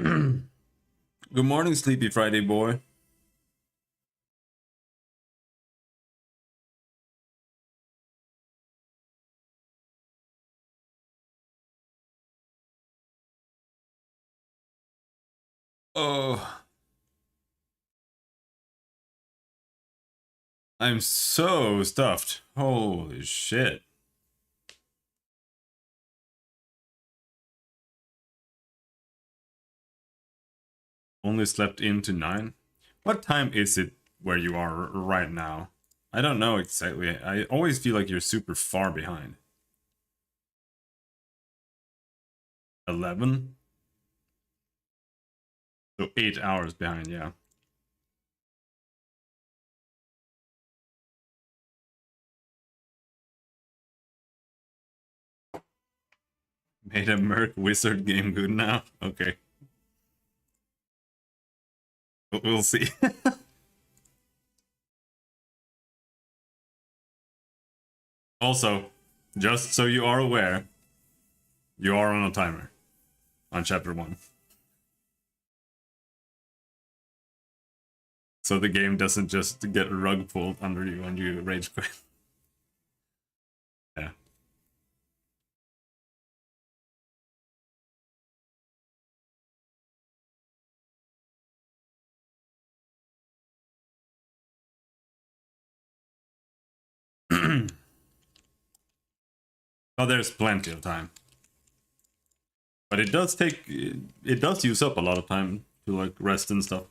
Good morning, Sleepy Friday boy. Oh, I'm so stuffed. Holy shit. Only slept into 9. What time is it where you are right now? I don't know exactly. I always feel like you're super far behind. 11? So 8 hours behind, yeah. Made a Merc Wizard game good now? Okay. We'll see. Also, just so you are aware, you are on a timer on chapter 1. So the game doesn't just get rug pulled under you and you rage quit. Yeah. Oh, there's plenty of time. But it does use up a lot of time to like rest and stuff.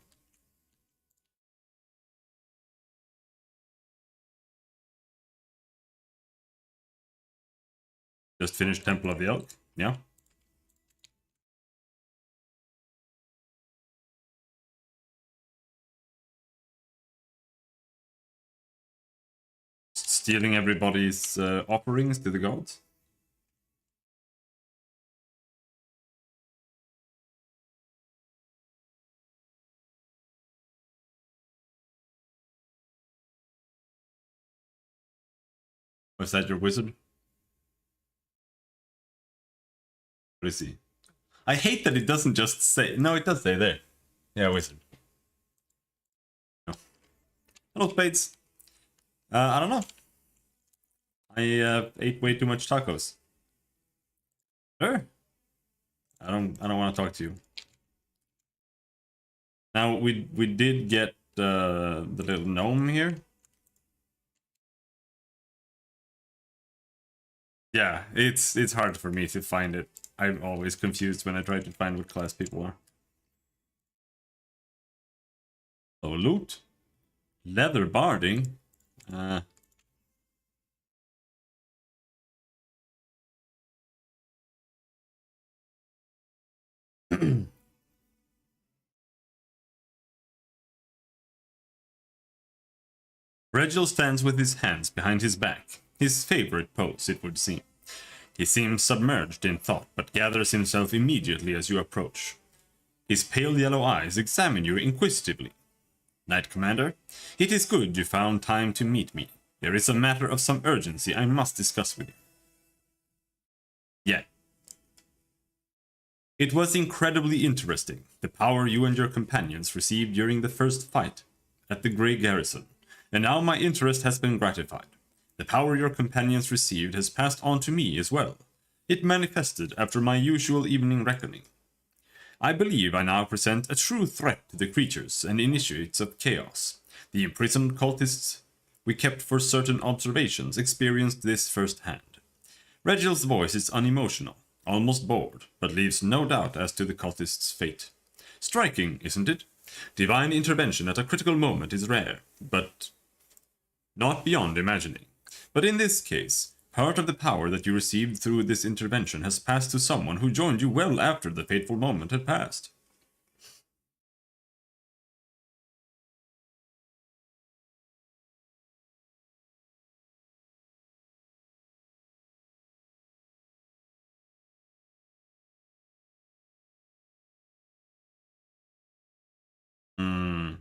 Just finished Temple of the Elk. Yeah. Stealing everybody's offerings to the gods. Was that your wizard? What is he? I hate that it doesn't just say. No, it does say there. Yeah, wizard. No. Hello, Spades. I don't know. I ate way too much tacos. Sure. I don't want to talk to you. Now we did get the little gnome here. Yeah, it's hard for me to find it. I'm always confused when I try to find what class people are. Oh, loot. Leather barding. Regil stands with his hands behind his back. His favorite pose, it would seem. He seems submerged in thought, but gathers himself immediately as you approach. His pale yellow eyes examine you inquisitively. Knight Commander, it is good you found time to meet me. There is a matter of some urgency I must discuss with you. Yeah. It was incredibly interesting, the power you and your companions received during the first fight at the Grey Garrison, and now my interest has been gratified. The power your companions received has passed on to me as well. It manifested after my usual evening reckoning. I believe I now present a true threat to the creatures and initiates of chaos. The imprisoned cultists we kept for certain observations experienced this firsthand. Regil's voice is unemotional, almost bored, but leaves no doubt as to the cultist's fate. Striking, isn't it? Divine intervention at a critical moment is rare, but not beyond imagining. But in this case, part of the power that you received through this intervention has passed to someone who joined you well after the fateful moment had passed. Hmm.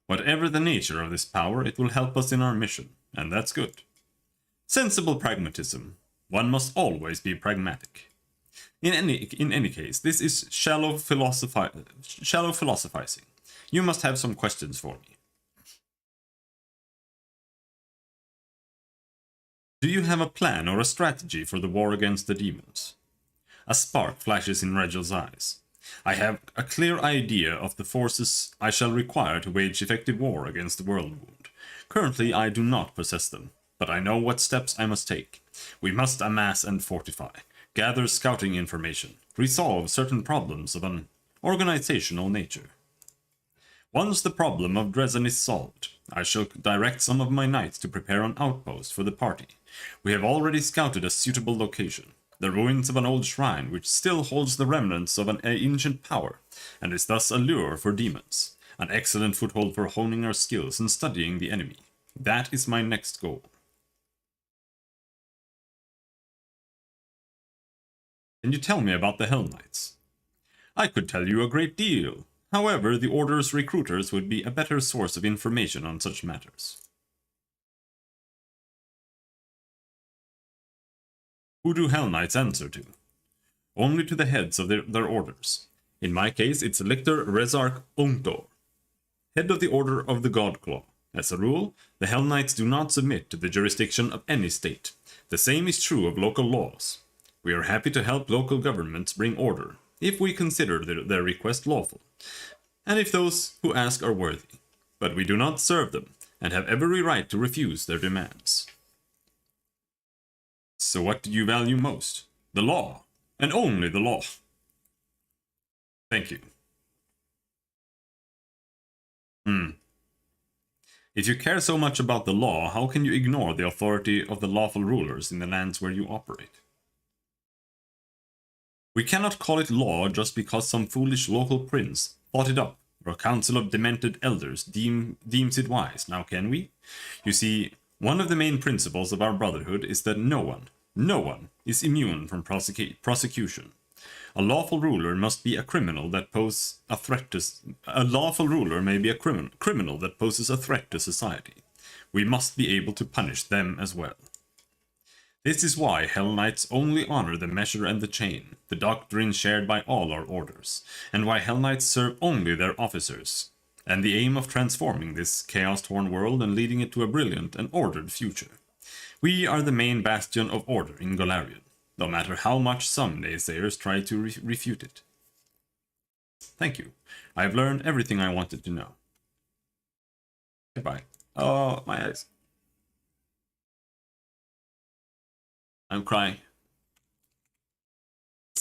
Whatever the nature of this power, it will help us in our mission, and that's good. Sensible pragmatism. One must always be pragmatic. In any case, this is shallow philosophizing. You must have some questions for me. Do you have a plan or a strategy for the war against the demons? A spark flashes in Regel's eyes. I have a clear idea of the forces I shall require to wage effective war against the Worldwound. Currently, I do not possess them, but I know what steps I must take. We must amass and fortify, gather scouting information, resolve certain problems of an organizational nature. Once the problem of Dresden is solved, I shall direct some of my knights to prepare an outpost for the party. We have already scouted a suitable location, the ruins of an old shrine which still holds the remnants of an ancient power, and is thus a lure for demons, an excellent foothold for honing our skills and studying the enemy. That is my next goal. Can you tell me about the Hell Knights? I could tell you a great deal. However, the Order's recruiters would be a better source of information on such matters. Who do Hell Knights answer to? Only to the heads of their orders. In my case, it's Lictor Rezarch Ungdor, head of the Order of the Godclaw. As a rule, the Hell Knights do not submit to the jurisdiction of any state. The same is true of local laws. We are happy to help local governments bring order, if we consider their request lawful, and if those who ask are worthy. But we do not serve them, and have every right to refuse their demands. So what do you value most? The law, and only the law. Thank you. If you care so much about the law, how can you ignore the authority of the lawful rulers in the lands where you operate? We cannot call it law just because some foolish local prince thought it up, or a council of demented elders deems it wise, now can we? You see, one of the main principles of our brotherhood is that no one is immune from prosecution. A lawful ruler must be a criminal that poses a threat to... A lawful ruler may be a criminal that poses a threat to society. We must be able to punish them as well. This is why Hell Knights only honor the measure and the chain, the doctrine shared by all our orders, and why Hell Knights serve only their officers, and the aim of transforming this chaos-torn world and leading it to a brilliant and ordered future. We are the main bastion of order in Golarion, no matter how much some naysayers try to refute it. Thank you. I have learned everything I wanted to know. Goodbye. Oh, my eyes. I'm crying.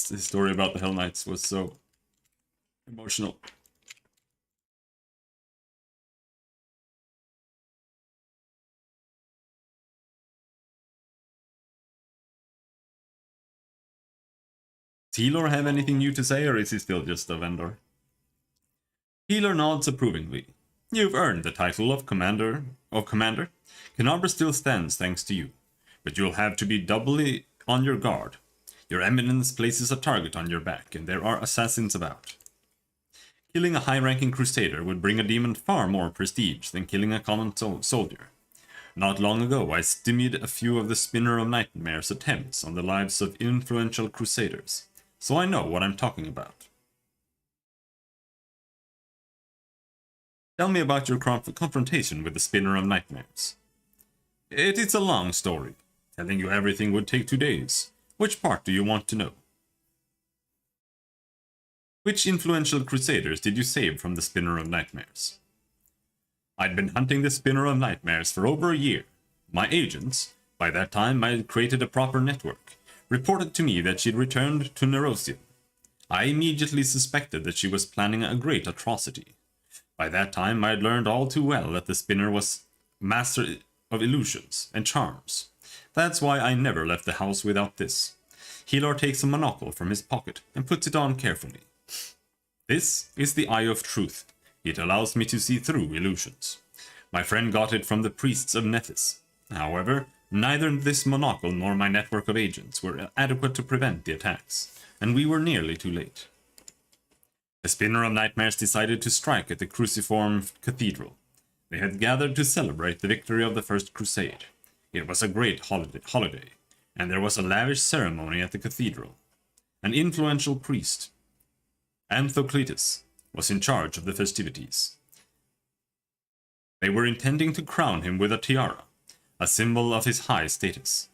This story about the Hell Knights was so emotional. Does Healer have anything new to say, or is he still just a vendor? Healer nods approvingly. You've earned the title of Commander. Canabra still stands thanks to you, but you'll have to be doubly on your guard. Your eminence places a target on your back, and there are assassins about. Killing a high-ranking crusader would bring a demon far more prestige than killing a common soldier. Not long ago, I stymied a few of the Spinner of Nightmare's attempts on the lives of influential crusaders, so I know what I'm talking about. Tell me about your confrontation with the Spinner of Nightmares. It is a long story. Telling you everything would take 2 days. Which part do you want to know? Which influential crusaders did you save from the Spinner of Nightmares? I'd been hunting the Spinner of Nightmares for over a year. My agents, by that time I had created a proper network, reported to me that she'd returned to Nerosium. I immediately suspected that she was planning a great atrocity. By that time I had learned all too well that the Spinner was master of illusions and charms. That's why I never left the house without this. Healer takes a monocle from his pocket and puts it on carefully. This is the Eye of Truth. It allows me to see through illusions. My friend got it from the priests of Nethys. However, neither this monocle nor my network of agents were adequate to prevent the attacks, and we were nearly too late. The Spinner of Nightmares decided to strike at the cruciform cathedral. They had gathered to celebrate the victory of the First Crusade. It was a great holiday, and there was a lavish ceremony at the cathedral. An influential priest, Anthocletus, was in charge of the festivities. They were intending to crown him with a tiara, a symbol of his high status.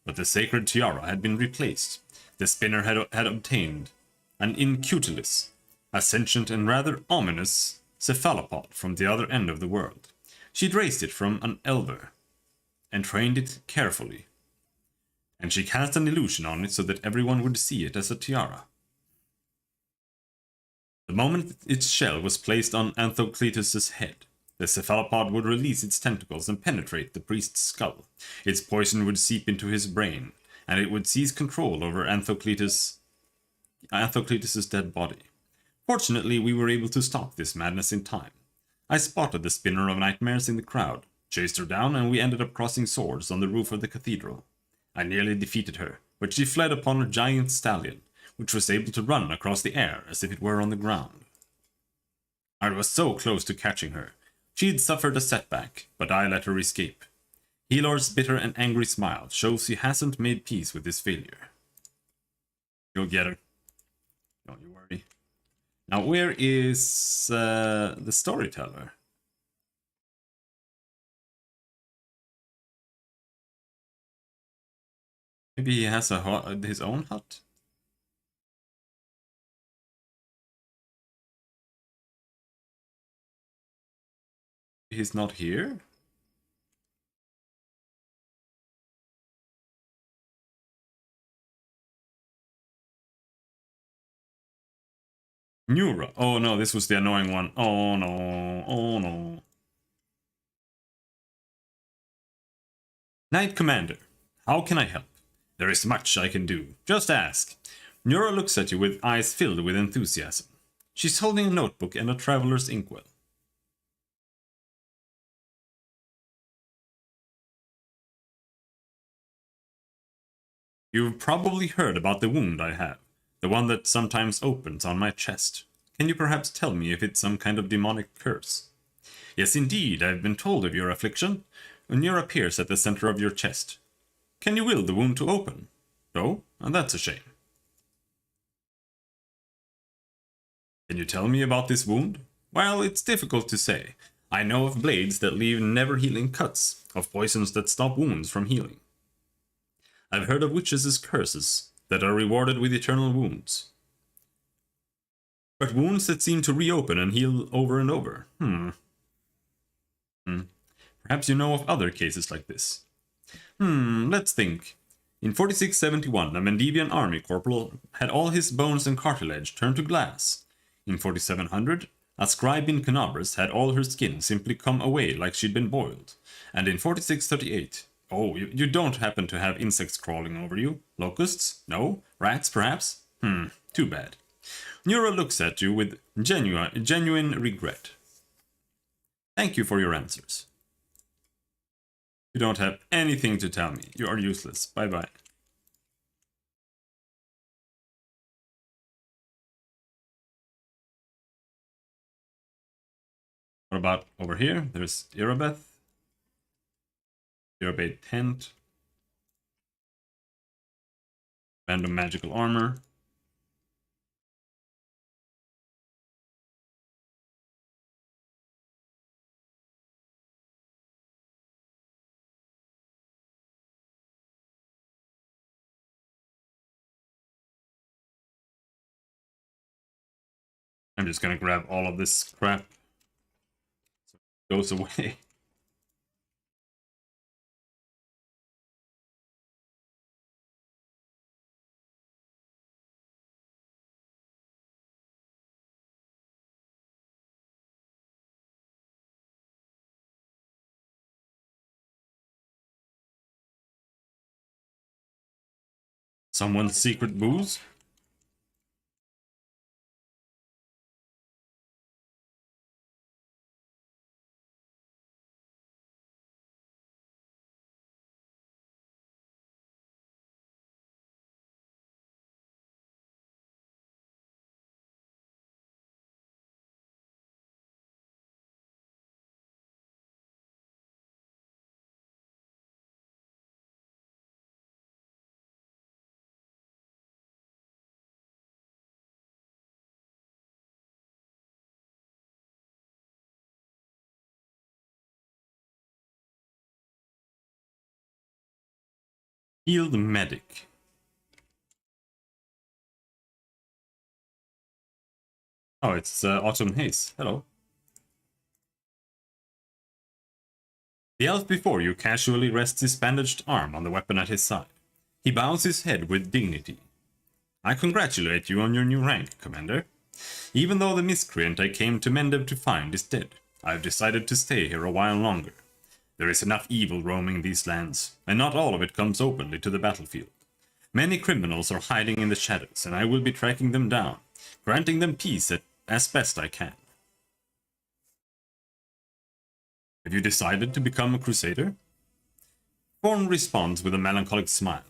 But the sacred tiara had been replaced. The spinner had obtained an Incutilis, a sentient and rather ominous cephalopod from the other end of the world. She'd raised it from an elver and trained it carefully. And she cast an illusion on it so that everyone would see it as a tiara. The moment its shell was placed on Anthocletus' head, the cephalopod would release its tentacles and penetrate the priest's skull. Its poison would seep into his brain, and it would seize control over Anthocletus' dead body. Fortunately, we were able to stop this madness in time. I spotted the spinner of nightmares in the crowd, chased her down, and we ended up crossing swords on the roof of the cathedral. I nearly defeated her, but she fled upon a giant stallion, which was able to run across the air as if it were on the ground. I was so close to catching her. She'd suffered a setback, but I let her escape. Helor's bitter and angry smile shows he hasn't made peace with his failure. You'll get her. Don't you worry. Now, where is the storyteller? Maybe he has his own hut? He's not here? Nura. Oh no, this was the annoying one. Oh no. Oh no. Knight Commander, how can I help? There is much I can do. Just ask. Nura looks at you with eyes filled with enthusiasm. She's holding a notebook and a traveler's inkwell. You've probably heard about the wound I have, the one that sometimes opens on my chest. Can you perhaps tell me if it's some kind of demonic curse? Yes, indeed, I've been told of your affliction. Nura appears at the center of your chest. Can you will the wound to open? No? And that's a shame. Can you tell me about this wound? Well, it's difficult to say. I know of blades that leave never-healing cuts, of poisons that stop wounds from healing. I've heard of witches' curses that are rewarded with eternal wounds. But wounds that seem to reopen and heal over and over. Perhaps you know of other cases like this. Let's think. In 4671, a Mendevian army corporal had all his bones and cartilage turned to glass. In 4700, a scribe in Canabras had all her skin simply come away like she'd been boiled. And in 4638, oh, you don't happen to have insects crawling over you? Locusts? No? Rats, perhaps? Too bad. Nura looks at you with genuine regret. Thank you for your answers. You don't have anything to tell me. You are useless. Bye-bye. What about over here? There's Irabeth. Irabeth tent. Random magical armor. I'm just gonna grab all of this crap. So it goes away. Someone's secret booze? Field Medic. Oh, it's Autumn Haze. Hello. The elf before you casually rests his bandaged arm on the weapon at his side. He bows his head with dignity. I congratulate you on your new rank, Commander. Even though the miscreant I came to Mendev to find is dead, I've decided to stay here a while longer. There is enough evil roaming these lands, and not all of it comes openly to the battlefield. Many criminals are hiding in the shadows, and I will be tracking them down, granting them peace as best I can. Have you decided to become a crusader? Thorn responds with a melancholic smile.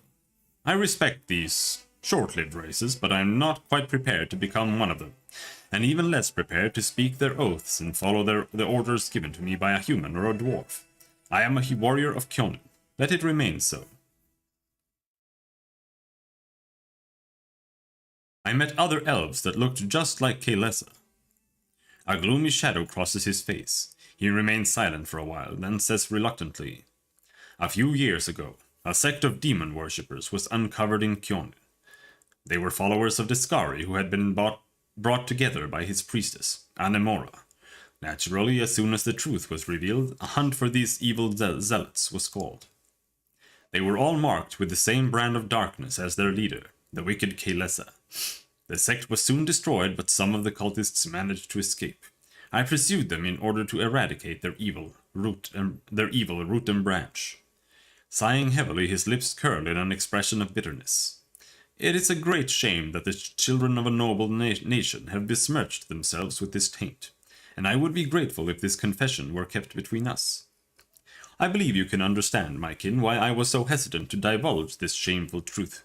I respect these short-lived races, but I am not quite prepared to become one of them, and even less prepared to speak their oaths and follow the orders given to me by a human or a dwarf. I am a warrior of Kyonin. Let it remain so. I met other elves that looked just like Kaelessa. A gloomy shadow crosses his face. He remains silent for a while, then says reluctantly, A few years ago, a sect of demon worshippers was uncovered in Kyonin. They were followers of the Skari who had been brought together by his priestess, Anemora. Naturally, as soon as the truth was revealed, a hunt for these evil zealots was called. They were all marked with the same brand of darkness as their leader, the wicked Kaelessa. The sect was soon destroyed, but some of the cultists managed to escape. I pursued them in order to eradicate their evil root and branch. Sighing heavily, his lips curled in an expression of bitterness. It is a great shame that the children of a noble nation have besmirched themselves with this taint, and I would be grateful if this confession were kept between us. I believe you can understand, my kin, why I was so hesitant to divulge this shameful truth.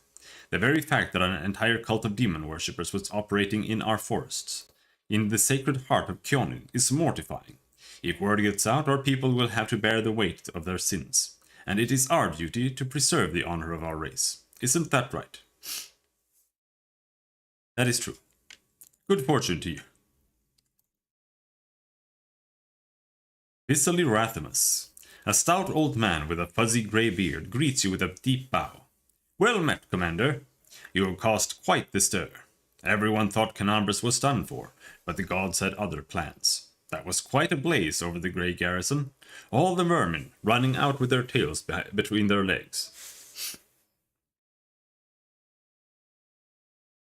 The very fact that an entire cult of demon worshippers was operating in our forests, in the sacred heart of Kyonin, is mortifying. If word gets out, our people will have to bear the weight of their sins, and it is our duty to preserve the honor of our race. Isn't that right? That is true. Good fortune to you. Visali Rathamus, a stout old man with a fuzzy grey beard, greets you with a deep bow. Well met, Commander. You have caused quite the stir. Everyone thought Canambras was done for, but the gods had other plans. That was quite a blaze over the Grey Garrison. All the vermin running out with their tails between their legs.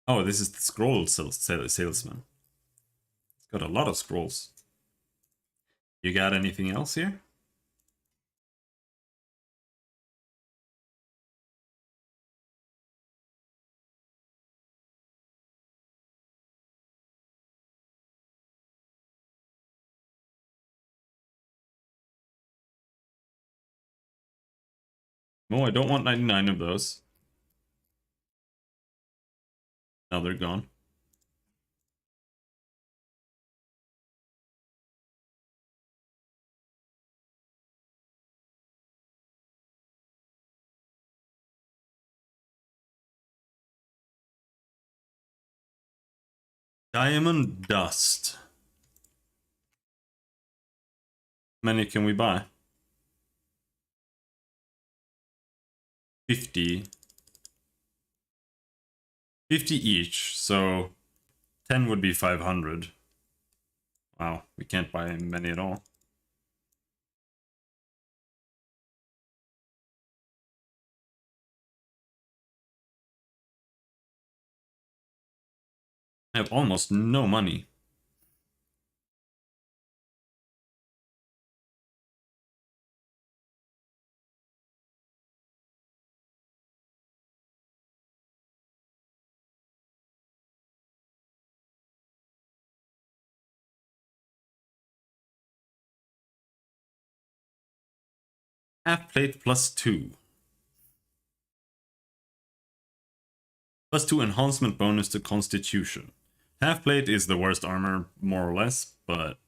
Oh, this is the scroll salesman. It's got a lot of scrolls. You got anything else here? No, I don't want 99 of those. Now they're gone. Diamond dust. How many can we buy? 50. 50 each, so 10 would be 500. Wow, we can't buy many at all. I have almost no money. Half plate +2. +2 enhancement bonus to constitution. Half plate is the worst armor, more or less, but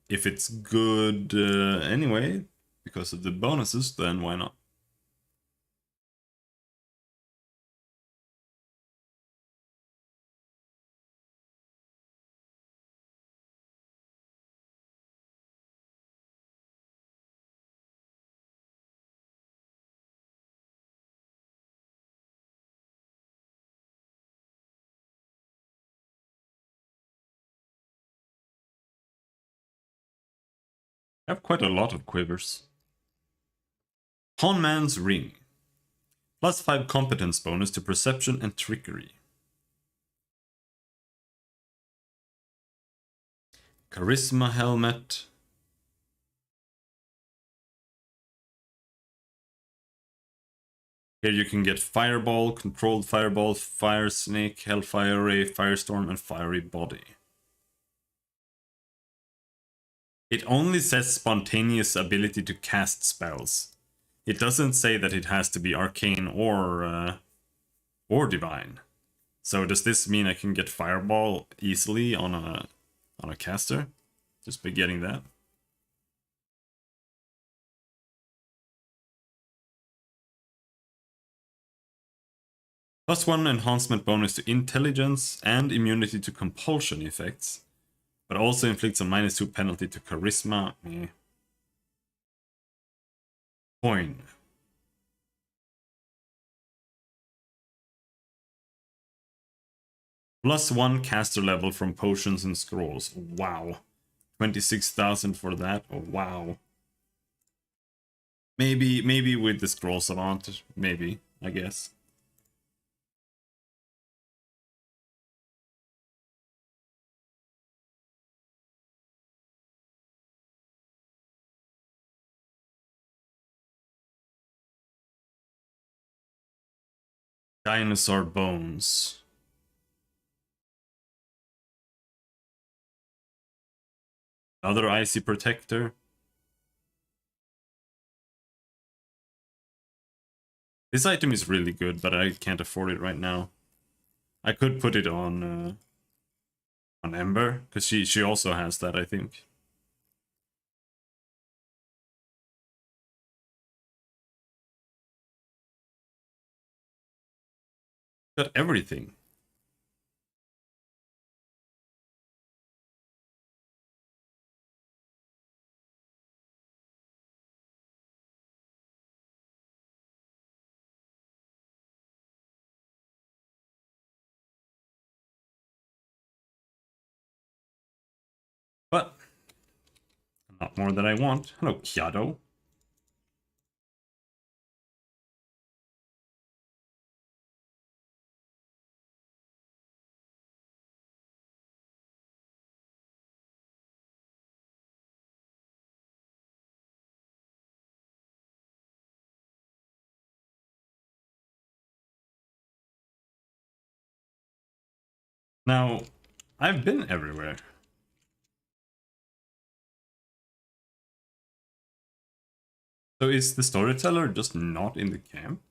if it's good anyway, because of the bonuses, then why not? I have quite a lot of quivers. Conman's Ring. +5 competence bonus to perception and trickery. Charisma helmet. Here you can get Fireball, Controlled Fireball, Fire Snake, Hellfire Ray, Firestorm, and Fiery Body. It only says spontaneous ability to cast spells. It doesn't say that it has to be arcane or divine. So does this mean I can get Fireball easily on a caster? Just by getting that. +1 enhancement bonus to intelligence and immunity to compulsion effects, but also inflicts a -2 penalty to charisma. Coin. +1 caster level from potions and scrolls. Wow. 26,000 for that. Oh, wow. Maybe with the scroll savant. Maybe, I guess. Dinosaur bones. Another icy protector. This item is really good, but I can't afford it right now. I could put it on Ember, because she also has that, I think. Got everything. But not more than I want. Hello, Kiado. Now, I've been everywhere. So is the storyteller just not in the camp?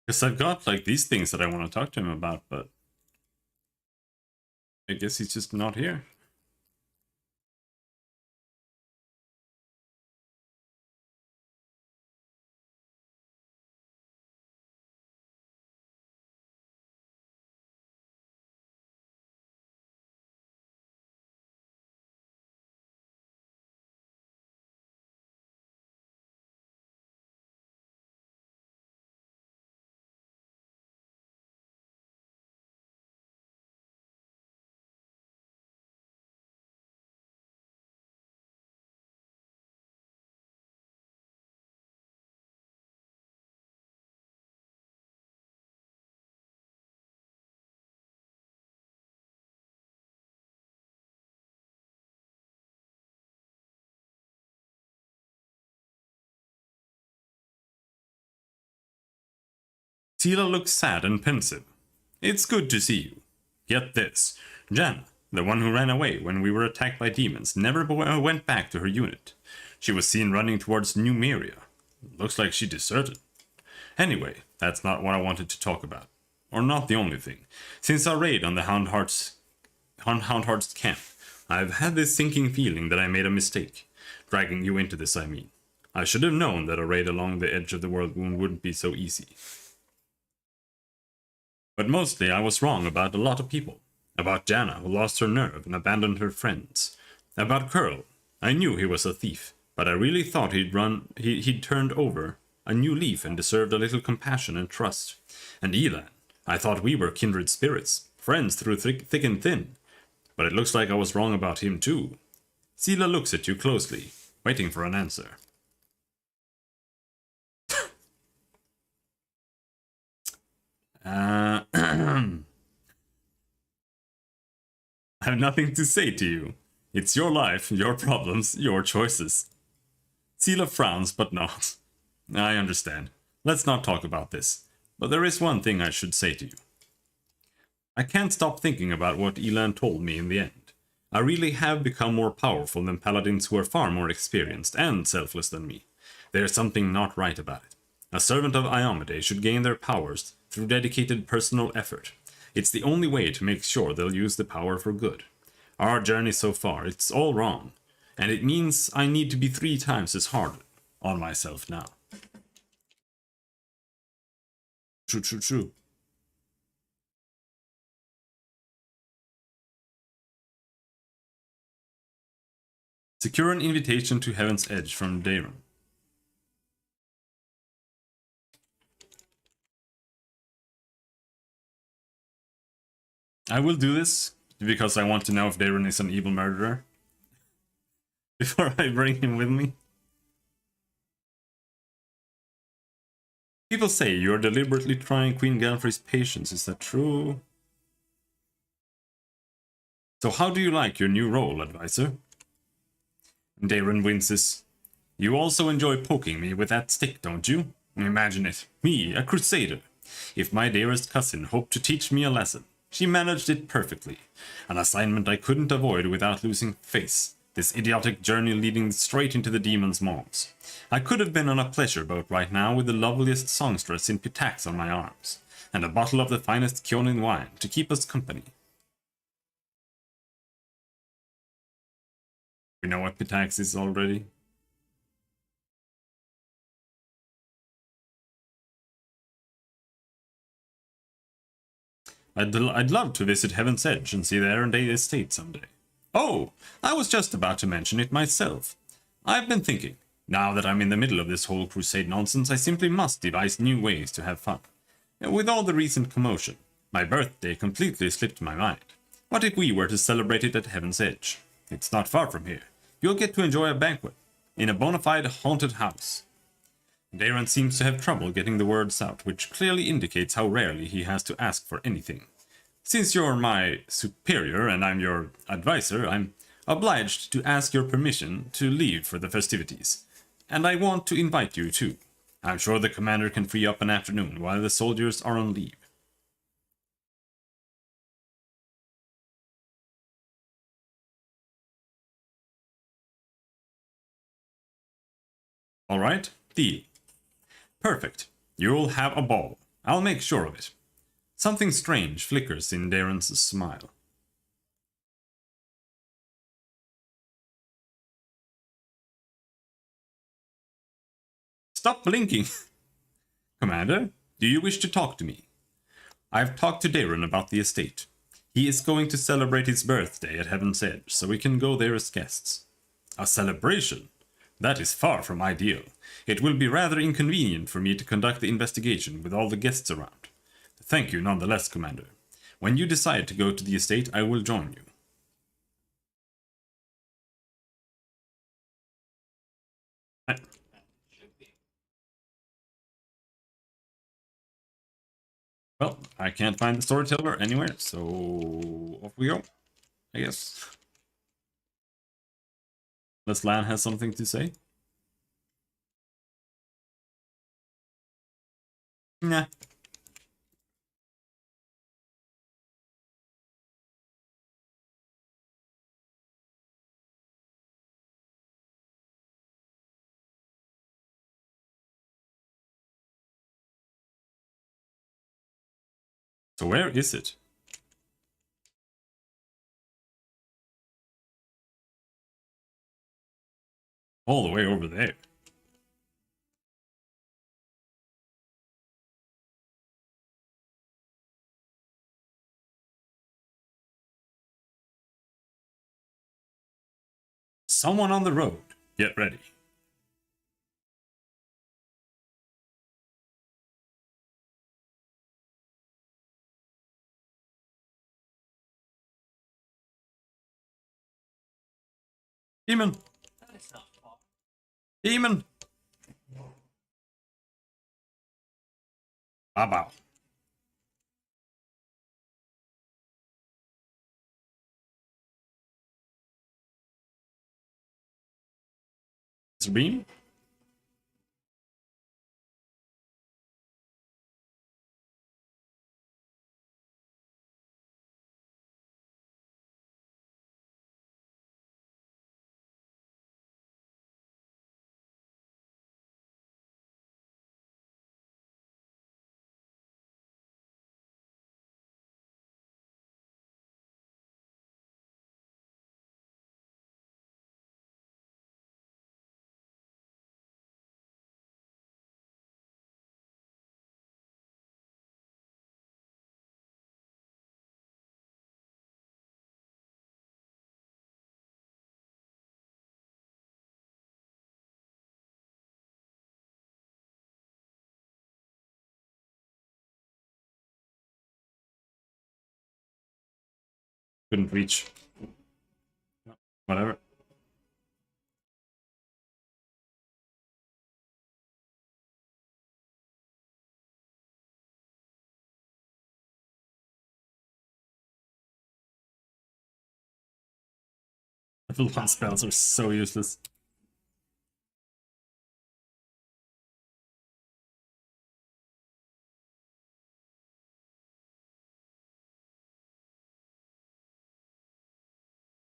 Because I've got like these things that I want to talk to him about, but I guess he's just not here. Tila looks sad and pensive. It's good to see you. Get this. Janna, the one who ran away when we were attacked by demons, never went back to her unit. She was seen running towards New Meria. Looks like she deserted. Anyway, that's not what I wanted to talk about. Or not the only thing. Since our raid on the Houndheart's camp, I've had this sinking feeling that I made a mistake. Dragging you into this, I mean. I should have known that a raid along the edge of the world wound wouldn't be so easy. But mostly I was wrong about a lot of people. About Jana, who lost her nerve and abandoned her friends. About Curl. I knew he was a thief, but I really thought he'd turned over a new leaf and deserved a little compassion and trust. And Elan. I thought we were kindred spirits, friends through thick and thin. But it looks like I was wrong about him too. Sela looks at you closely, waiting for an answer. I have nothing to say to you. It's your life, your problems, your choices. Sela frowns, but nods. I understand. Let's not talk about this. But there is one thing I should say to you. I can't stop thinking about what Elan told me in the end. I really have become more powerful than paladins who are far more experienced and selfless than me. There's something not right about it. A servant of Iomedae should gain their powers through dedicated personal effort. It's the only way to make sure they'll use the power for good. Our journey so far, it's all wrong. And it means I need to be 3 times as hard on myself now. True. Secure an invitation to Heaven's Edge from Daron. I will do this because I want to know if Daron is an evil murderer before I bring him with me. People say you are deliberately trying Queen Galfrey's patience. Is that true? So how do you like your new role, advisor? Daron winces. You also enjoy poking me with that stick, don't you? Imagine it. Me, a crusader. If my dearest cousin hoped to teach me a lesson, she managed it perfectly. An assignment I couldn't avoid without losing face. This idiotic journey leading straight into the demon's maws. I could have been on a pleasure boat right now with the loveliest songstress in Pitax on my arms, and a bottle of the finest Kionin wine to keep us company. We know what Pitax is already. I'd love to visit Heaven's Edge and see the Erendale estate someday. Oh, I was just about to mention it myself. I've been thinking, now that I'm in the middle of this whole crusade nonsense, I simply must devise new ways to have fun. With all the recent commotion, my birthday completely slipped my mind. What if we were to celebrate it at Heaven's Edge? It's not far from here. You'll get to enjoy a banquet in a bona fide haunted house. Daron seems to have trouble getting the words out, which clearly indicates how rarely he has to ask for anything. Since you're my superior and I'm your advisor, I'm obliged to ask your permission to leave for the festivities. And I want to invite you too. I'm sure the commander can free up an afternoon while the soldiers are on leave. Alright, deal. Perfect. You'll have a ball. I'll make sure of it. Something strange flickers in Daron's smile. Stop blinking! Commander, do you wish to talk to me? I've talked to Daron about the estate. He is going to celebrate his birthday at Heaven's Edge, so we can go there as guests. A celebration? That is far from ideal. It will be rather inconvenient for me to conduct the investigation with all the guests around. Thank you nonetheless, Commander. When you decide to go to the estate, I will join you. Well, I can't find the storyteller anywhere, so off we go, I guess. Unless Lan has something to say. Nah. So where is it? All the way over there. Someone on the road. Get ready. Demon! Demon! Bow bow. It's a beam? Couldn't reach. Whatever. Level 1 spells are so useless.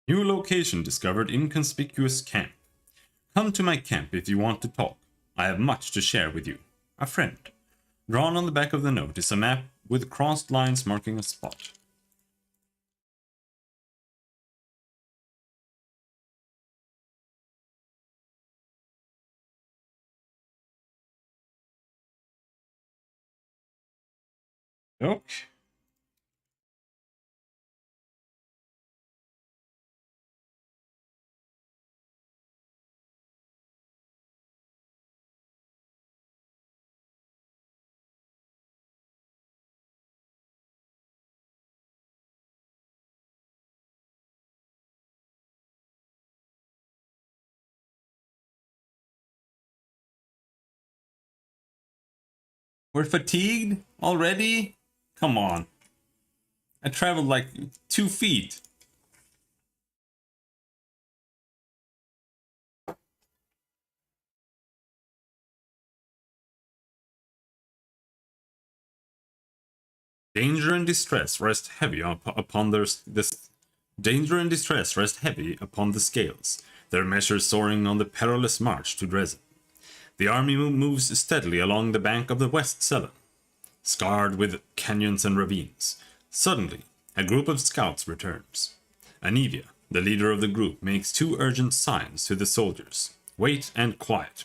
New location discovered. Inconspicuous camp. Come to my camp if you want to talk. I have much to share with you. A friend. Drawn on the back of the note is a map with crossed lines marking a spot. Okay. We're fatigued already? Come on. I traveled like 2 feet. Danger and distress rest heavy upon danger and distress rest heavy upon the scales, their measures soaring on the perilous march to Dresden. The army moves steadily along the bank of the West Selen, scarred with canyons and ravines. Suddenly, a group of scouts returns. Anivia, the leader of the group, makes 2 urgent signs to the soldiers. Wait and quiet.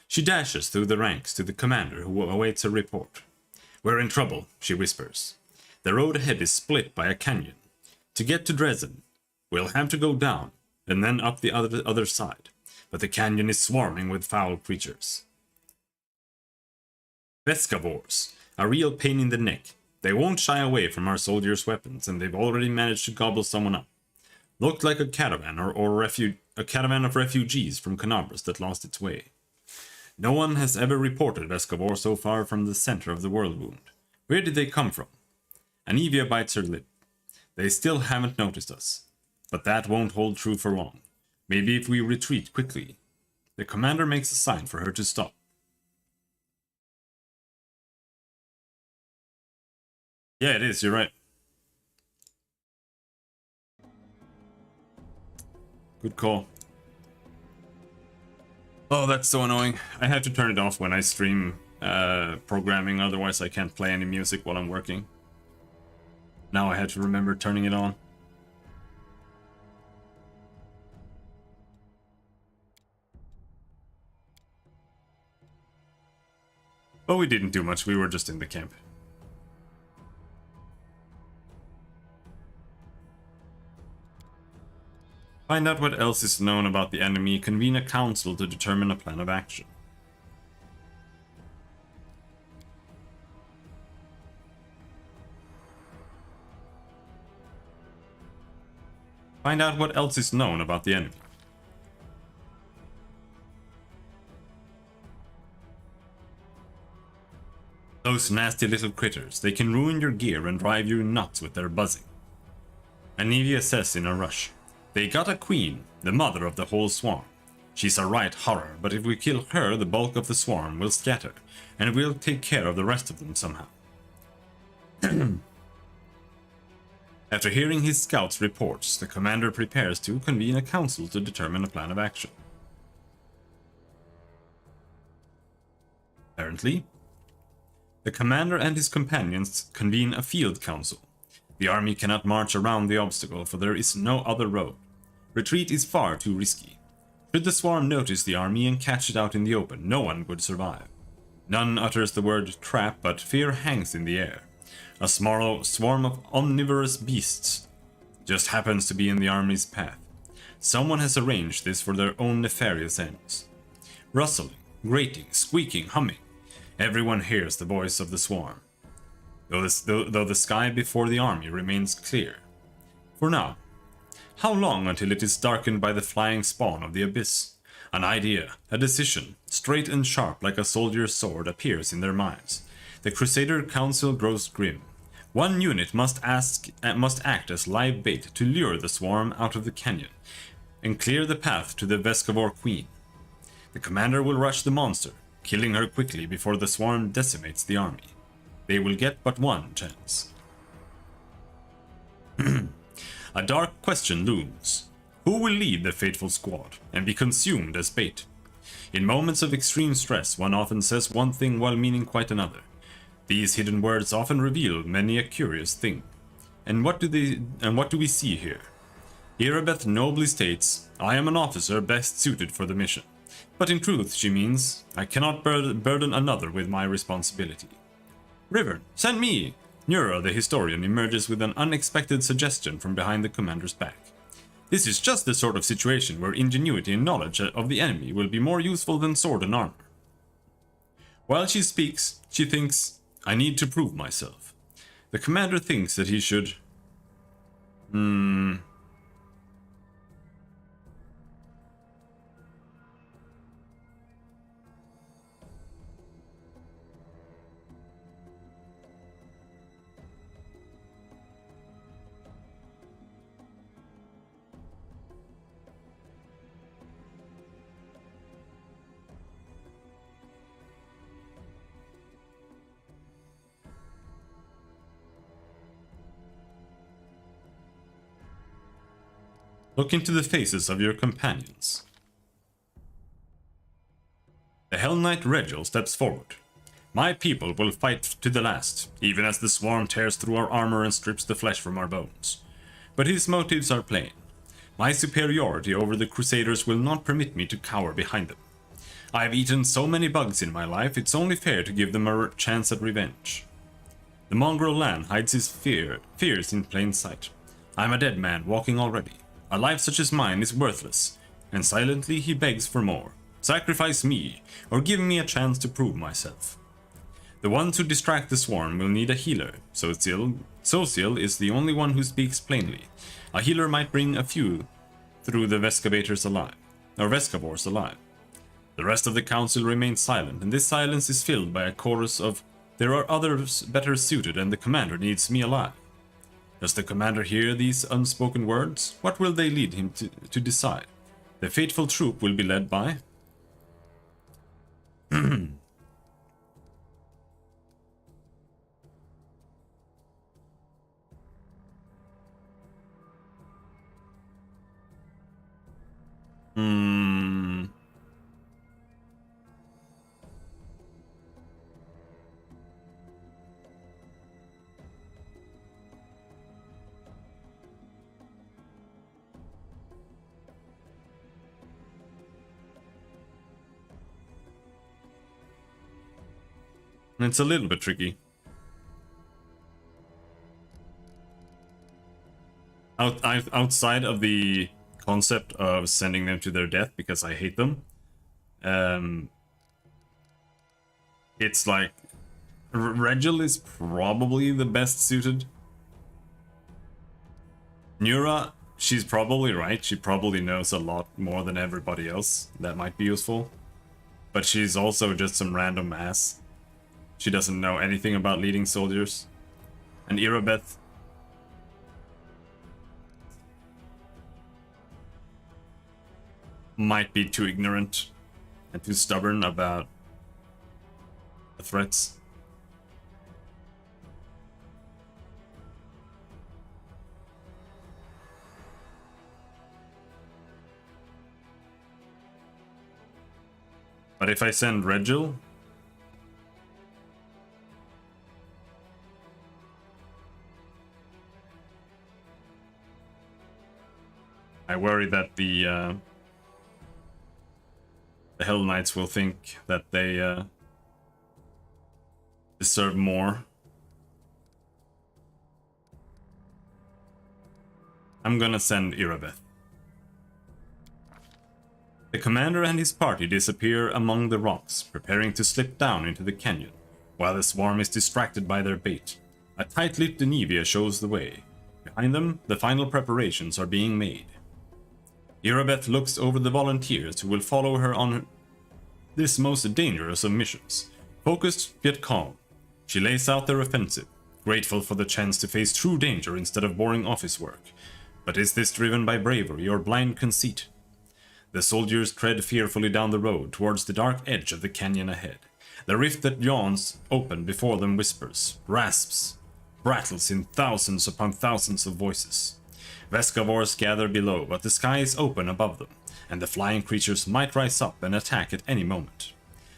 She dashes through the ranks to the commander who awaits a report. We're in trouble, she whispers. The road ahead is split by a canyon. To get to Dresden, we'll have to go down and then up the other side. But the canyon is swarming with foul creatures. Vescavors, a real pain in the neck. They won't shy away from our soldiers' weapons, and they've already managed to gobble someone up. Looked like a caravan a caravan of refugees from Canabras that lost its way. No one has ever reported Vescavor so far from the center of the world wound. Where did they come from? Anivia bites her lip. They still haven't noticed us. But that won't hold true for long. Maybe if we retreat quickly. The commander makes a sign for her to stop. Yeah, it is, you're right. Good call. Oh, that's so annoying. I have to turn it off when I stream programming, otherwise I can't play any music while I'm working. Now I had to remember turning it on. But we didn't do much, we were just in the camp. Find out what else is known about the enemy, convene a council to determine a plan of action. Find out what else is known about the enemy. Those nasty little critters, they can ruin your gear and drive you nuts with their buzzing. Anivia says in a rush, they got a queen, the mother of the whole swarm. She's a right horror, but if we kill her, the bulk of the swarm will scatter, and we'll take care of the rest of them somehow. After hearing his scouts' reports, the commander prepares to convene a council to determine a plan of action. Apparently, the commander and his companions convene a field council. The army cannot march around the obstacle, for there is no other road. Retreat is far too risky. Should the swarm notice the army and catch it out in the open, no one would survive. None utters the word trap, but fear hangs in the air. A small swarm of omnivorous beasts just happens to be in the army's path. Someone has arranged this for their own nefarious ends. Rustling, grating, squeaking, humming. Everyone hears the voice of the swarm, though the sky before the army remains clear. For now. How long until it is darkened by the flying spawn of the abyss? An idea, a decision, straight and sharp like a soldier's sword, appears in their minds. The Crusader Council grows grim. One unit must act as live bait to lure the swarm out of the canyon and clear the path to the Vescavor Queen. The commander will rush the monster, killing her quickly before the swarm decimates the army. They will get but one chance. A dark question looms. Who will lead the fateful squad and be consumed as bait? In moments of extreme stress, one often says one thing while meaning quite another. These hidden words often reveal many a curious thing. And what do we see here? Erebeth nobly states, I am an officer best suited for the mission. But in truth, she means, I cannot burden another with my responsibility. River, send me! Nura, the historian, emerges with an unexpected suggestion from behind the commander's back. This is just the sort of situation where ingenuity and knowledge of the enemy will be more useful than sword and armor. While she speaks, she thinks, I need to prove myself. The commander thinks that he should... Look into the faces of your companions. The Hell Knight Regil steps forward. My people will fight to the last, even as the swarm tears through our armor and strips the flesh from our bones. But his motives are plain. My superiority over the Crusaders will not permit me to cower behind them. I have eaten so many bugs in my life, it's only fair to give them a chance at revenge. The mongrel Lan hides his fears in plain sight. I'm a dead man walking already. A life such as mine is worthless, and silently he begs for more. Sacrifice me, or give me a chance to prove myself. The ones who distract the swarm will need a healer, so Social is the only one who speaks plainly. A healer might bring a few through the Vescavors alive. The rest of the council remains silent, and this silence is filled by a chorus of, there are others better suited and the commander needs me alive. Does the commander hear these unspoken words? What will they lead him to decide? The fateful troop will be led by... It's a little bit tricky. Outside of the concept of sending them to their death because I hate them, it's like Regil is probably the best suited. Nura, she's probably right. She probably knows a lot more than everybody else. That might be useful. But she's also just some random ass. She doesn't know anything about leading soldiers. And Irabeth, might be too ignorant and too stubborn about the threats. But if I send Regil, I worry that the Hell Knights will think that they deserve more. I'm gonna send Irabeth. The commander and his party disappear among the rocks, preparing to slip down into the canyon, while the swarm is distracted by their bait. A tight-lipped Denevia shows the way. Behind them, the final preparations are being made. Irabeth looks over the volunteers who will follow her on this most dangerous of missions. Focused yet calm, she lays out their offensive, grateful for the chance to face true danger instead of boring office work. But is this driven by bravery or blind conceit? The soldiers tread fearfully down the road towards the dark edge of the canyon ahead. The rift that yawns open before them whispers, rasps, rattles in thousands upon thousands of voices. Vescavors gather below, but the sky is open above them, and the flying creatures might rise up and attack at any moment.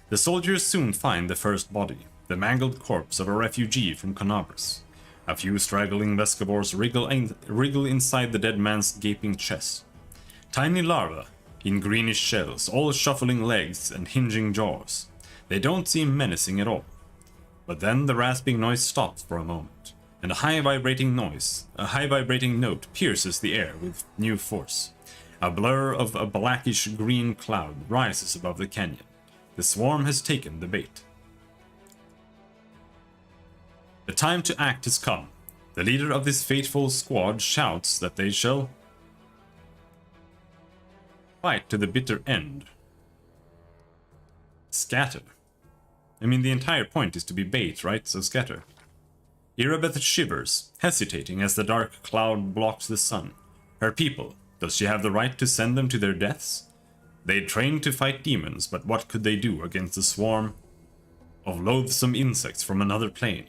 The soldiers soon find the first body, the mangled corpse of a refugee from Conabras. A few straggling Vescavors wriggle inside the dead man's gaping chest. Tiny larvae, in greenish shells, all shuffling legs and hinging jaws. They don't seem menacing at all. But then the rasping noise stops for a moment, and a high vibrating note pierces the air with new force. A blur of a blackish green cloud rises above the canyon. The swarm has taken the bait. The time to act has come. The leader of this fateful squad shouts that they shall fight to the bitter end. Scatter. I mean, the entire point is to be bait, right? So scatter. Irabeth shivers, hesitating as the dark cloud blocks the sun. Her people, does she have the right to send them to their deaths? They trained to fight demons, but what could they do against a swarm of loathsome insects from another plane?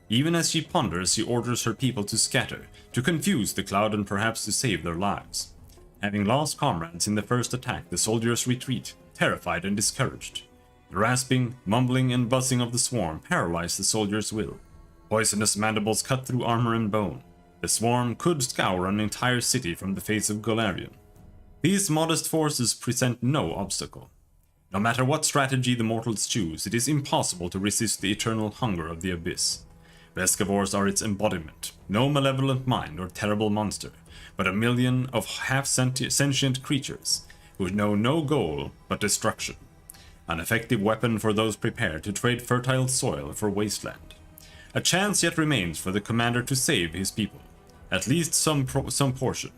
Even as she ponders, she orders her people to scatter, to confuse the cloud and perhaps to save their lives. Having lost comrades in the first attack, the soldiers retreat, terrified and discouraged. The rasping, mumbling, and buzzing of the swarm paralyze the soldiers' will. Poisonous mandibles cut through armor and bone. The swarm could scour an entire city from the face of Golarion. These modest forces present no obstacle. No matter what strategy the mortals choose, it is impossible to resist the eternal hunger of the abyss. Vescavors are its embodiment, no malevolent mind or terrible monster, but a million of half-sentient creatures who know no goal but destruction. An effective weapon for those prepared to trade fertile soil for wasteland. A chance yet remains for the commander to save his people, at least some portion.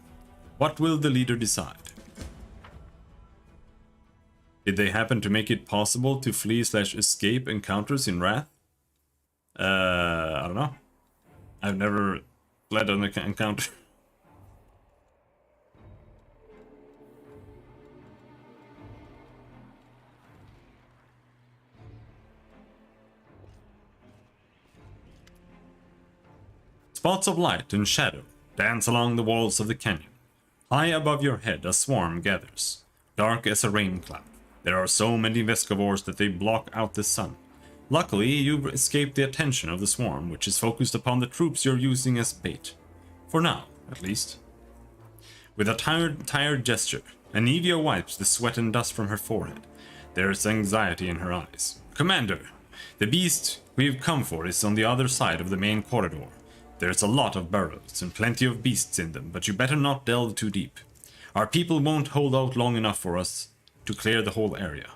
What will the leader decide? Did they happen to make it possible to flee/escape encounters in Wrath? I don't know. I've never fled an encounter. Spots of light and shadow dance along the walls of the canyon. High above your head a swarm gathers, dark as a rain cloud. There are so many Vescavors that they block out the sun. Luckily, you've escaped the attention of the swarm, which is focused upon the troops you're using as bait. For now, at least. With a tired gesture, Anivia wipes the sweat and dust from her forehead. There is anxiety in her eyes. Commander, the beast we've come for is on the other side of the main corridor. There's a lot of burrows and plenty of beasts in them, but you better not delve too deep. Our people won't hold out long enough for us to clear the whole area.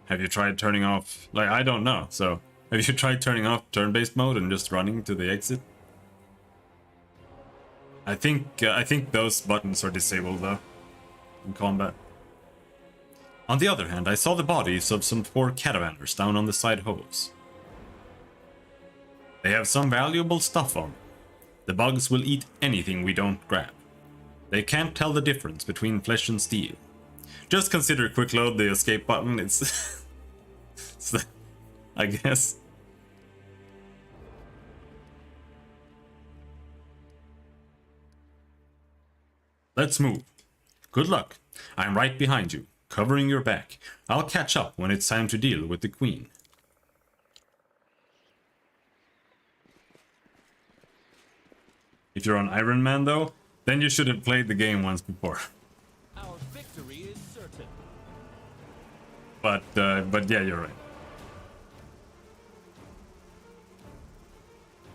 Have you tried turning off... Like, I don't know, so... Have you tried turning off turn-based mode and just running to the exit? I think those buttons are disabled, though, in combat. On the other hand, I saw the bodies of some poor caravanners down on the side hovels. They have some valuable stuff on them. The bugs will eat anything we don't grab. They can't tell the difference between flesh and steel. Just consider quick load the escape button, it's... I guess. Let's move. Good luck. I'm right behind you, covering your back. I'll catch up when it's time to deal with the Queen. If you're on Iron Man, though, then you should have played the game once before. Our victory is certain. But yeah, you're right.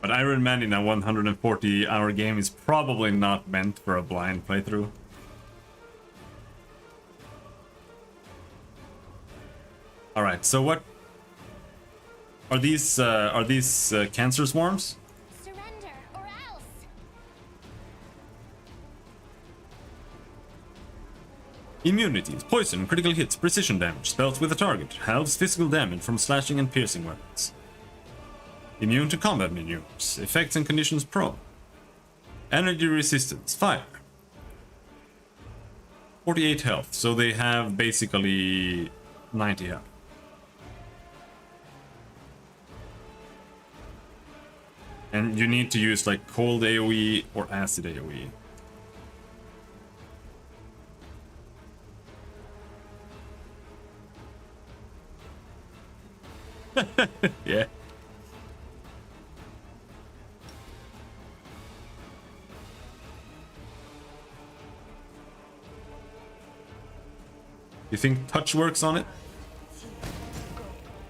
But Iron Man in a 140-hour game is probably not meant for a blind playthrough. All right, so what are these cancer swarms? Surrender or else. Immunities, poison, critical hits, precision damage, spells with a target, halves physical damage from slashing and piercing weapons. Immune to combat maneuvers, effects and conditions prone. Energy resistance, fire. 48 health, so they have basically 90 health. And you need to use like cold AoE or acid AoE. Yeah. You think touch works on it?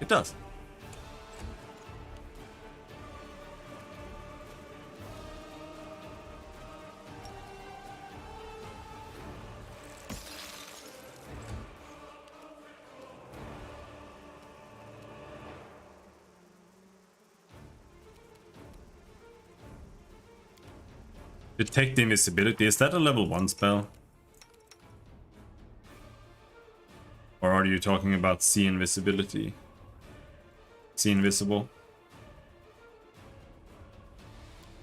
It does. Detect invisibility, is that a level 1 spell? Or are you talking about see invisibility? See invisible?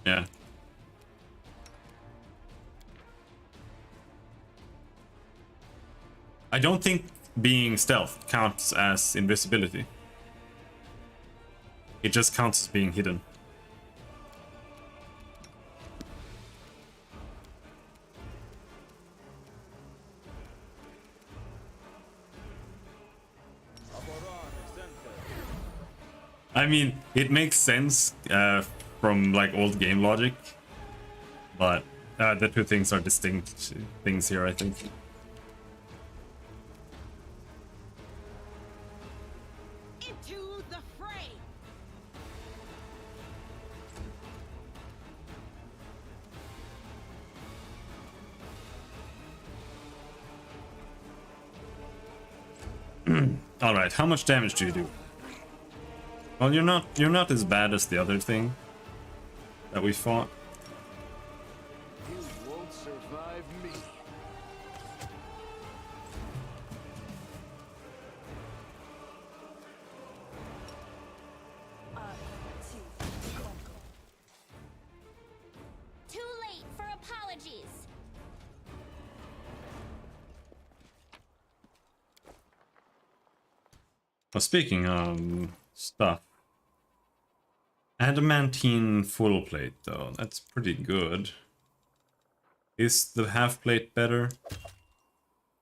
Yeah. I don't think being stealth counts as invisibility. It just counts as being hidden. I mean, it makes sense from like old game logic, but the two things are distinct things here, I think. Into the fray. All right, how much damage do you do? Well, you're not as bad as the other thing that we fought. You won't survive me. Too late for apologies. Well, speaking of stuff, adamantine full plate though, that's pretty good. Is the half plate better?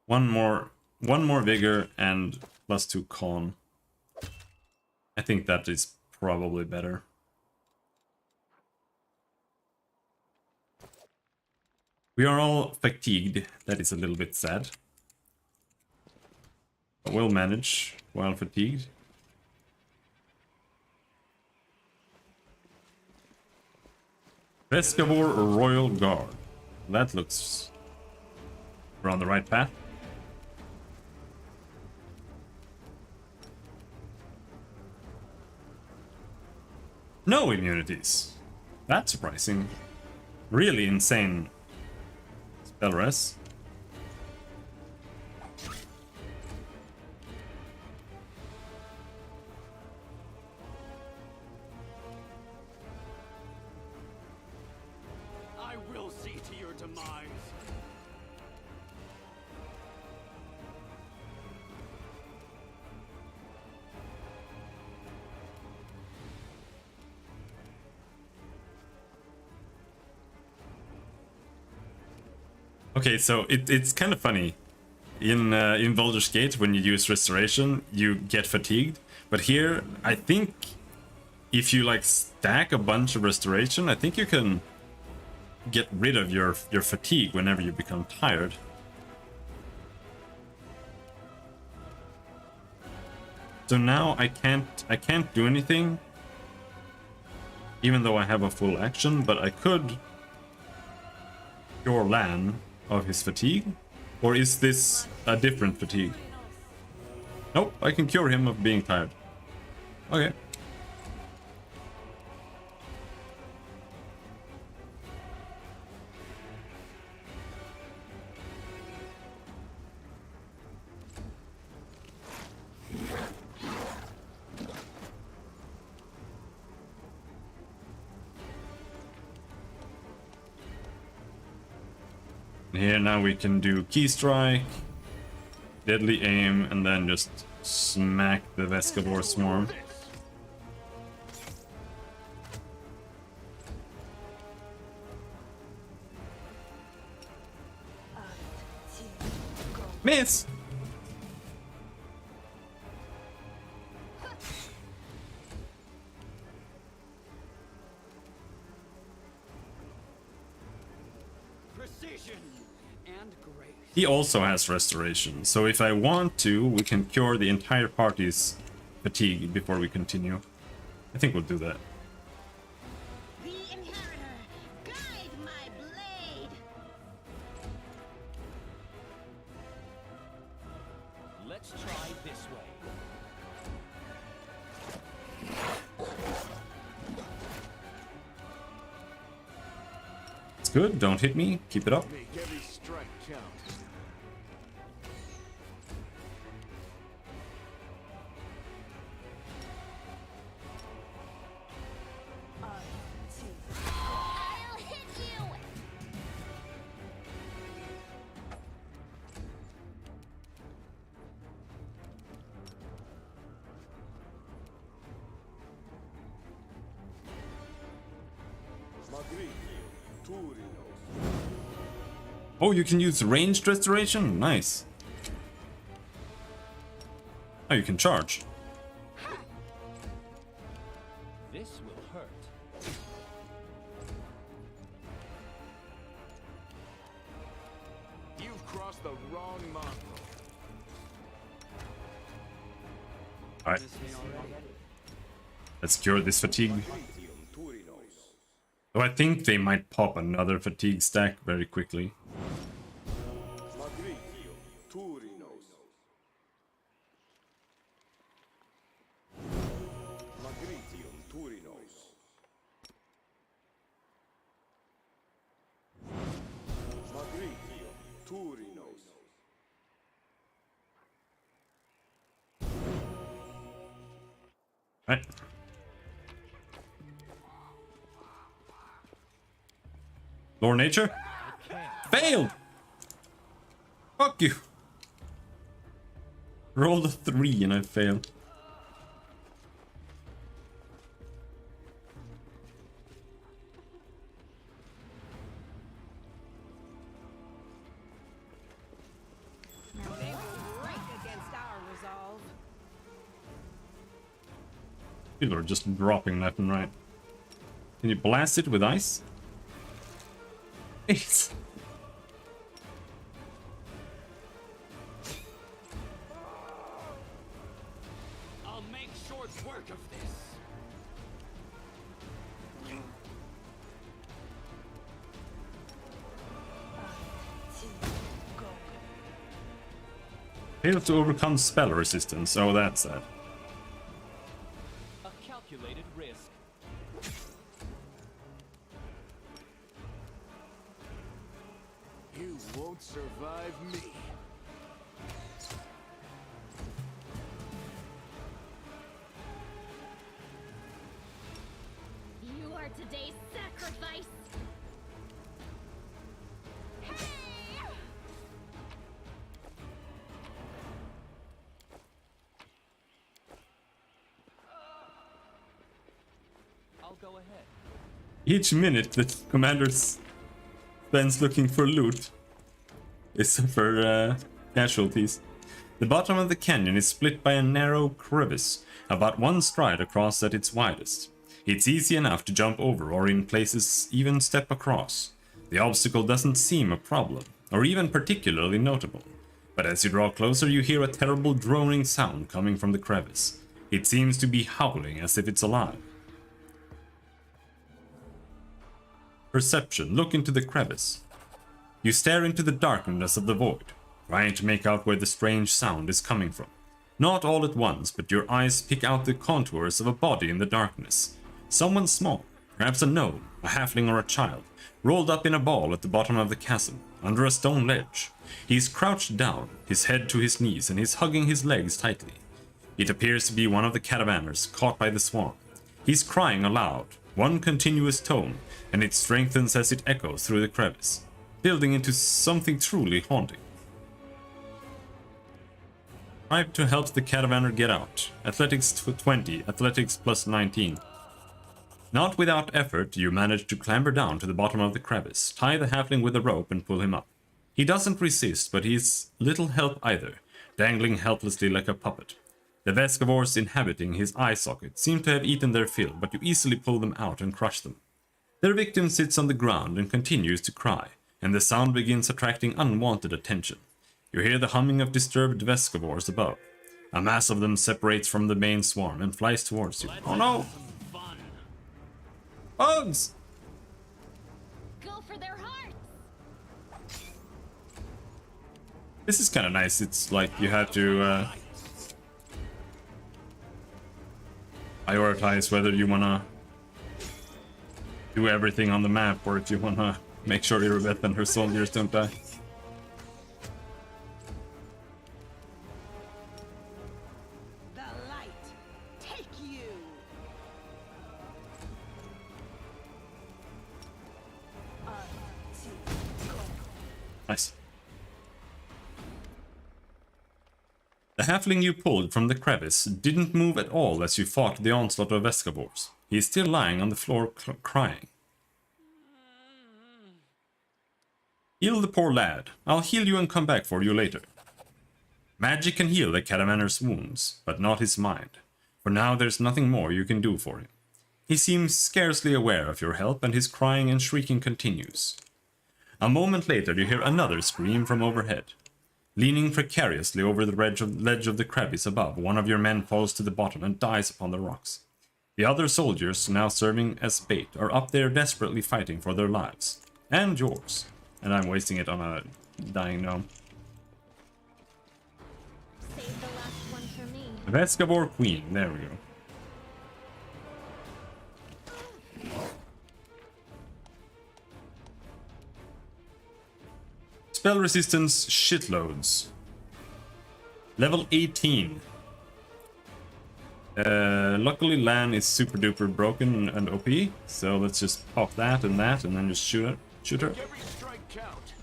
One more vigor and +2 con. I think that is probably better. We are all fatigued. That is a little bit sad. We'll manage while fatigued. Vescavor Royal Guard. That looks... we're on the right path. No immunities. That's surprising. Really insane spell res. I will see to your demise. Okay, so it's kind of funny. In Baldur's Gate, when you use restoration, you get fatigued. But here, I think if you like stack a bunch of restoration, I think you can get rid of your fatigue whenever you become tired. So now I can't do anything, even though I have a full action. But I could cure Lan of his fatigue, or is this a different fatigue? Nope, I can cure him of being tired. Okay. Here now we can do key strike, deadly aim, and then just smack the Vescavor swarm. Miss! Precision and grace. He also has restoration, so if I want to, we can cure the entire party's fatigue before we continue. I think we'll do that. The Inheritor, guide my blade. Let's try this way. It's good, don't hit me, keep it up. Make every strike count. I'll hit you. Oh, you can use ranged restoration? Nice. Oh, you can charge. This will hurt. You've crossed the wrong mongrel. Alright. Let's cure this fatigue. Though I think they might pop another fatigue stack very quickly. Right. Lore nature? Failed! Fuck you! Rolled a 3 and I failed. They will break against our resolve. People are just dropping left and right. Can you blast it with ice? It's... Failed to overcome spell resistance. Oh, that's sad. A calculated risk. You won't survive me. You are today's sacrifice. Hey! I'll go ahead. Each minute the commander spends looking for loot is for casualties. The bottom of the canyon is split by a narrow crevice, about one stride across at its widest. It's easy enough to jump over or in places even step across. The obstacle doesn't seem a problem, or even particularly notable. But as you draw closer you hear a terrible droning sound coming from the crevice. It seems to be howling as if it's alive. Perception. Look into the crevice. You stare into the darkness of the void, trying to make out where the strange sound is coming from. Not all at once, but your eyes pick out the contours of a body in the darkness. Someone small, perhaps a gnome, a halfling or a child, rolled up in a ball at the bottom of the chasm, under a stone ledge. He's crouched down, his head to his knees, and he's hugging his legs tightly. It appears to be one of the caravanners caught by the swarm. He's crying aloud, one continuous tone, and it strengthens as it echoes through the crevice, building into something truly haunting. Try to help the caravaner get out. Athletics 20, athletics plus 19. Not without effort, you manage to clamber down to the bottom of the crevice, tie the halfling with a rope and pull him up. He doesn't resist, but he's little help either, dangling helplessly like a puppet. The Vescavors inhabiting his eye socket seem to have eaten their fill, but you easily pull them out and crush them. Their victim sits on the ground and continues to cry, and the sound begins attracting unwanted attention. You hear the humming of disturbed Vescavors above. A mass of them separates from the main swarm and flies towards you. Oh no! Fun. Bugs! Go for their hearts. This is kind of nice. It's like you have to prioritize whether you want to do everything on the map or if you want to make sure Irabeth and her soldiers don't die. The light, take you. Nice. The halfling you pulled from the crevice didn't move at all as you fought the onslaught of Vescavors. He is still lying on the floor crying. Heal the poor lad. I'll heal you and come back for you later. Magic can heal the caravaner's wounds, but not his mind. For now there's nothing more you can do for him. He seems scarcely aware of your help and his crying and shrieking continues. A moment later you hear another scream from overhead. Leaning precariously over the ledge of the crevice above, one of your men falls to the bottom and dies upon the rocks. The other soldiers, now serving as bait, are up there desperately fighting for their lives. And yours. And I'm wasting it on a dying gnome. Save the last one for me. Vescavor Queen, there we go. Spell resistance shitloads. Level 18. Luckily Lan is super duper broken and OP, so let's just pop that and then just shoot her. Every strike count.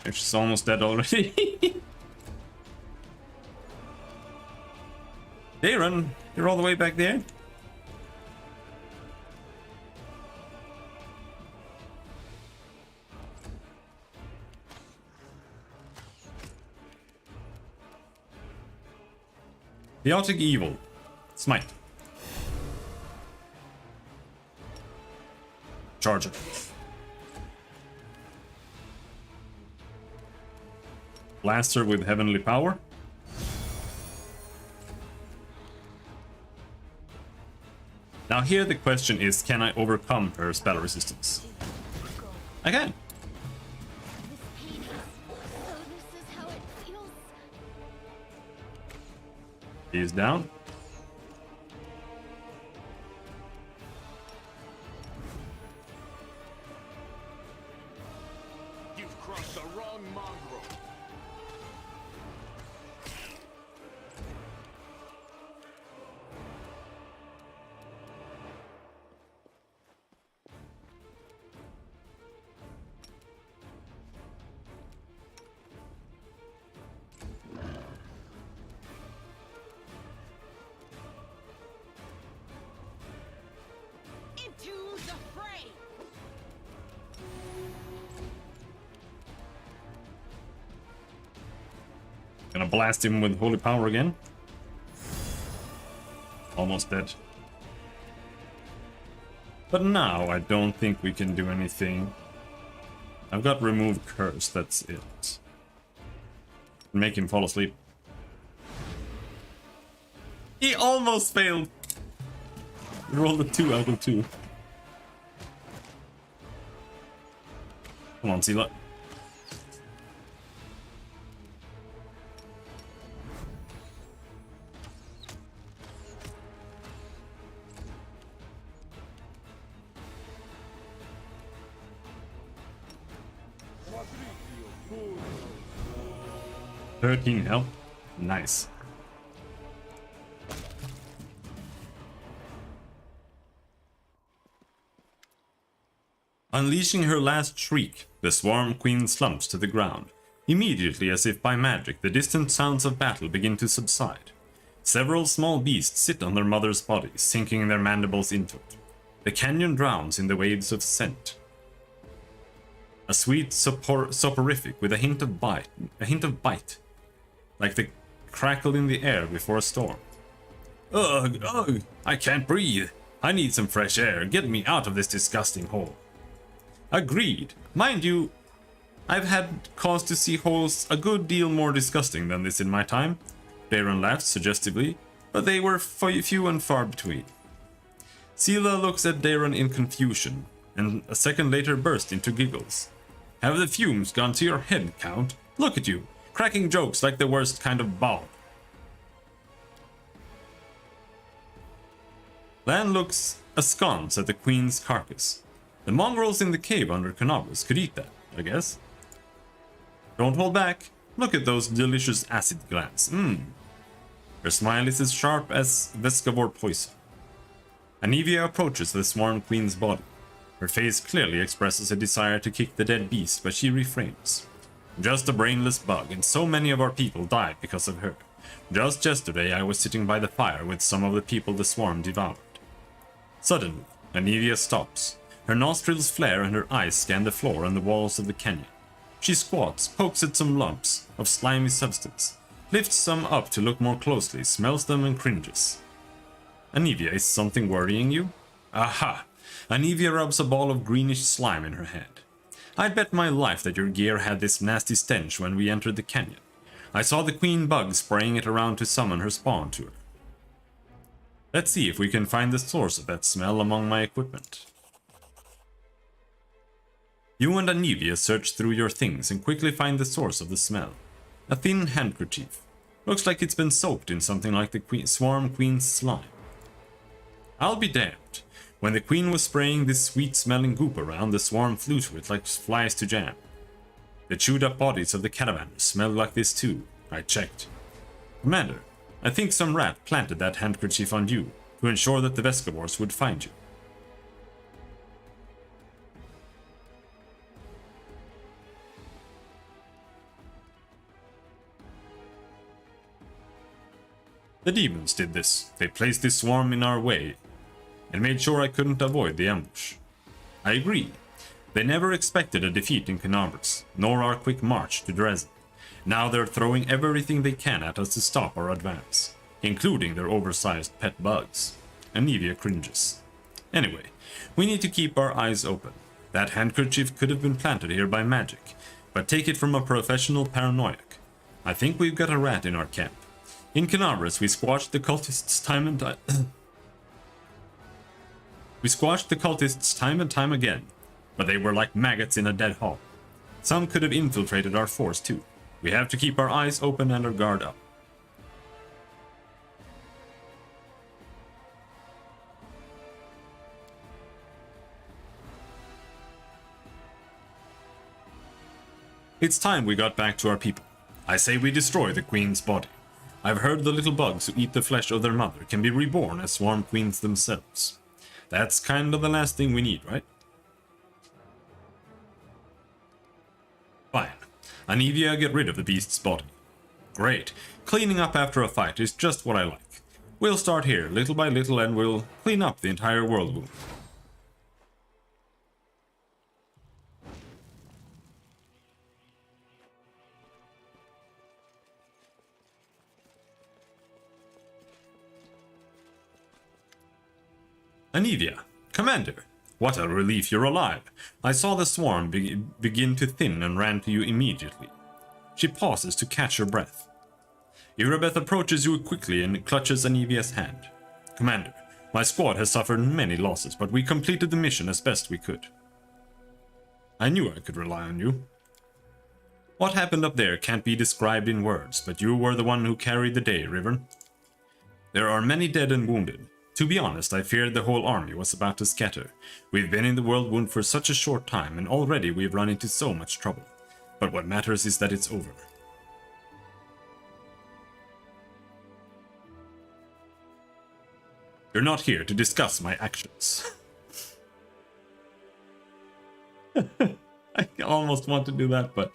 She's almost dead already. Hey, run! You're all the way back there. Chaotic Evil. Smite. Charge it. Blaster with Heavenly Power. Now here the question is, can I overcome her spell resistance? I can. This pain is so this is how it feels. He's down. You've crossed the wrong mongrel. Into the fray! Gonna blast him with holy power again. Almost dead. But now I don't think we can do anything. I've got remove curse, that's it. Make him fall asleep. He almost failed! He rolled a 2 out of 2. Come on, Sela. Pathfinder. 13 health. Nice. Unleashing her last shriek, the Swarm Queen slumps to the ground. Immediately, as if by magic, the distant sounds of battle begin to subside. Several small beasts sit on their mother's body, sinking their mandibles into it. The canyon drowns in the waves of scent. A sweet soporific with a hint of bite, like the crackle in the air before a storm. Ugh, ugh, I can't breathe. I need some fresh air. Get me out of this disgusting hole. Agreed. Mind you, I've had cause to see holes a good deal more disgusting than this in my time. Baron laughed suggestively, but they were few and far between. Sela looks at Daron in confusion, and a second later burst into giggles. Have the fumes gone to your head, Count? Look at you, cracking jokes like the worst kind of bawd. Lan looks askance at the queen's carcass. The mongrels in the cave under Canobus could eat that, I guess. Don't hold back. Look at those delicious acid glands. Her smile is as sharp as Vescavor poison. Anivia approaches the Swarm Queen's body. Her face clearly expresses a desire to kick the dead beast, but she refrains. Just a brainless bug, and so many of our people died because of her. Just yesterday I was sitting by the fire with some of the people the swarm devoured. Suddenly, Anivia stops. Her nostrils flare and her eyes scan the floor and the walls of the canyon. She squats, pokes at some lumps of slimy substance, lifts some up to look more closely, smells them and cringes. Anivia, is something worrying you? Aha! Anivia rubs a ball of greenish slime in her hand. I'd bet my life that your gear had this nasty stench when we entered the canyon. I saw the queen bug spraying it around to summon her spawn to her. Let's see if we can find the source of that smell among my equipment. You and Anivia search through your things and quickly find the source of the smell. A thin handkerchief. Looks like it's been soaked in something like the Swarm Queen's slime. I'll be damned. When the queen was spraying this sweet-smelling goop around, the swarm flew to it like flies to jam. The chewed-up bodies of the caravanners smelled like this too. I checked. Commander, I think some rat planted that handkerchief on you to ensure that the Vescavors would find you. The demons did this. They placed this swarm in our way and made sure I couldn't avoid the ambush. I agree. They never expected a defeat in Canobus, nor our quick march to Dresden. Now they're throwing everything they can at us to stop our advance, including their oversized pet bugs. Anivia cringes. Anyway, we need to keep our eyes open. That handkerchief could have been planted here by magic, but take it from a professional paranoiac. I think we've got a rat in our camp. In Canobus, we squashed the cultists time and time again, but they were like maggots in a dead hall. Some could have infiltrated our force too. We have to keep our eyes open and our guard up. It's time we got back to our people. I say we destroy the queen's body. I've heard the little bugs who eat the flesh of their mother can be reborn as swarm queens themselves. That's kind of the last thing we need, right? Fine. Anivia, get rid of the beast's body. Great. Cleaning up after a fight is just what I like. We'll start here, little by little, and we'll clean up the entire world wound. Anivia, Commander, what a relief you're alive. I saw the swarm begin to thin and ran to you immediately. She pauses to catch her breath. Irabeth approaches you quickly and clutches Anivia's hand. Commander, my squad has suffered many losses, but we completed the mission as best we could. I knew I could rely on you. What happened up there can't be described in words, but you were the one who carried the day, River. There are many dead and wounded. To be honest, I feared the whole army was about to scatter. We've been in the world wound for such a short time, and already we've run into so much trouble. But what matters is that it's over. You're not here to discuss my actions. I almost want to do that, but...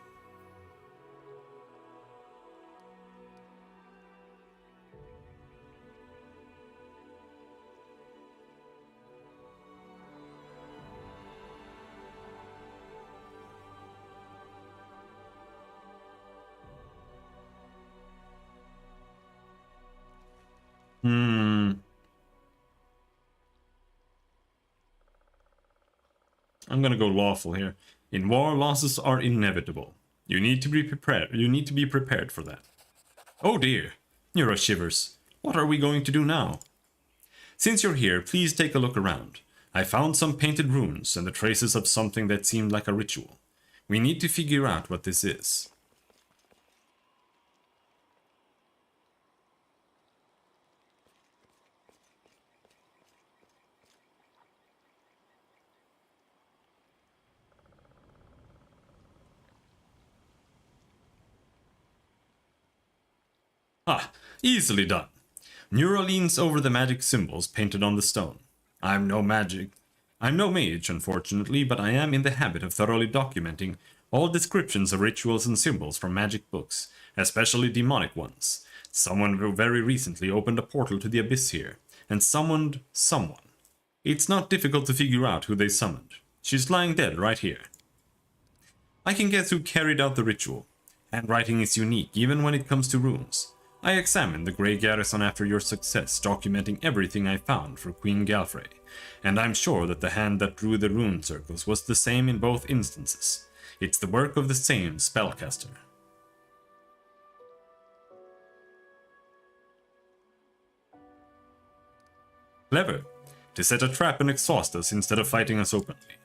I'm gonna go lawful here. In war, losses are inevitable. You need to be prepared. You need to be prepared for that. Oh dear, Nero shivers. What are we going to do now? Since you're here, please take a look around. I found some painted runes and the traces of something that seemed like a ritual. We need to figure out what this is. Ah, easily done. Nero leans over the magic symbols painted on the stone. I'm no mage, unfortunately, but I am in the habit of thoroughly documenting all descriptions of rituals and symbols from magic books, especially demonic ones. Someone very recently opened a portal to the abyss here, and summoned someone. It's not difficult to figure out who they summoned. She's lying dead right here. I can guess who carried out the ritual. Handwriting is unique, even when it comes to runes. I examined the Grey Garrison after your success, documenting everything I found for Queen Galfrey, and I'm sure that the hand that drew the rune circles was the same in both instances. It's the work of the same spellcaster. Clever. To set a trap and exhaust us instead of fighting us openly.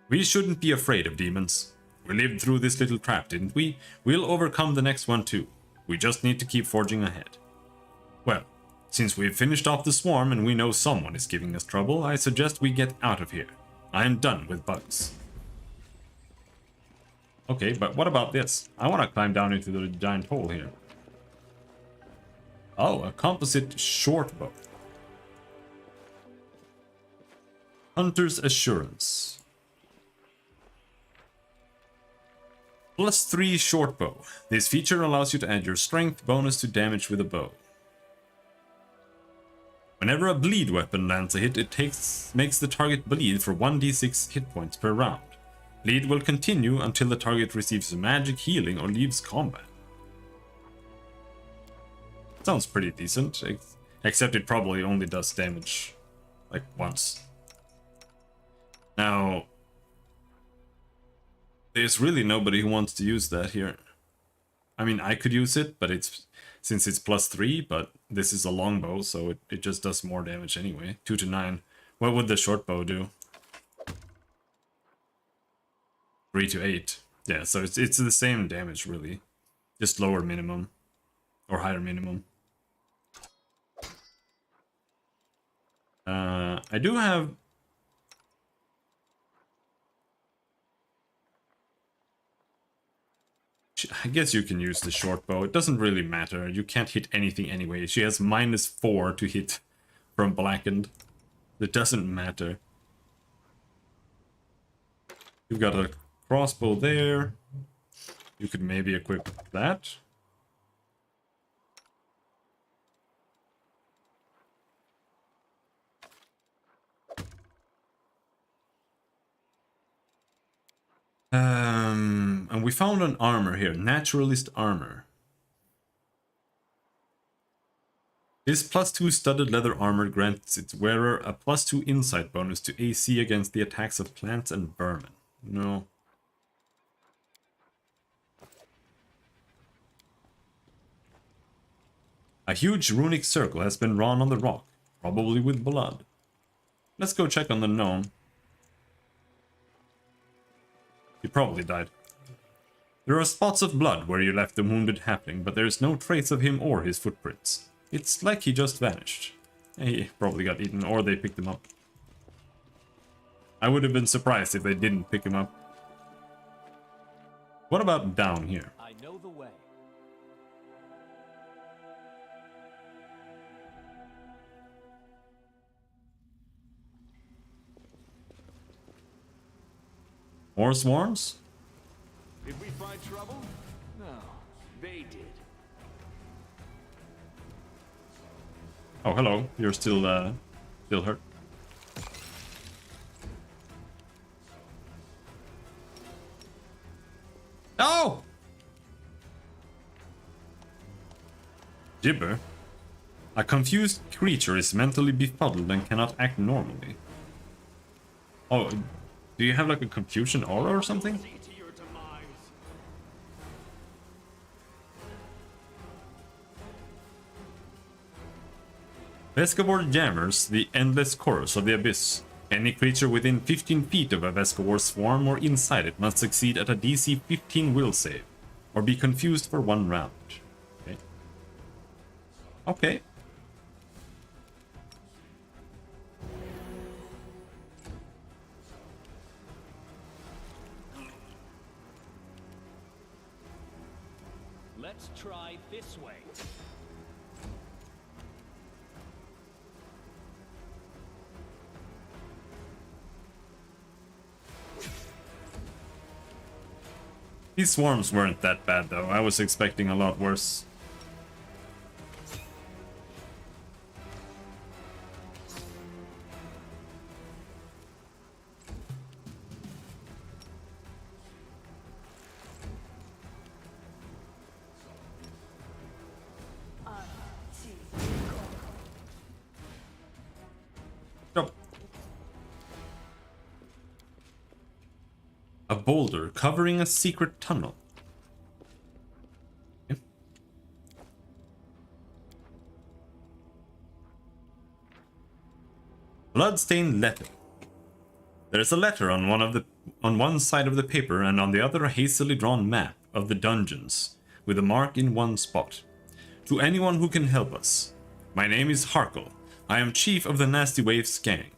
We shouldn't be afraid of demons. We lived through this little trap, didn't we? We'll overcome the next one too. We just need to keep forging ahead. Well, since we've finished off the swarm and we know someone is giving us trouble, I suggest we get out of here. I'm done with bugs. Okay, but what about this? I want to climb down into the giant hole here. Oh, a composite short bow. Hunter's Assurance. +3 short bow. This feature allows you to add your strength bonus to damage with a bow. Whenever a bleed weapon lands a hit, it makes the target bleed for 1d6 hit points per round. Bleed will continue until the target receives magic healing or leaves combat. Sounds pretty decent, except it probably only does damage like once. Now, there's really nobody who wants to use that here. I mean, I could use it, but since it's +3, but this is a longbow, so it just does more damage anyway. 2 to 9. What would the short bow do? 3 to 8. Yeah, so it's the same damage really. Just lower minimum. Or higher minimum. I do have... I guess you can use the short bow. It doesn't really matter. You can't hit anything anyway. She has -4 to hit from blackened. It doesn't matter. You've got a crossbow there. You could maybe equip that. And we found an armor here, naturalist armor. This +2 studded leather armor grants its wearer a +2 insight bonus to AC against the attacks of plants and vermin. No. A huge runic circle has been drawn on the rock, probably with blood. Let's go check on the gnome. He probably died. There are spots of blood where you left the wounded halfling, but there is no trace of him or his footprints. It's like he just vanished. He probably got eaten, or they picked him up. I would have been surprised if they didn't pick him up. What about down here? I know the way. More swarms? Did we find trouble? No, they did. Oh, hello. You're still hurt. No! Gibber. A confused creature is mentally befuddled and cannot act normally. Oh, do you have like a confusion aura or something? See to your demise. Vescavor jammers the endless chorus of the abyss. Any creature within 15 feet of a Vescavor swarm or inside it must succeed at a DC 15 will save, or be confused for 1 round. Okay. Okay. Let's try this way. These swarms weren't that bad though. I was expecting a lot worse. Nope. A boulder covering a secret tunnel. Okay. Bloodstained letter. There's a letter on one side of the paper, and on the other a hastily drawn map of the dungeons, with a mark in one spot. To anyone who can help us. My name is Harkle. I am chief of the Nasty Waves gang.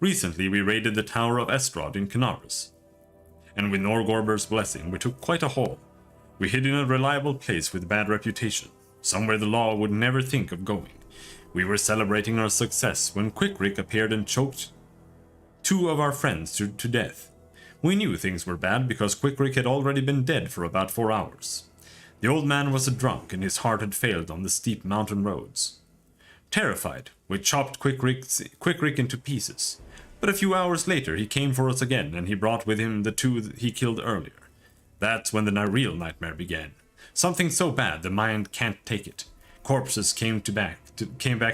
Recently we raided the Tower of Estrad in Canaris. And with Norgorber's blessing, we took quite a haul. We hid in a reliable place with bad reputation, somewhere the law would never think of going. We were celebrating our success when Quickrick appeared and choked 2 of our friends to death. We knew things were bad because Quickrick had already been dead for about 4 hours. The old man was a drunk and his heart had failed on the steep mountain roads. Terrified, we chopped Quickrick into pieces. But a few hours later he came for us again, and he brought with him the 2 he killed earlier. That's when the real nightmare began. Something so bad the mind can't take it. Corpses came back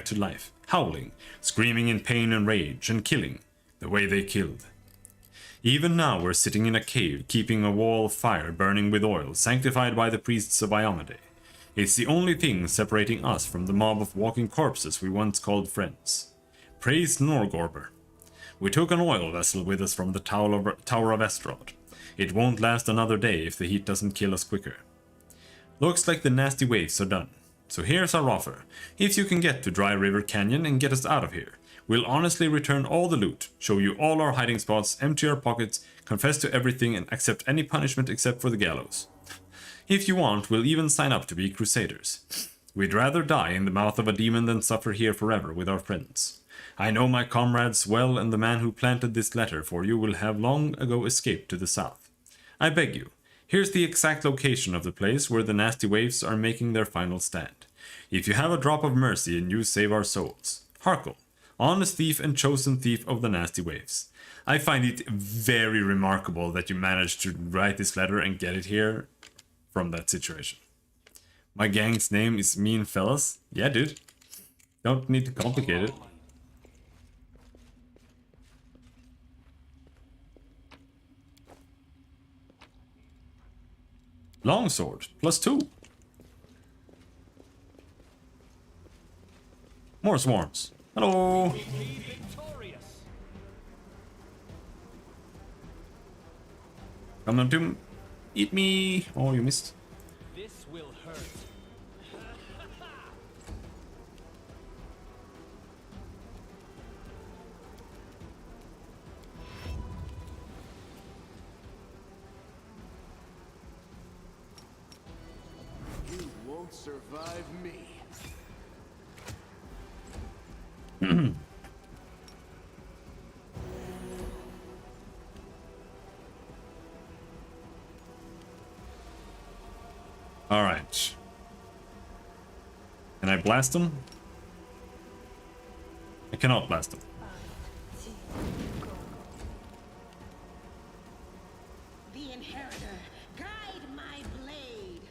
to life, howling, screaming in pain and rage, and killing, the way they killed. Even now we're sitting in a cave, keeping a wall of fire burning with oil, sanctified by the priests of Iomade. It's the only thing separating us from the mob of walking corpses we once called friends. Praise Norgorber. We took an oil vessel with us from the Tower of Estrad. It won't last another day if the heat doesn't kill us quicker. Looks like the Nasty Waves are done. So here's our offer. If you can get to Dry River Canyon and get us out of here, we'll honestly return all the loot, show you all our hiding spots, empty our pockets, confess to everything, and accept any punishment except for the gallows. If you want, we'll even sign up to be crusaders. We'd rather die in the mouth of a demon than suffer here forever with our friends. I know my comrades well, and the man who planted this letter for you will have long ago escaped to the south. I beg you, here's the exact location of the place where the nasty waifs are making their final stand. If you have a drop of mercy and you save our souls. Harkle, honest thief and chosen thief of the nasty waves. I find it very remarkable that you managed to write this letter and get it here from that situation. My gang's name is Mean Fellas. Yeah, dude. Don't need to complicate it. Longsword, +2. More swarms. Hello. Victorious. Come on to eat me. Oh, you missed. This will hurt. You won't survive me. All right. Can I blast him? I cannot blast him. The inheritor, guide my blade.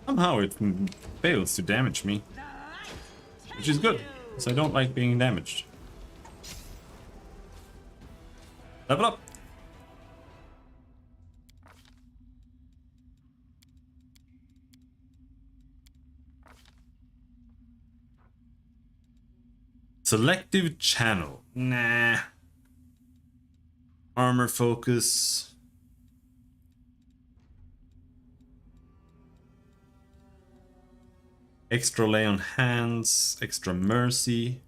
Somehow it fails to damage me, The light, which is good, because I don't like being damaged. Level up! Selective channel. Nah. Armor focus. Extra lay on hands, extra mercy.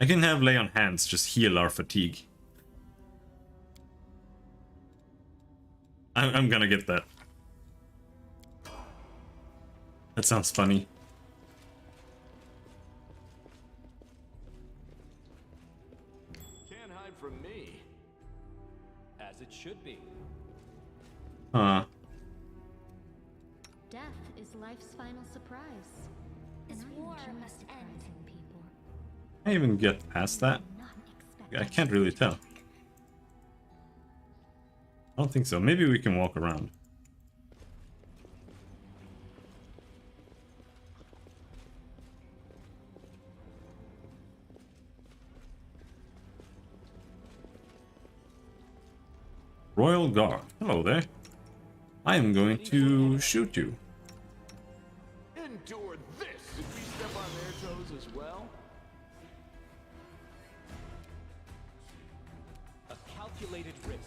I can have lay on hands just heal our fatigue. I'm gonna get that. That sounds funny. Can't hide from me. As it should be. Huh. Death is life's final surprise. This war must end. People. Can I even get past that? Not expect I can't really tell. I don't think so. Maybe we can walk around. Royal Guard. Hello there. I am going to shoot you. Endure this! Did we step on their toes as well? A calculated risk.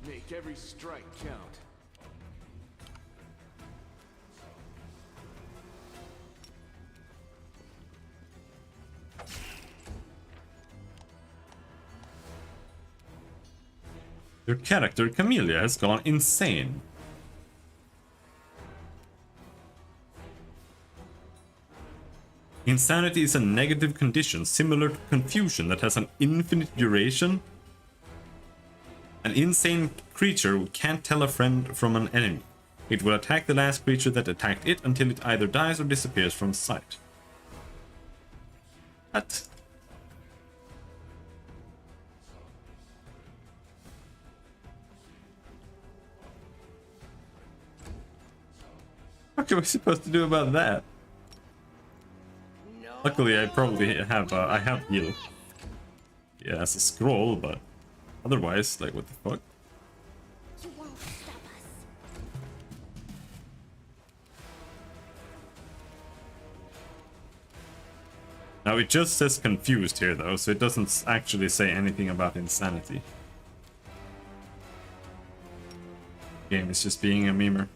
Make every strike count. Your character, Camellia, has gone insane. Insanity is a negative condition similar to confusion that has an infinite duration. An insane creature can't tell a friend from an enemy. It will attack the last creature that attacked it until it either dies or disappears from sight. What? What are we supposed to do about that? No. Luckily, I probably have heal. Yeah, as a scroll, but otherwise, like, what the fuck? Now it just says confused here though, so it doesn't actually say anything about insanity. Game is just being a memer.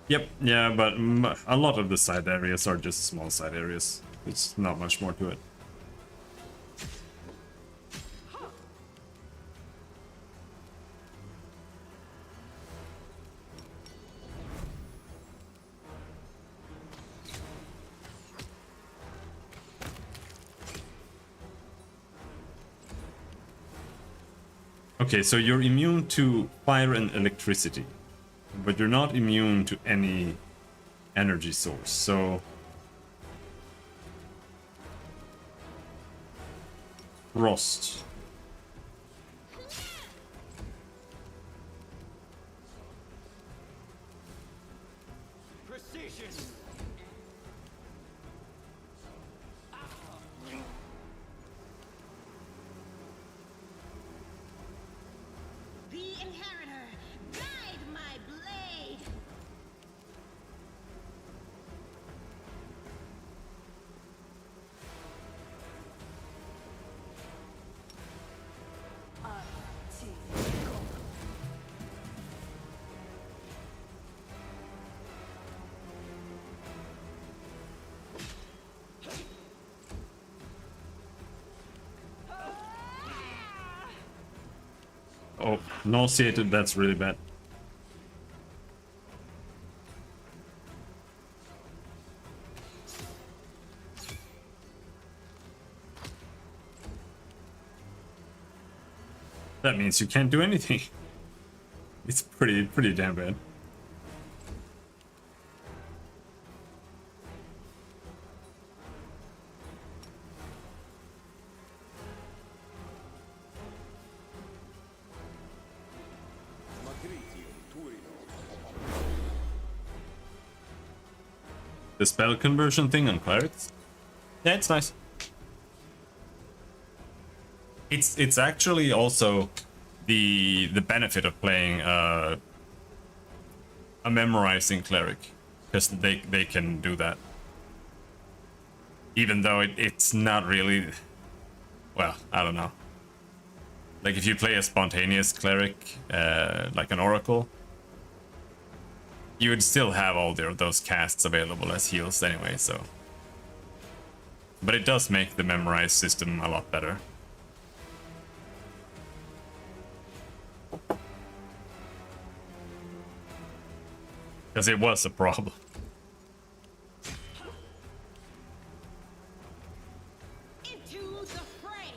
Yep, yeah, but a lot of the side areas are just small side areas. There's not much more to it. Okay, so you're immune to fire and electricity, but you're not immune to any energy source, so... Frost. Precision. The inheritor, guide my blade. Oh, nauseated, that's really bad. That means you can't do anything. It's pretty damn bad. The spell conversion thing on clerics? Yeah, it's nice. It's actually also the benefit of playing a memorizing cleric, because they can do that. Even though it's not really, well, I don't know. Like if you play a spontaneous cleric, like an oracle, you would still have all those casts available as heals anyway, so. But it does make the memorize system a lot better. Because it was a problem. Into the fray.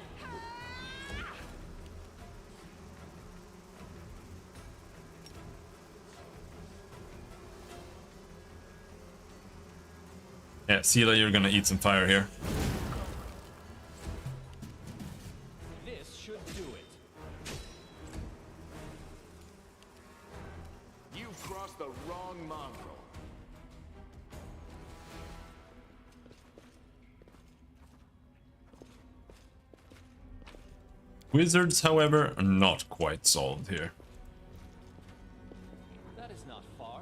Yeah, Sela, you're gonna eat some fire here. This should do it. You've crossed the wrong mongrel. Wizards, however, are not quite solved here. That is not far.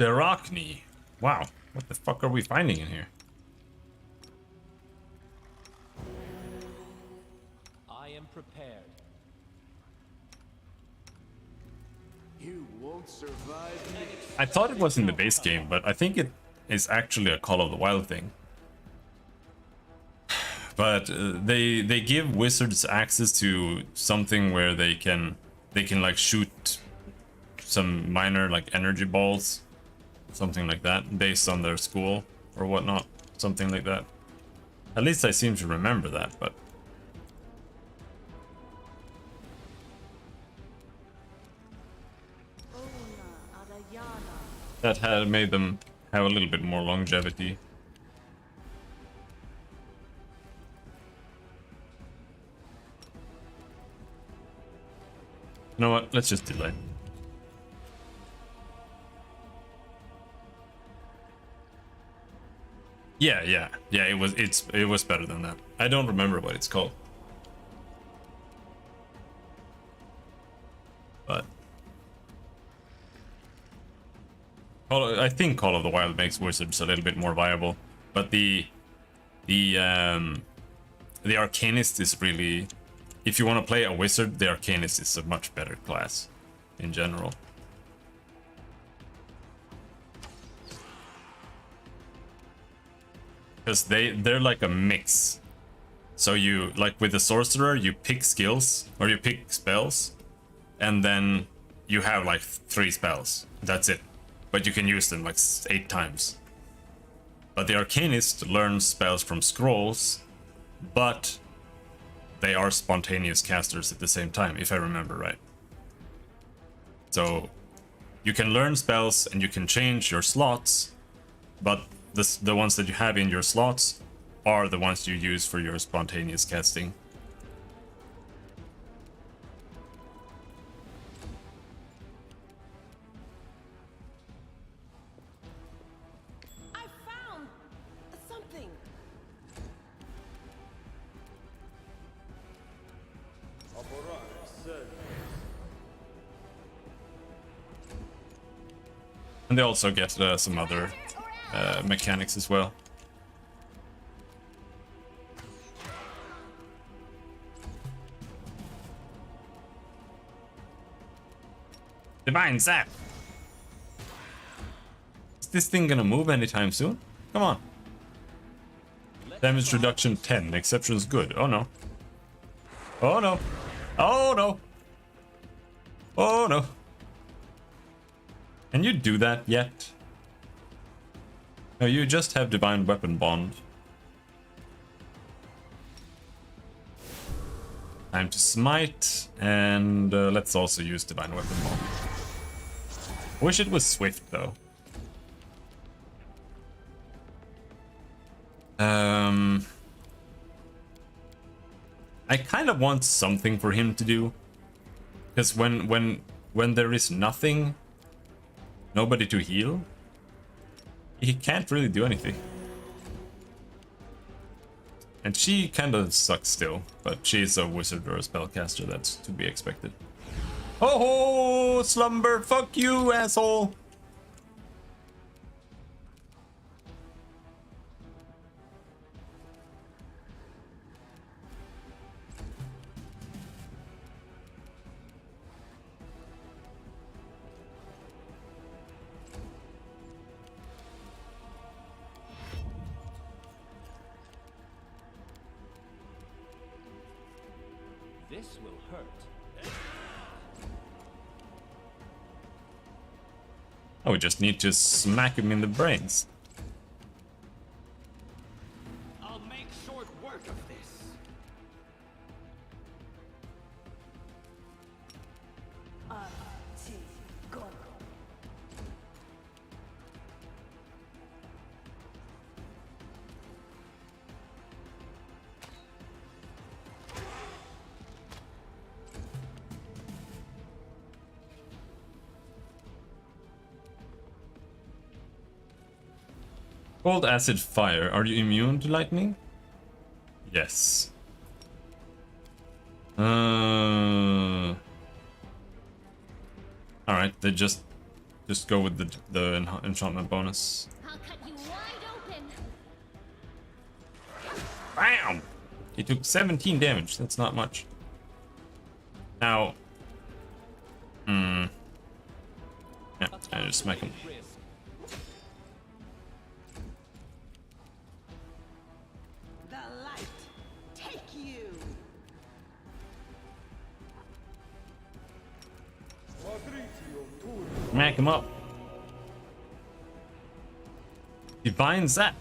Arachne. Wow, what the fuck are we finding in here? I am prepared. You won't survive me. I thought it was in the base game, but I think it is actually a Call of the Wild thing. But they give wizards access to something where they can like shoot some minor like energy balls, something like that, based on their school or whatnot, something like that. At least I seem to remember that, but that had made them have a little bit more longevity. You know what? Let's just delay. Yeah. It was better than that. I don't remember what it's called. I think Call of the Wild makes wizards a little bit more viable, but the Arcanist is really, if you want to play a wizard, the Arcanist is a much better class in general. Because they're like a mix. So you, like with the sorcerer, you pick skills or you pick spells, and then you have like 3 spells. That's it. But you can use them like 8 times. But the Arcanist learns spells from scrolls, but they are spontaneous casters at the same time, if I remember right. So you can learn spells and you can change your slots, but the ones that you have in your slots are the ones you use for your spontaneous casting. I found something. And they also get some other mechanics as well. Divine Zap! Is this thing gonna move anytime soon? Come on. Damage reduction 10, exceptions good. Oh no. Oh no. Oh no. Oh no. Can you do that yet? No, you just have Divine Weapon Bond. Time to smite, and let's also use Divine Weapon Bond. Wish it was swift though. I kind of want something for him to do, because when there is nothing, nobody to heal, he can't really do anything. And she kind of sucks still, but she's a wizard or a spellcaster, that's to be expected. Oh, Slumber, fuck you, asshole! This will hurt. Oh, we just need to smack him in the brains. I'll make short work of this. Cold, acid, fire. Are you immune to lightning? Yes. Alright, they just go with the enchantment bonus. I'll cut you wide open. Bam! He took 17 damage. That's not much. Now, yeah, I just smack him. The light take you. Smack him up. Divine Zap.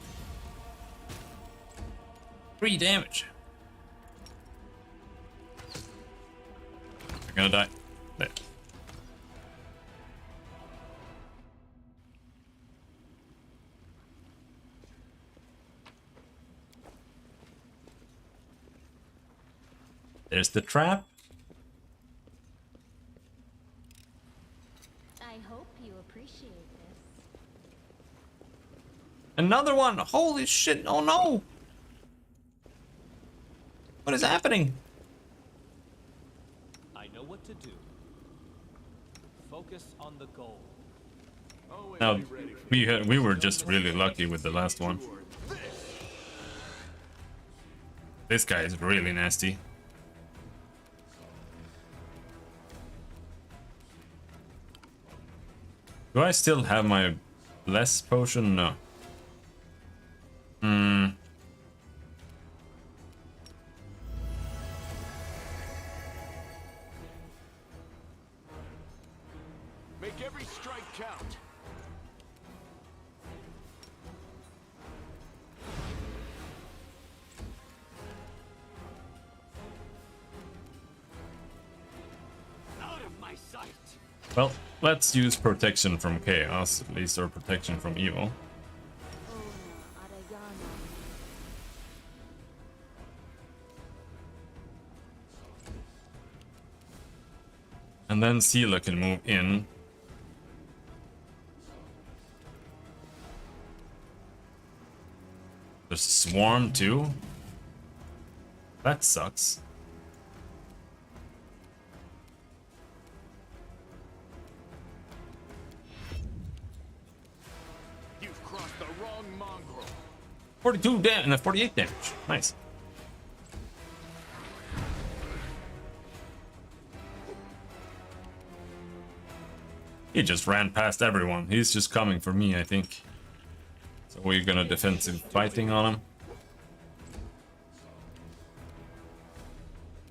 3 damage. You're gonna die. There. There's the trap. I hope you appreciate this. Another one! Holy shit! Oh no! What is happening? I know what to do. Focus on the goal. Always Now, be ready. we were just really lucky with the last one. This guy is really nasty. Do I still have my bless potion? No. Make every strike count. Out of my sight. Well, let's use protection from chaos, at least, or protection from evil. And then Sela can move in. There's Swarm too. That sucks. You've crossed the wrong mongrel. 42 damage and 48 damage. Nice. He just ran past everyone. He's just coming for me, I think. So we're gonna defensive fighting on him.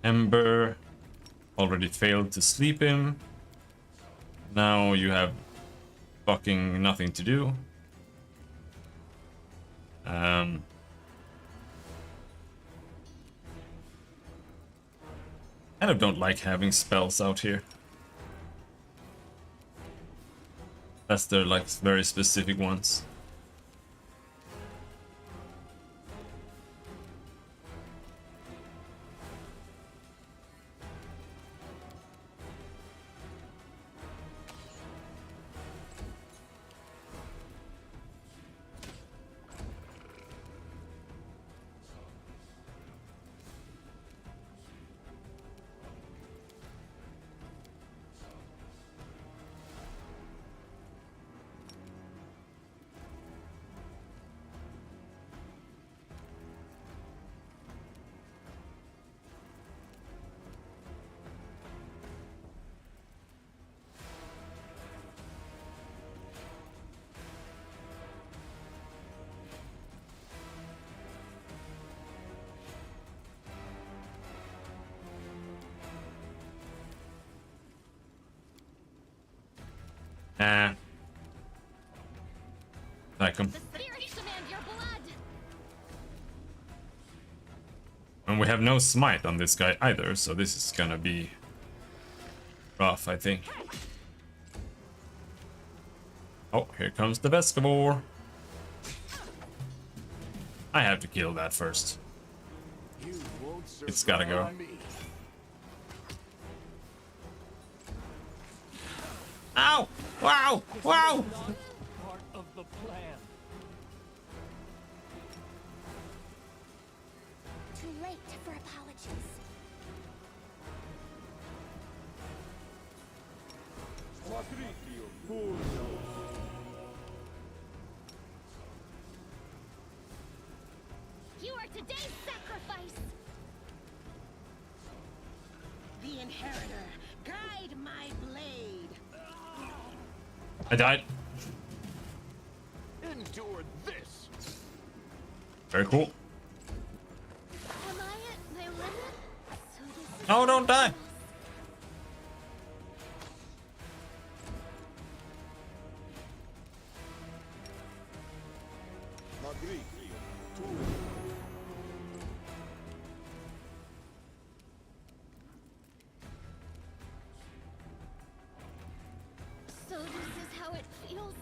Ember already failed to sleep him. Now you have fucking nothing to do. Kind of don't like having spells out here. That's their like very specific ones. Like him. The spirits demand your blood. And we have no smite on this guy either, so this is gonna be rough, I think. Oh, here comes the Vescavor. I have to kill that first. You won't It's gotta go. survive me. Ow! Wow! Wow! Part of the plan. Too late for apologies. You are today's sacrifice. The inheritor, guide my blade. I died. Endure this. Very cool. Am I at my limit? So does Oh, don't die! So this is how it feels.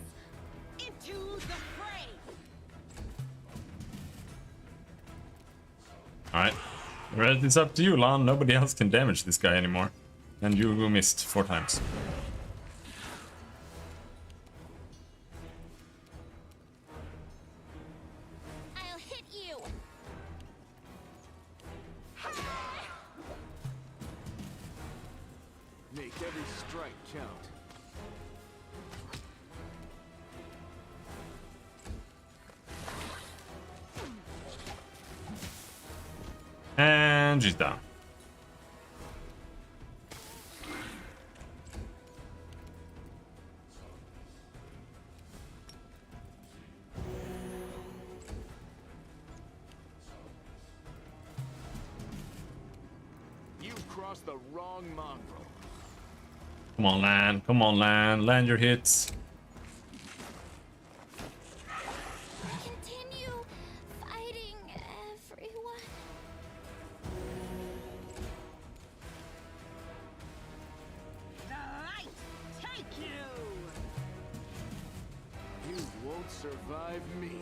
Into the fray. Alright. The rest is up to you, Lan. Nobody else can damage this guy anymore. And you missed 4 times. I'll hit you. Make every strike count. And she's down. You've crossed the wrong mongrel. Come on, land. Come on, land. Land your hits. Continue fighting, everyone. The light take you! You won't survive me.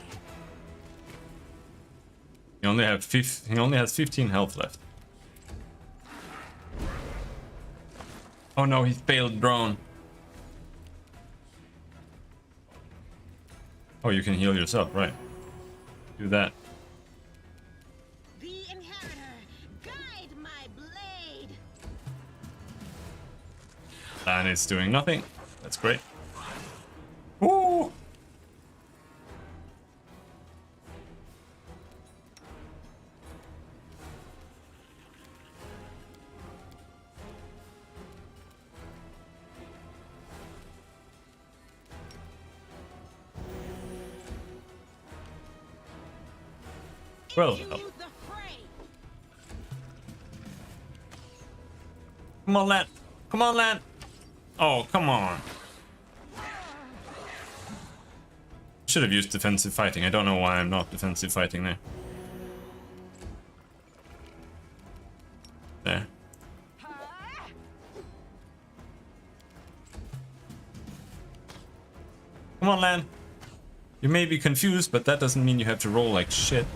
He only has 15 health left. Oh no, he failed drone. Oh, you can heal yourself, right? Do that. The inheritor, guide my blade! And it's doing nothing. That's great. Ooh! Well, Into the fray! come on, lad. Come on, lad. Oh, come on. Should have used defensive fighting. I don't know why I'm not defensive fighting there. There. Come on, lad. You may be confused, but that doesn't mean you have to roll like shit.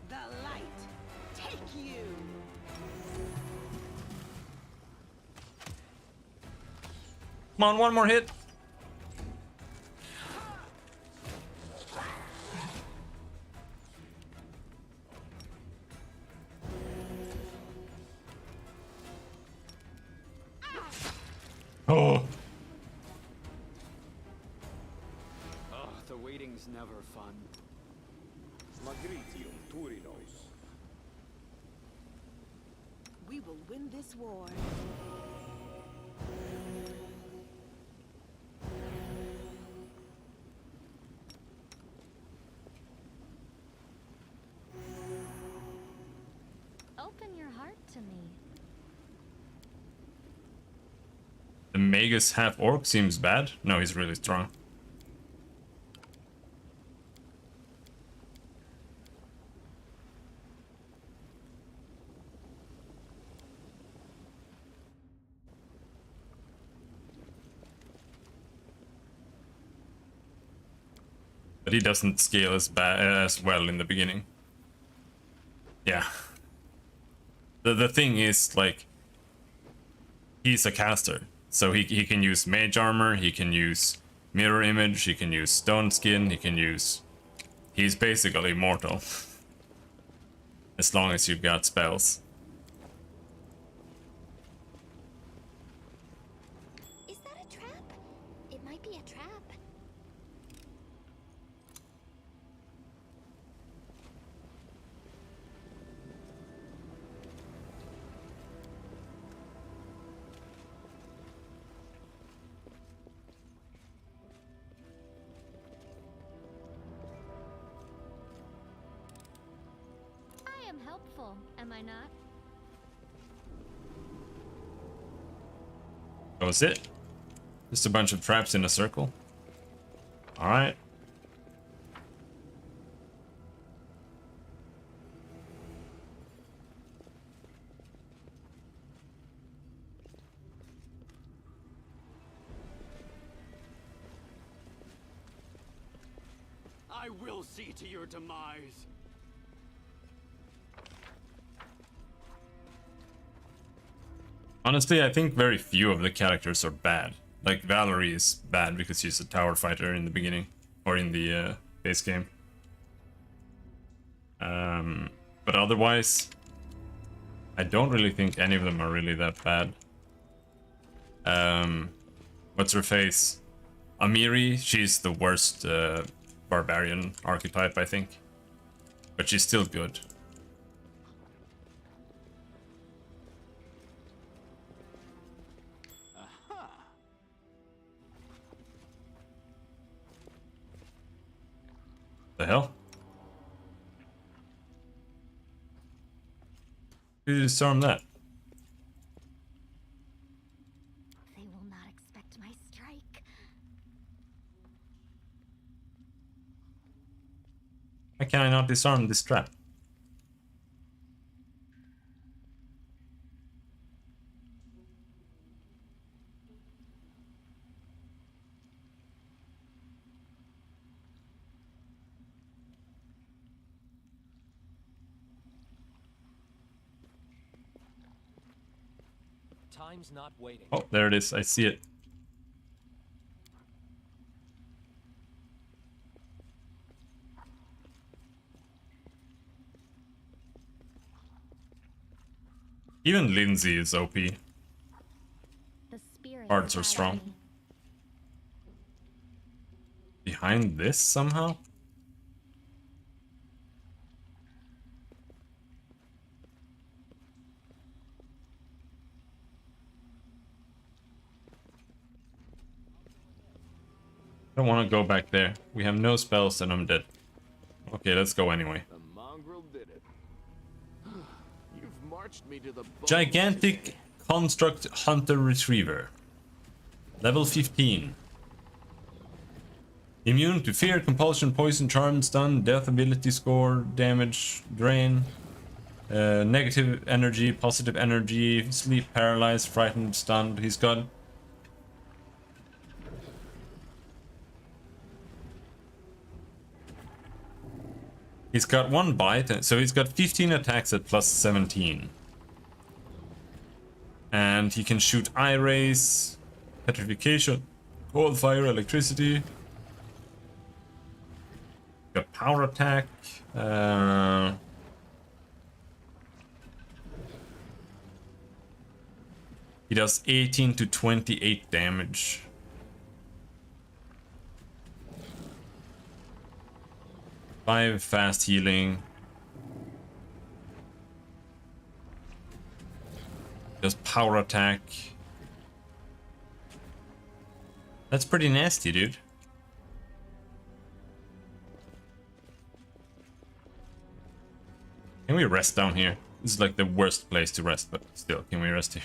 The light take you! Come on, one more hit. Oh. Oh, the waiting's never fun. Magritium Turinos. We will win this war. Open your heart to me. The Magus half orc seems bad. No, he's really strong. But he doesn't scale as well in the beginning. Yeah. The thing is, like, he's a caster. So he can use mage armor, he can use mirror image, he can use stone skin, he can use... He's basically mortal. As long as you've got spells. Is that a trap? It might be a trap. I am helpful, am I not? That was it? Just a bunch of traps in a circle? Alright. I will see to your demise. Honestly, I think very few of the characters are bad. Like, Valerie is bad because she's a tower fighter in the beginning. Or in the base game. But otherwise, I don't really think any of them are really that bad. What's her face? Amiri, she's the worst barbarian archetype, I think. But she's still good. The hell? Who disarmed that? They will not expect my strike. Why can I not disarm this trap? Time's not waiting. Oh, there it is. I see it. Even Lindsay is OP. The spirit Cards are guide strong. me. Behind this somehow? I don't want to go back there. We have no spells and I'm dead. Okay, let's go anyway. The mongrel did it. You've marched me to the bone. Gigantic Construct Hunter Retriever. Level 15. Immune to fear, compulsion, poison, charm, stun, death ability score, damage, drain, negative energy, positive energy, sleep, paralyzed, frightened, stunned. He's got one bite, so he's got 15 attacks at plus 17. And he can shoot eye rays, petrification, cold, fire, electricity. Got power attack. He does 18 to 28 damage. Five fast healing. Does power attack. That's pretty nasty, dude. Can we rest down here? This is like the worst place to rest, but still, can we rest here?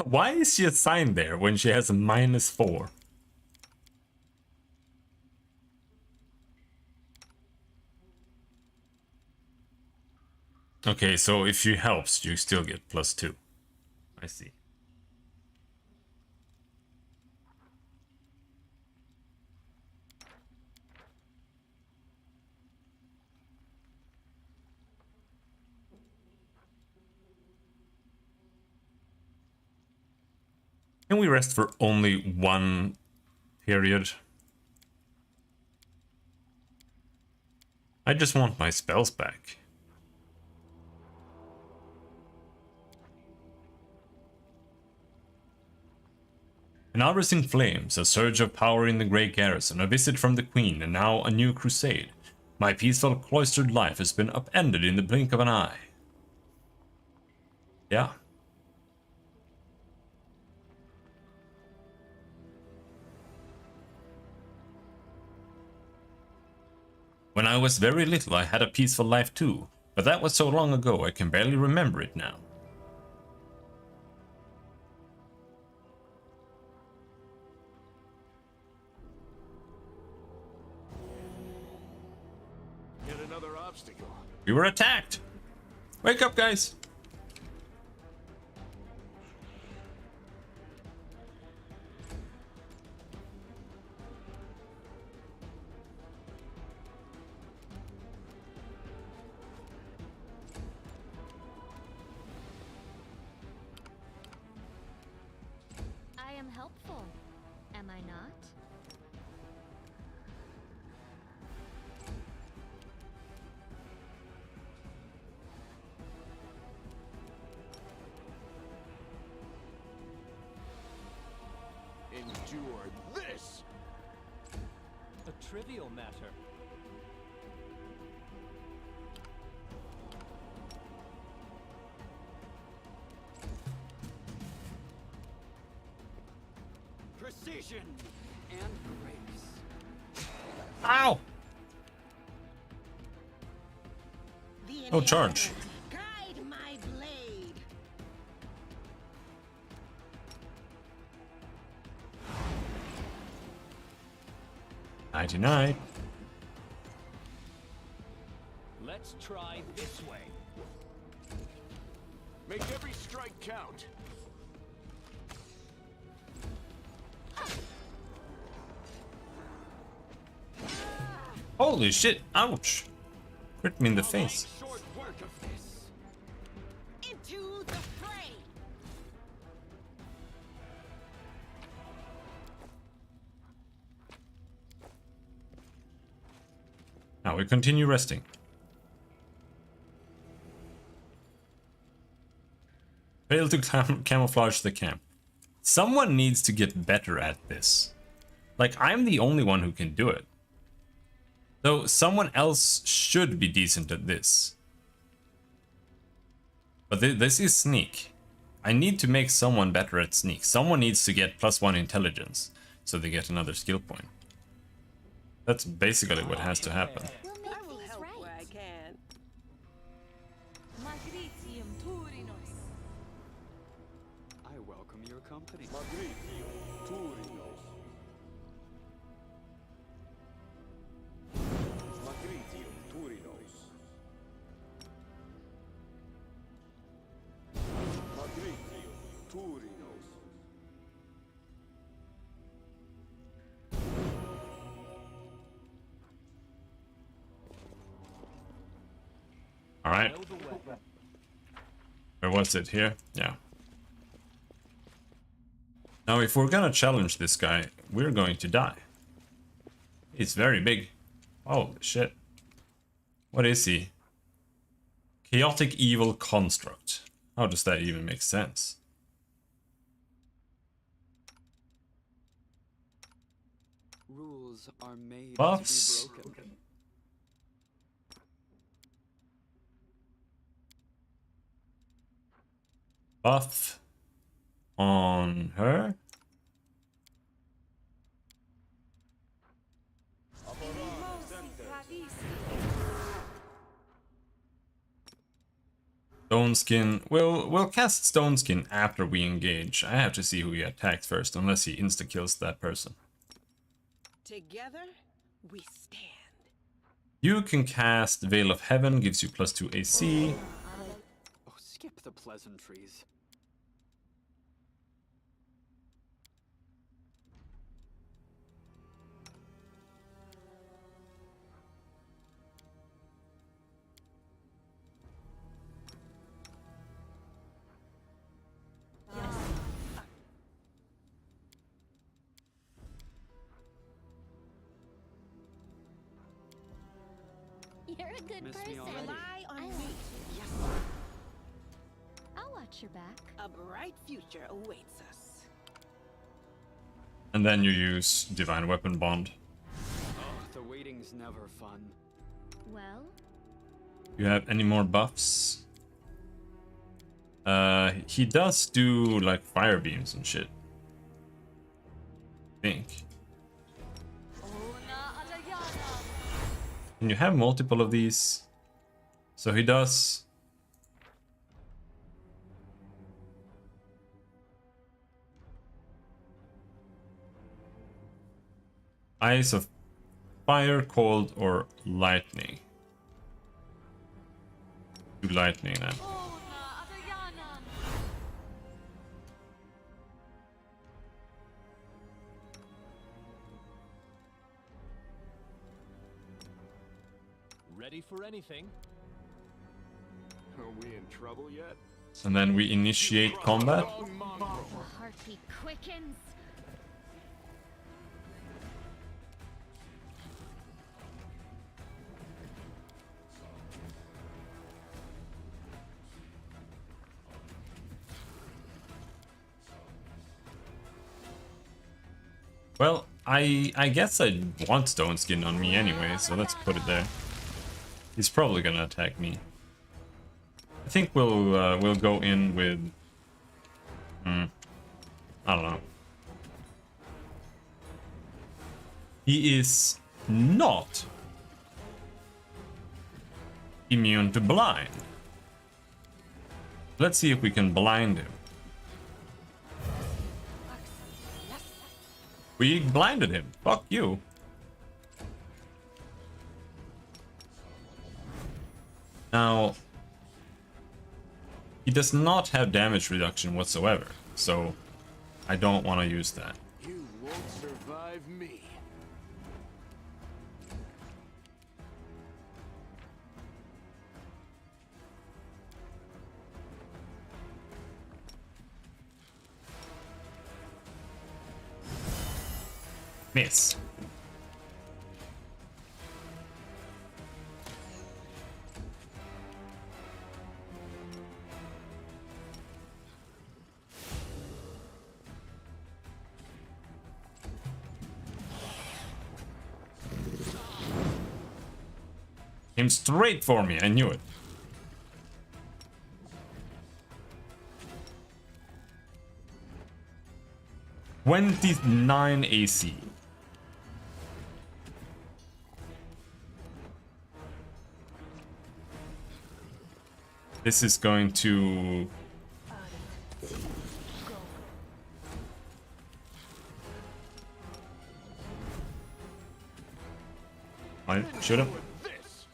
Why is she assigned there when she has a -4? Okay, so if she helps, you still get +2. I see. Can we rest for only one period? I just want my spells back. An Albracing Flames, a surge of power in the Grey Garrison, a visit from the Queen, and now a new crusade. My peaceful cloistered life has been upended in the blink of an eye. Yeah. When I was very little, I had a peaceful life too, but that was so long ago I can barely remember it now. Yet another obstacle. We were attacked! Wake up, guys! I am helpful, am I not? Endure this! A trivial matter. Precision and grace. Ow! The Oh, charge. Guide my blade. Nighty-night. Let's try this way. Make every strike count. Holy shit, ouch! Hit me in the I'll make face. short work of this. Into the fray. Now we continue resting. Fail to camouflage the camp. Someone needs to get better at this. Like, I'm the only one who can do it. Though someone else should be decent at this. But this is sneak. I need to make someone better at sneak. Someone needs to get +1 intelligence, so they get another skill point. That's basically what has to happen. We'll I make will things help where I right. can. I welcome your company. Alright, Know the way. where was it? Here? Yeah. Now if we're gonna challenge this guy, we're going to die. He's very big. Holy shit. What is he? Chaotic evil construct. How does that even make sense? Rules are made Buffs. to be broken. Buff on her. Stone Skin. We'll cast Stone Skin after we engage. I have to see who he attacks first, unless he insta-kills that person. Together, we stand. You can cast Veil of Heaven, gives you +2 AC. Oh, skip the pleasantries. You're a good Miss me person. already? Rely on I me. like Yes, I'll watch your back. a bright future awaits us. And then you use Divine Weapon Bond. Oh, the waiting's never fun. Well, You have any more buffs? He does do like fire beams and shit. I think. Can you have multiple of these? So he does. Eyes of fire, cold, or lightning. Do lightning then. Ready for anything? Are we in trouble yet? And then we initiate combat. Wrong mongrel. The heartbeat quickens. Well, I guess I want stone skin on me anyway, so let's put it there. He's probably gonna attack me. I think we'll go in with. I don't know. He is not immune to blind. Let's see if we can blind him. We blinded him. Fuck you. Now, he does not have damage reduction whatsoever, so I don't want to use that. You won't survive me. Miss. Came straight for me, I knew it. $29 AC. This is going to... I shoot him. With this.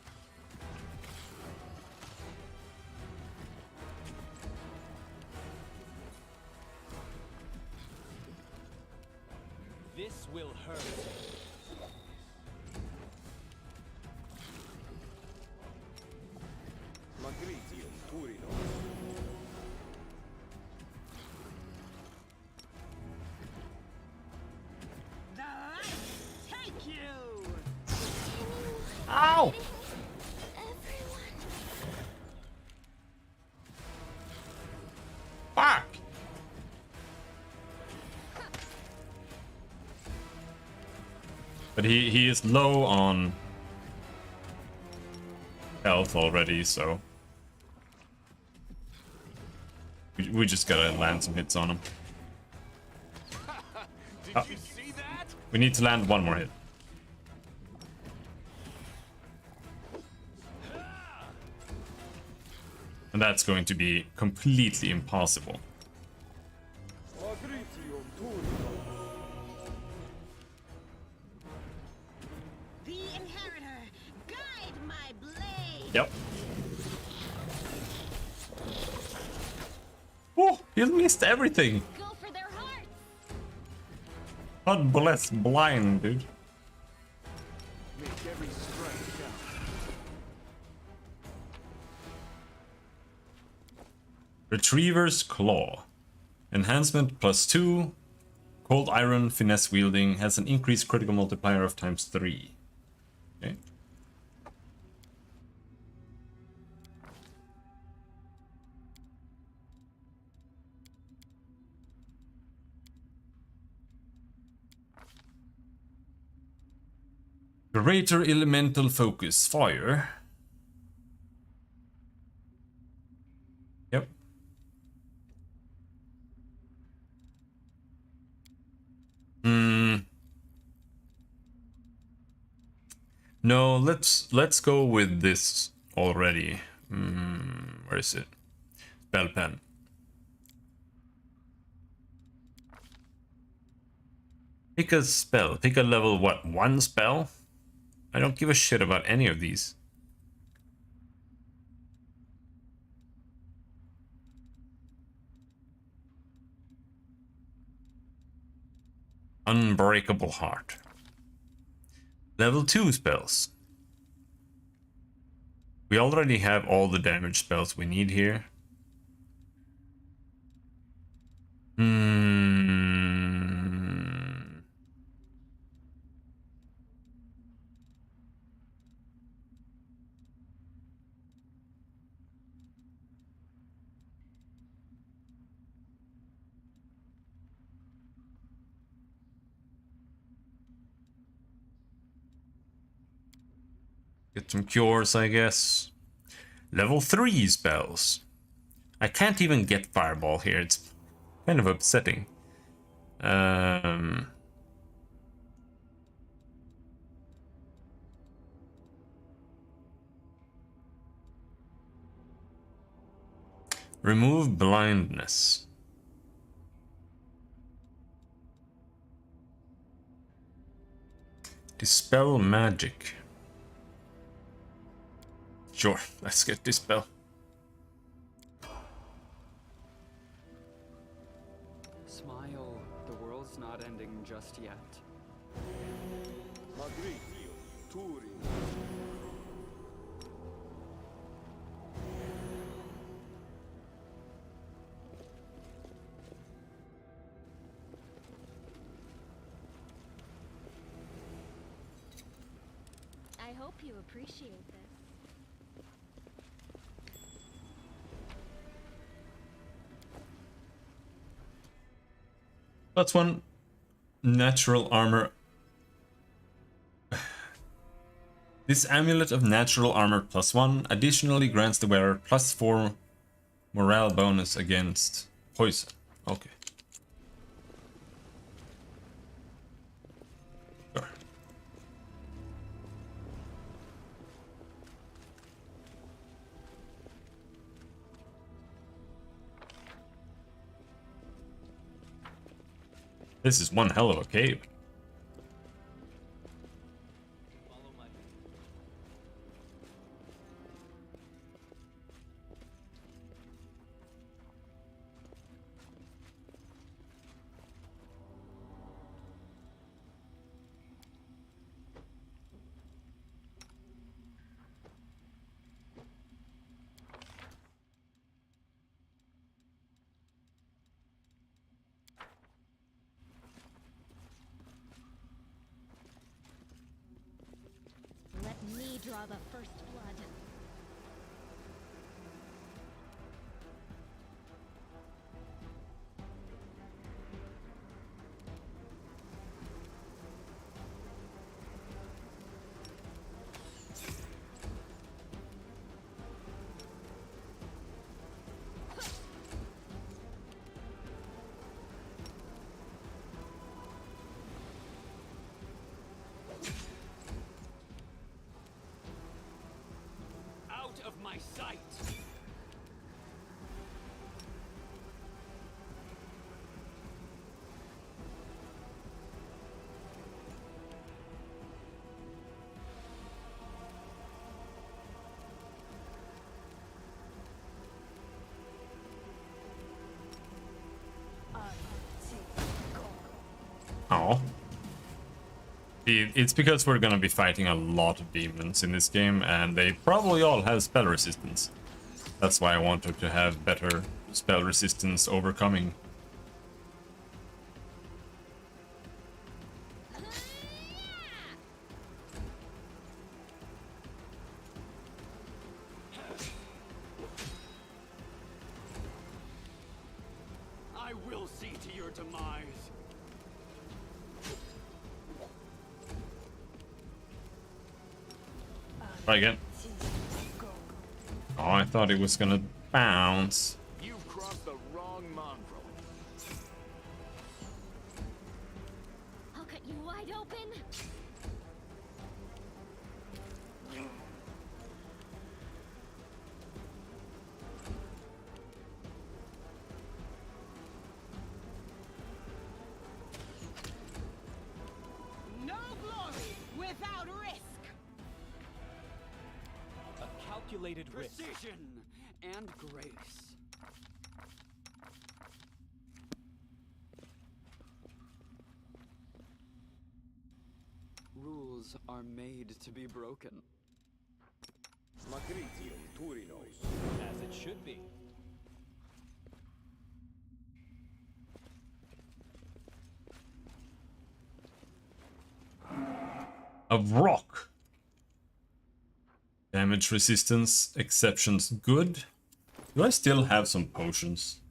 This will hurt. The lights take you! Ow! Fuck! But he is low on health already, so we just gotta land some hits on him. Did you see that? We need to land one more hit. And that's going to be completely impossible. The inheritor, guide my blade! Yep. Oh, he missed everything. Go for their hearts. God bless blind, dude. Make every strike count. Retriever's Claw. Enhancement +2. Cold Iron Finesse Wielding has an increased critical multiplier of ×3. Okay. Greater Elemental Focus. Fire. Yep. No, let's go with this already. Where is it? Spell pen. Pick a spell. Pick a level, what, 1 spell? I don't give a shit about any of these. Unbreakable Heart. Level 2 spells. We already have all the damage spells we need here. Get some cures, I guess. Level 3 spells. I can't even get Fireball here. It's kind of upsetting. Remove blindness. Dispel magic. Sure, let's get Dispel. Smile, the world's not ending just yet. I hope you appreciate this. That's one natural armor. This amulet of natural armor +1 additionally grants the wearer +4 morale bonus against poison. Okay. Sure. This is one hell of a cave. Let me draw the first blood. Out of my sight! Oh. It's because we're gonna be fighting a lot of demons in this game, and they probably all have spell resistance. That's why I wanted to have better spell resistance overcoming. I will see to your demise. Try again. Oh, I thought it was gonna bounce. You've crossed the wrong mongrel. I'll cut you wide open. without risk. A calculated risk. Precision and grace. Rules are made to be broken. Magritium Turinos. As it should be. Of rock. Damage resistance, exceptions good. Do I still have some potions?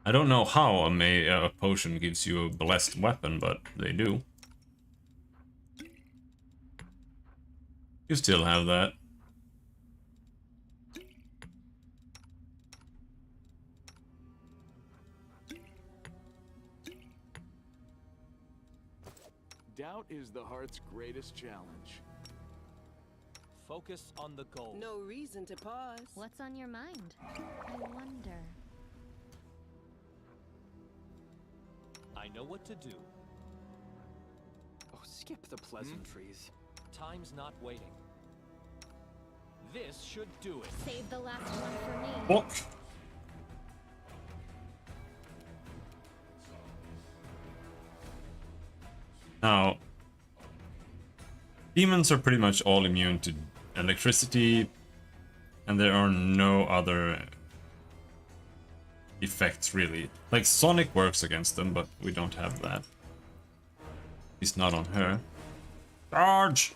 I don't know how a potion gives you a blessed weapon, but they do. You still have that. Doubt is the heart's greatest challenge. Focus on the goal. No reason to pause. What's on your mind? I wonder. I know what to do. Oh, skip the pleasantries. Time's not waiting. This should do it. Save the last one for me. What? Now, demons are pretty much all immune to electricity, and there are no other effects really. Like Sonic works against them, but we don't have that. He's not on her. Charge!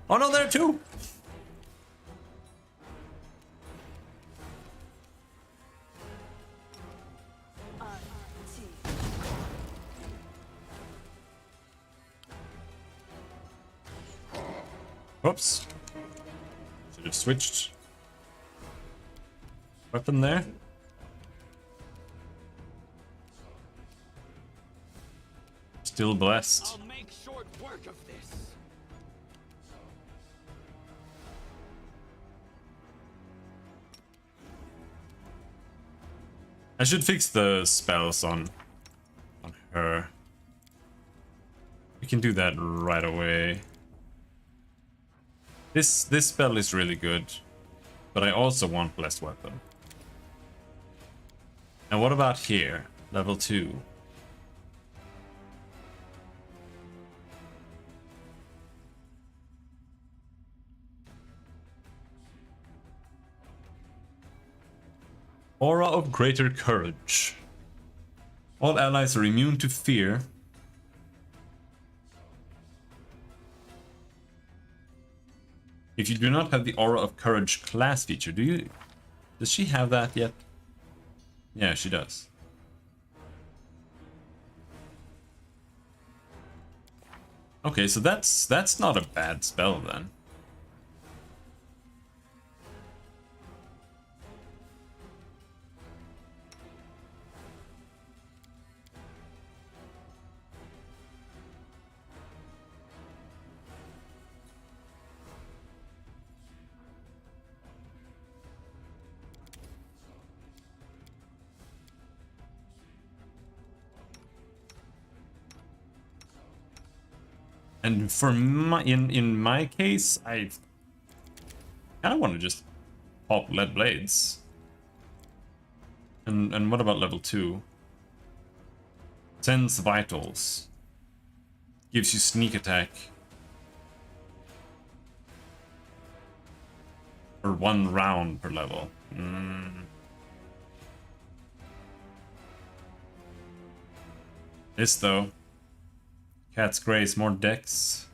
Oh no, there too! Whoops. Should have switched weapon there. Still blessed. I'll make short work of this. I should fix the spells on her. We can do that right away. This spell is really good, but I also want blessed weapon. And what about here? Level 2. Aura of greater courage. All allies are immune to fear. If you do not have the Aura of Courage class feature, do you? Does she have that yet? Yeah, she does. Okay, so that's not a bad spell then. And for my in my case, I kind of want to just pop lead blades. And what about level 2? Sense vitals. Gives you sneak attack. For 1 round per level. This though. Cat's Grace, more dex.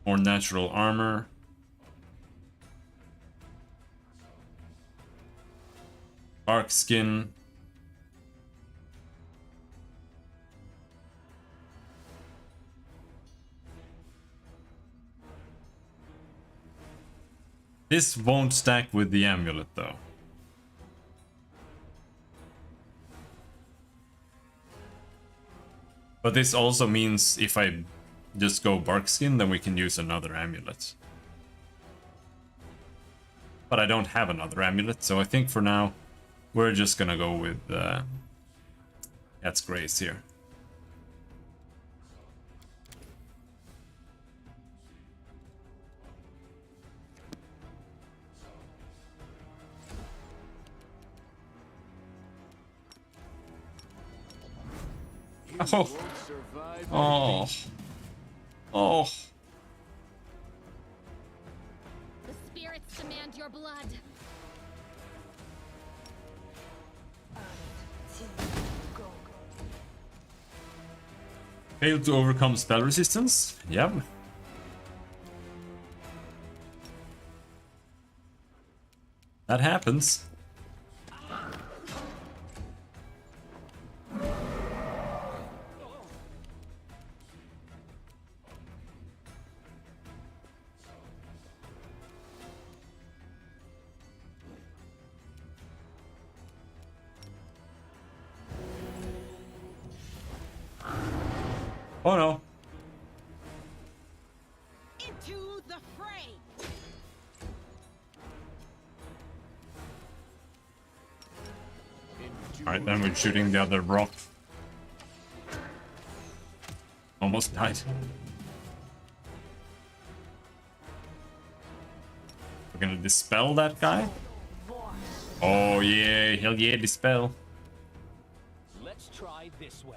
More natural armor. Dark skin. This won't stack with the amulet though. But this also means if I just go bark skin, then we can use another amulet. But I don't have another amulet, so I think for now We're just gonna go with Cat's Grace here. You Oh. won't survive. Oh. Oh. The spirits demand your blood. Failed to overcome spell resistance? Yep. That happens. Oh no. Into the fray. Alright, then we're shooting the other rock. Almost died. We're gonna dispel that guy? Oh yeah, hell yeah, dispel. Let's try this way.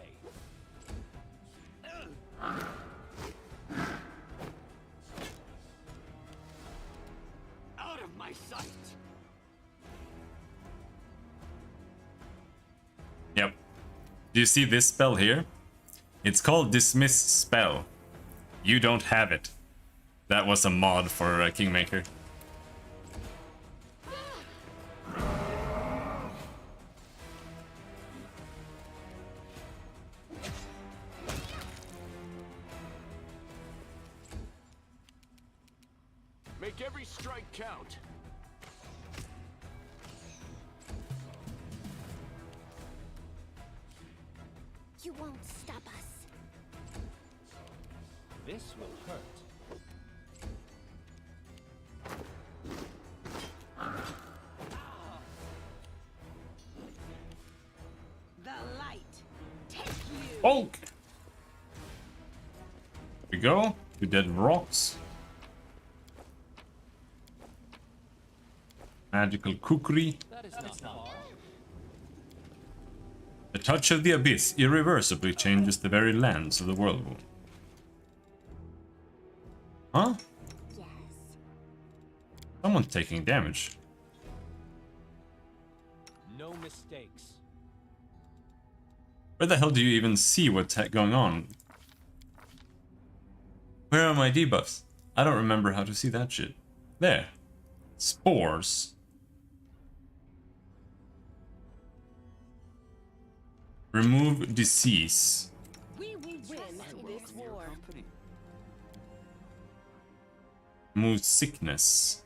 Out of my sight! Yep. Do you see this spell here? It's called Dismiss Spell. You don't have it. That was a mod for Kingmaker. Make every strike count. You won't stop us. This will hurt. The light. Take you. Oh! Here we go. Two dead rocks. Magical kukri. That is not far. The touch of the abyss irreversibly changes the very lands of the whirlpool. Huh? Yes. Someone's taking damage. No mistakes. Where the hell do you even see what's going on? Where are my debuffs? I don't remember how to see that shit. There. Spores. Remove disease. We will win this war. Remove sickness.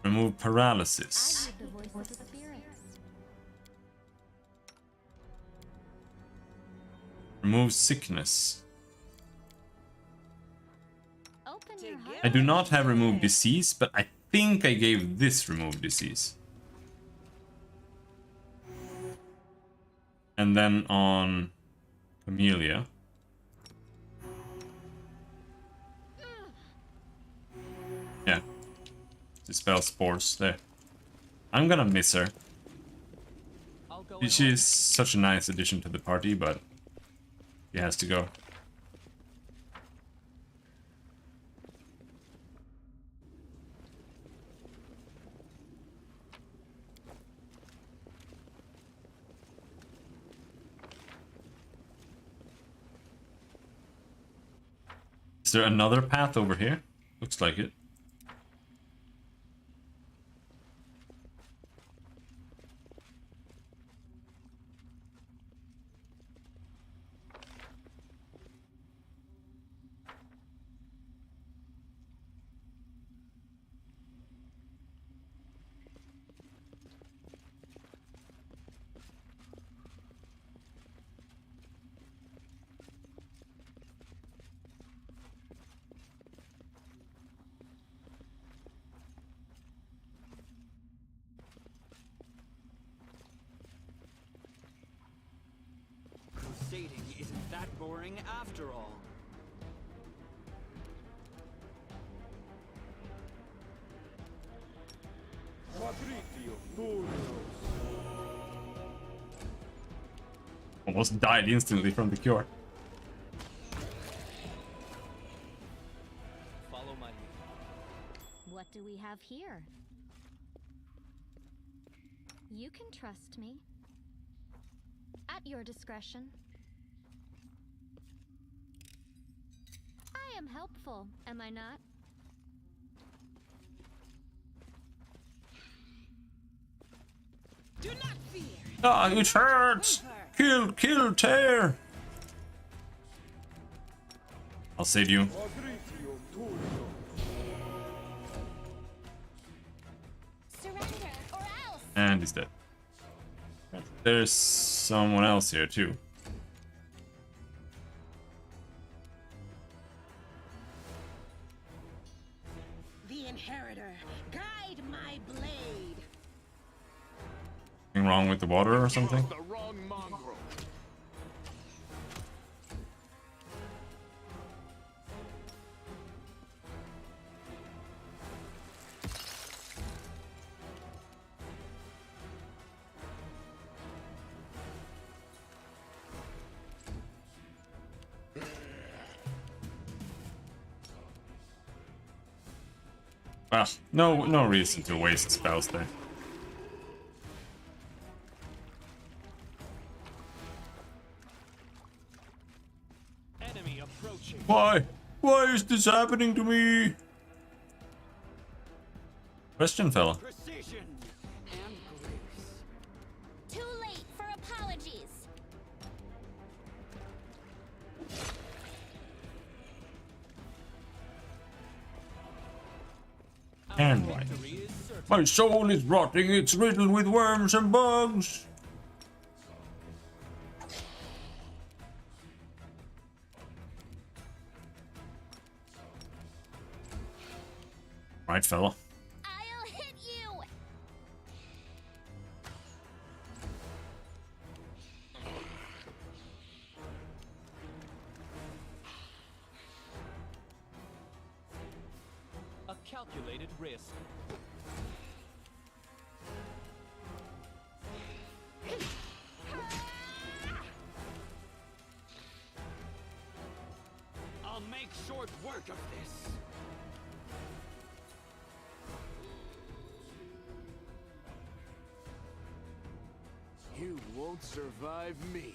Remove paralysis. The voice of the spirits. Remove sickness. Open your heart. I do not have remove disease, but I think I gave this remove disease. And then on Camellia. Yeah. Dispel spores there. I'm gonna miss her. I'll go She's such a nice addition to the party, but she has to go. Is there another path over here? Looks like it. Dating isn't that boring after all. Almost died instantly from the cure. Follow my lead. What do we have here? You can trust me. At your discretion. I am helpful, am I not? Do not fear. Ah, it hurts! Kill, tear! I'll save you. Surrender or else. And he's dead. There's someone else here too. The inheritor, guide my blade. Anything wrong with the water or something? The wrong mongrel. Ah, no reason to waste spells there. Enemy approaching. Why? Why is this happening to me? Question, fella. Precision and grace. Too late for apologies. And right. Victory is certain. My soul is rotting, it's riddled with worms and bugs. Right, fella. I'll hit you. A calculated risk. I'll make short work of this. You won't survive me.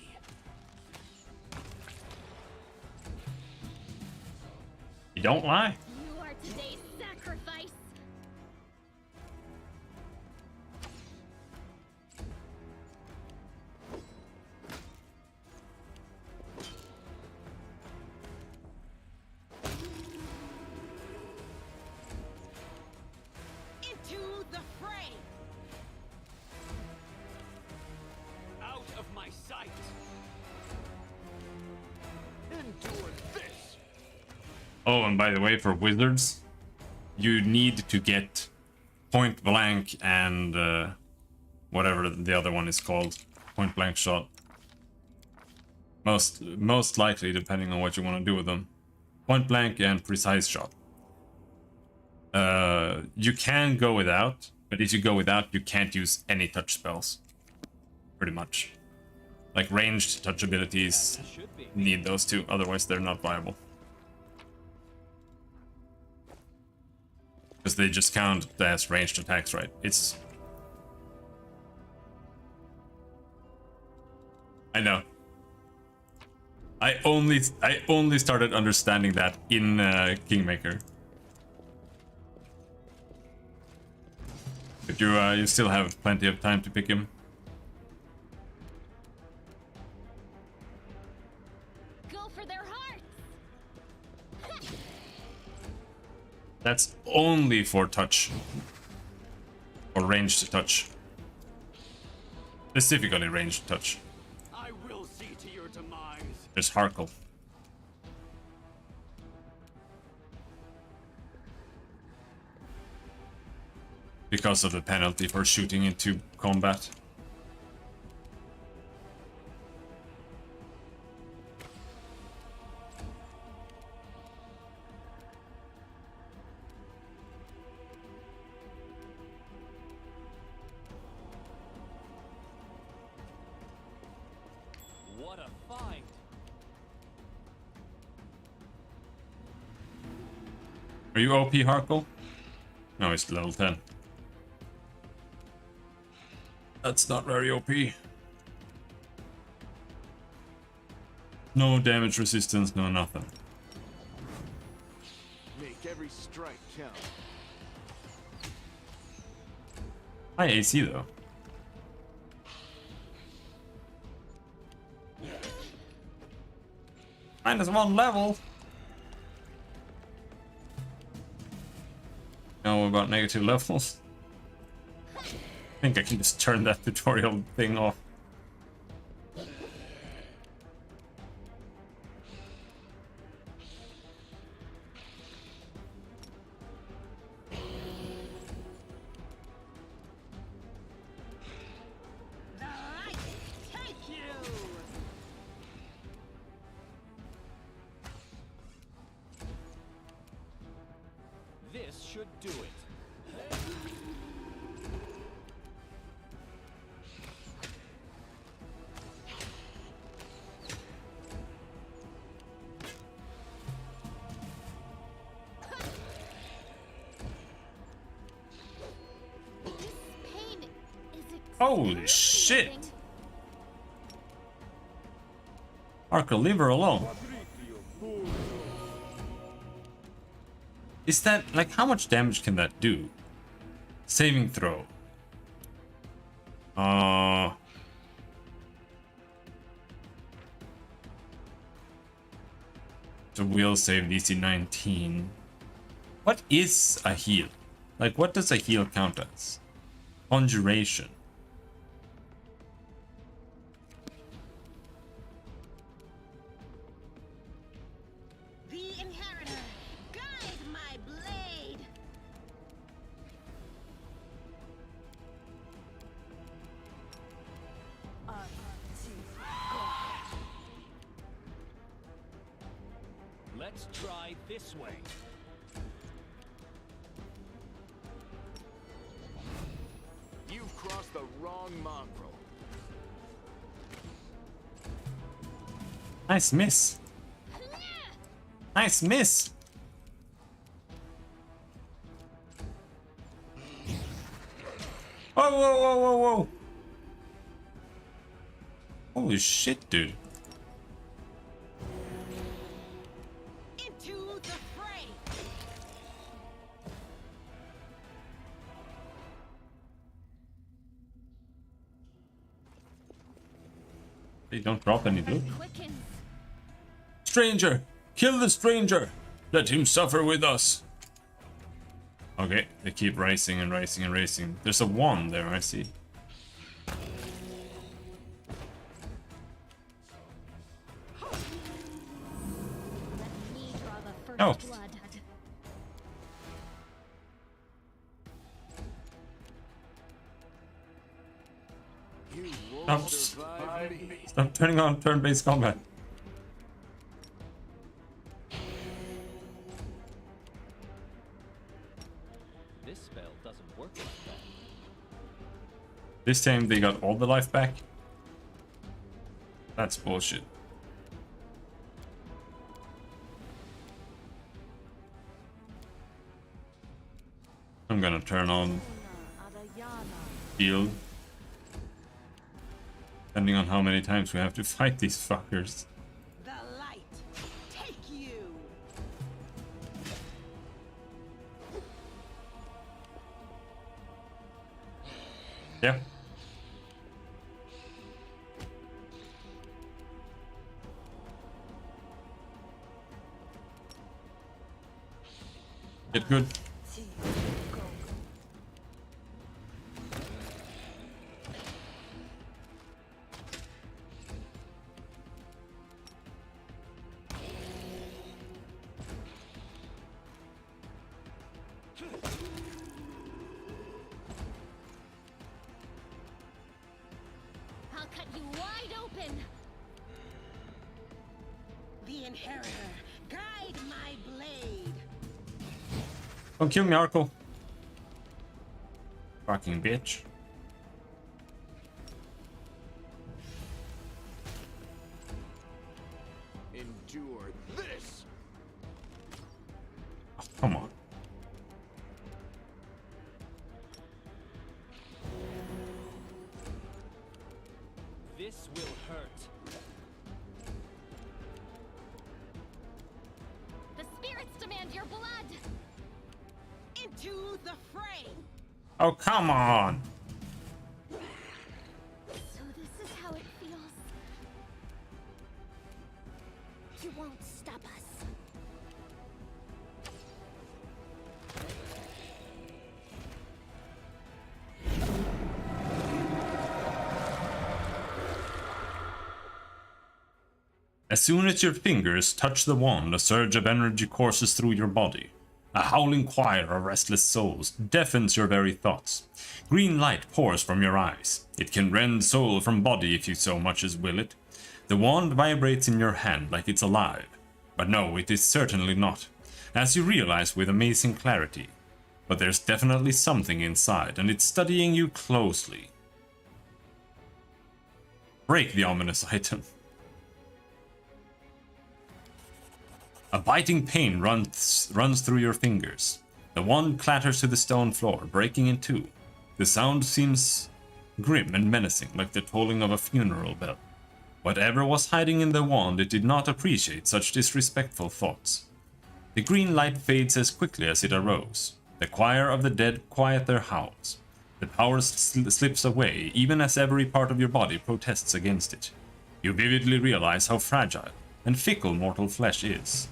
You don't lie. You are today's sacrifice. Into the fray. Out of my sight. Endure this. Oh, and by the way, for wizards, you need to get point blank and whatever the other one is called, point blank shot. Most likely, depending on what you want to do with them, point blank and precise shot. You can go without, but if you go without, you can't use any touch spells. Pretty much, like ranged touch abilities Should be. need those two, otherwise they're not viable. Because they just count as ranged attacks, right? It's... I know. I only started understanding that in Kingmaker. But you still have plenty of time to pick him. Go for their hearts. That's only for touch. Or ranged touch. Specifically ranged touch. I will see to your demise. There's Harkle. Because of the penalty for shooting into combat. What a find! Are you OP, Harkle? No, it's level 10. That's not very OP. No damage resistance, no nothing. Make every strike count. High AC though. -1 level. Now we've got negative levels. I think I can just turn that tutorial thing off. The light take you! This should do it. Pain is Holy shit! excruciating. Arca, leave her alone. Is that, like, how much damage can that do? Saving throw. The will save DC 19. What is a heal? Like, what does a heal count as? Conjuration. The inheritor, guide my blade! Let's try this way. You've crossed the wrong mongrel. Nice miss. Nice miss. Whoa, whoa, whoa, whoa, whoa. Holy shit, dude. Into the fray! They don't drop any loot. Quickens. Stranger! Kill the stranger! Let him suffer with us! Okay, they keep racing and racing and racing. There's a 1 there, I see. Let me draw the first Oh. blood. You Stop. won't survive me. Stop turning on turn-based combat. This spell doesn't work like that. This time they got all the life back. That's bullshit. I'm gonna turn on heal. Depending on how many times we have to fight these fuckers. The light take you! Yeah. Get good. I'll cut you wide open. The inheritor, guide my blade! Don't kill me, Arco. Fucking bitch. This will hurt. The spirits demand your blood! Into the fray! Oh, come on! So this is how it feels. You won't stop us. As soon as your fingers touch the wand, a surge of energy courses through your body. A howling choir of restless souls deafens your very thoughts. Green light pours from your eyes. It can rend soul from body if you so much as will it. The wand vibrates in your hand like it's alive. But no, it is certainly not, as you realize with amazing clarity. But there's definitely something inside, and it's studying you closely. Break the ominous item. A biting pain runs through your fingers. The wand clatters to the stone floor, breaking in two. The sound seems grim and menacing, like the tolling of a funeral bell. Whatever was hiding in the wand, it did not appreciate such disrespectful thoughts. The green light fades as quickly as it arose. The choir of the dead quiet their howls. The power slips away, even as every part of your body protests against it. You vividly realize how fragile and fickle mortal flesh is.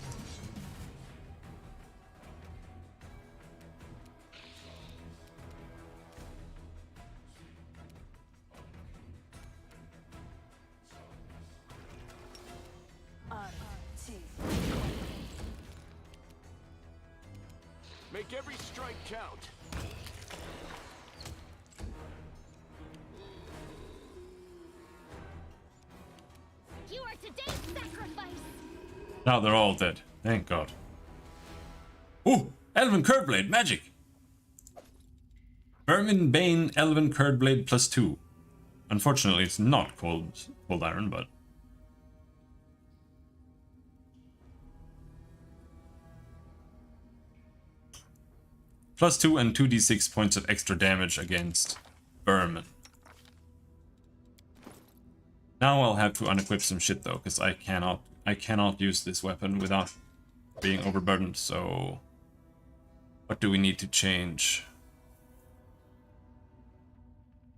Make every strike count. You are today's sacrifice! Now they're all dead. Thank God. Ooh! Elven Curveblade magic! Vermin Bane Elven Curveblade +2. Unfortunately, it's not cold iron, but... +2 and 2d6 points of extra damage against vermin. Now I'll have to unequip some shit though, because I cannot use this weapon without being overburdened, so... What do we need to change?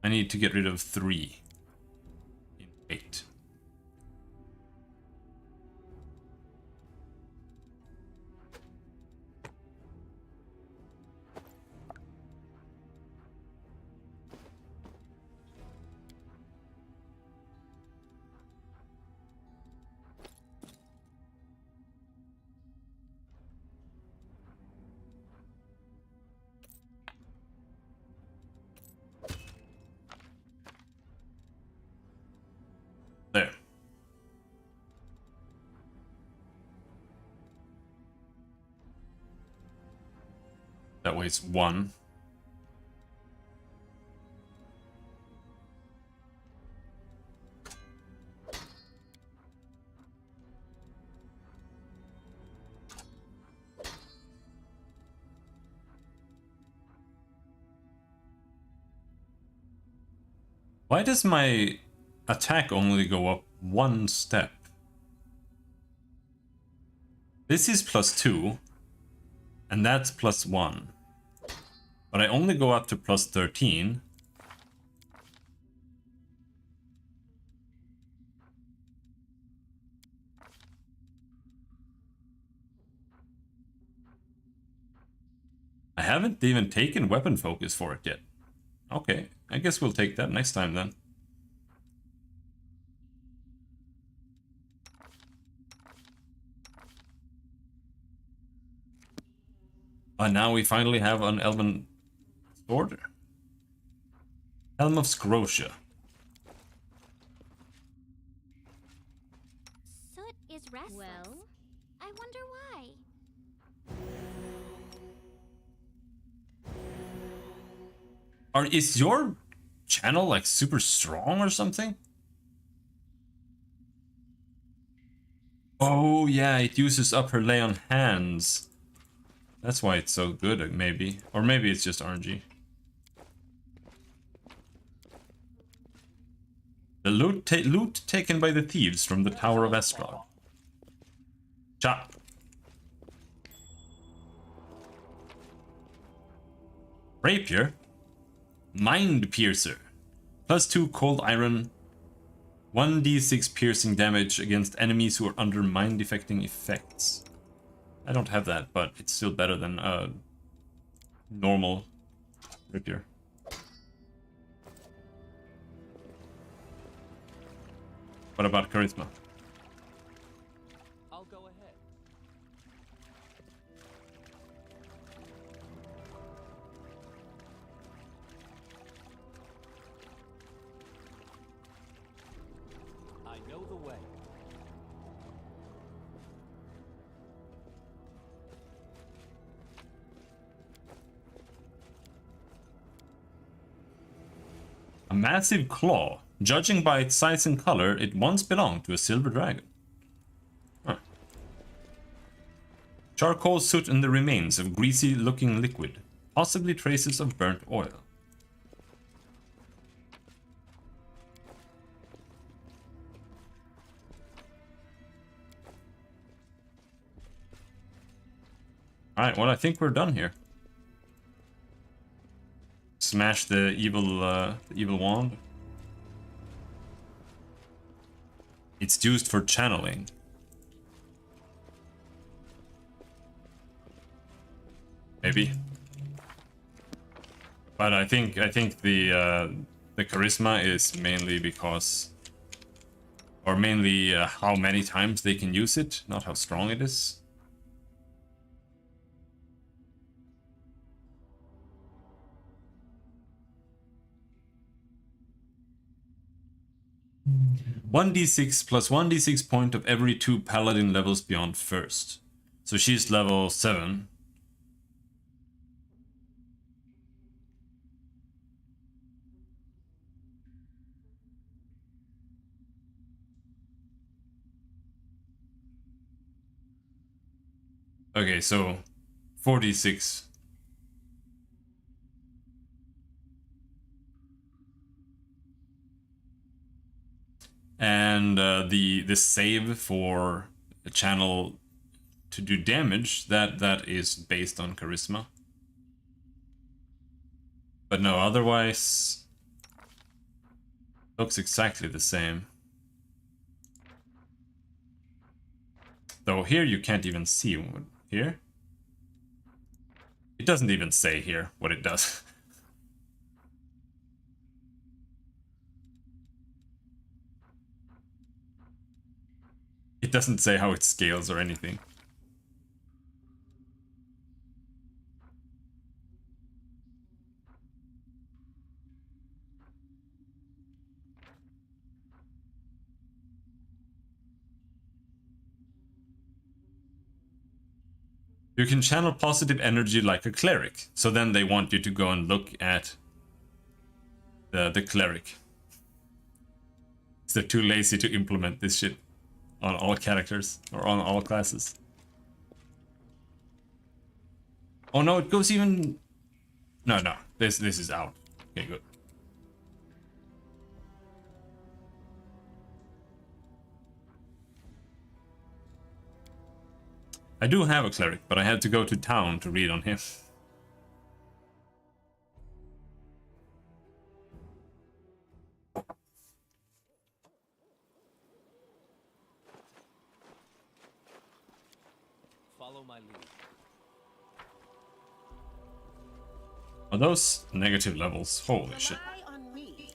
I need to get rid of 3 in 8. There. That weighs 1. Why does my attack only go up 1 step? This is +2, and that's +1. But I only go up to +13. I haven't even taken weapon focus for it yet. Okay, I guess we'll take that next time then. And now we finally have an elven sword. Helm of Scrotia. Soot is restless. Well, I wonder why. Is your channel like super strong or something? Oh yeah, it uses up her lay on hands. That's why it's so good, maybe. Or maybe it's just RNG. The loot taken by the thieves from the Tower of Estrad. Cha. Rapier. Mind Piercer. +2 cold iron. 1d6 piercing damage against enemies who are under mind affecting effects. I don't have that, but it's still better than normal rapier. What about charisma? I'll go ahead. I know the way. A massive claw. Judging by its size and color, it once belonged to a silver dragon. Huh. Charcoal, soot, and the remains of greasy-looking liquid. Possibly traces of burnt oil. Alright, well, I think we're done here. Smash the evil wand. It's used for channeling. Maybe. But I think the charisma is mainly because, or mainly how many times they can use it, not how strong it is. (1d6 plus 1d6 point of every 2 paladin levels beyond first). So she's level 7. Okay, so 4d6. And the save for a channel to do damage, that is based on charisma. But no, otherwise looks exactly the same. Though here you can't even see what here. It doesn't even say here what it does. It doesn't say how it scales or anything. You can channel positive energy like a cleric. So then they want you to go and look at the cleric. They're too lazy to implement this shit on all characters or on all classes. Oh no, it goes even... No, this is out. Okay, good. I do have a cleric, but I had to go to town to read on him. Follow my lead. Are those negative levels? Holy shit. Rely on me.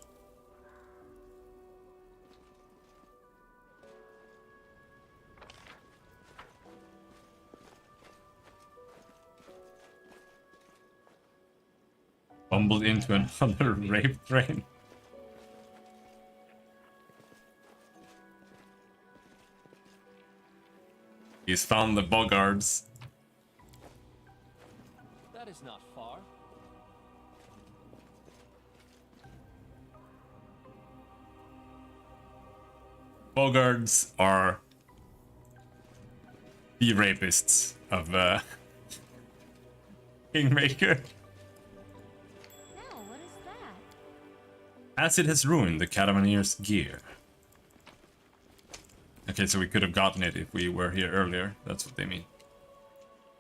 Bumbled into another rape train. He's found the boggards. That is not far. Boggards are the rapists of Kingmaker. No, what is that? Acid has ruined the Catamanier's gear. Okay, so we could have gotten it if we were here earlier. That's what they mean.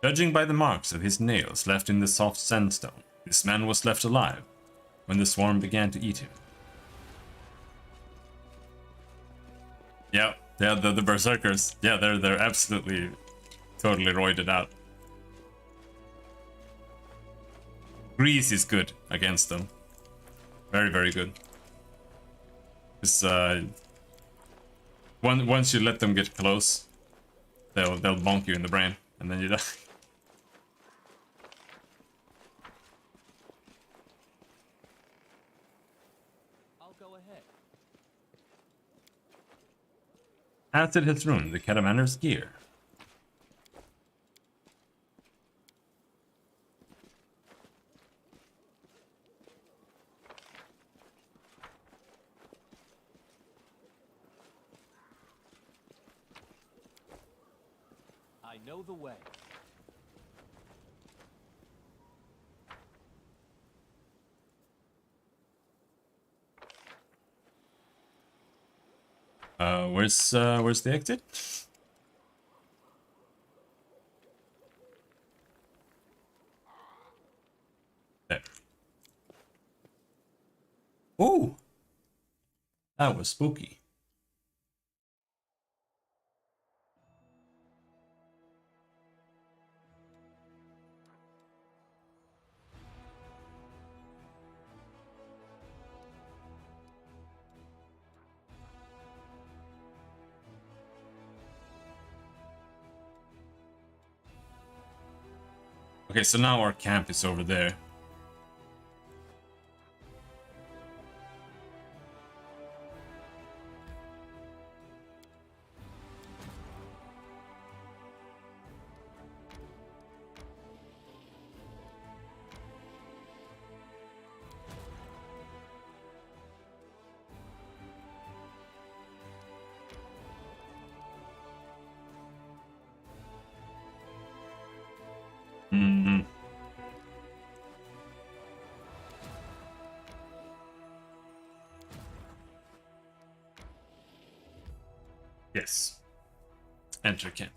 Judging by the marks of his nails left in the soft sandstone, this man was left alive when the swarm began to eat him. Yeah, the berserkers. Yeah, they're absolutely totally roided out. Grease is good against them. Very, very good. Because once you let them get close, they'll bonk you in the brain, and then you die. I'll go ahead. Acid has ruined the Catamaner's gear. I know the way. Where's the exit? There. Oh, that was spooky. Okay, so now our camp is over there. Yes. Enter camp.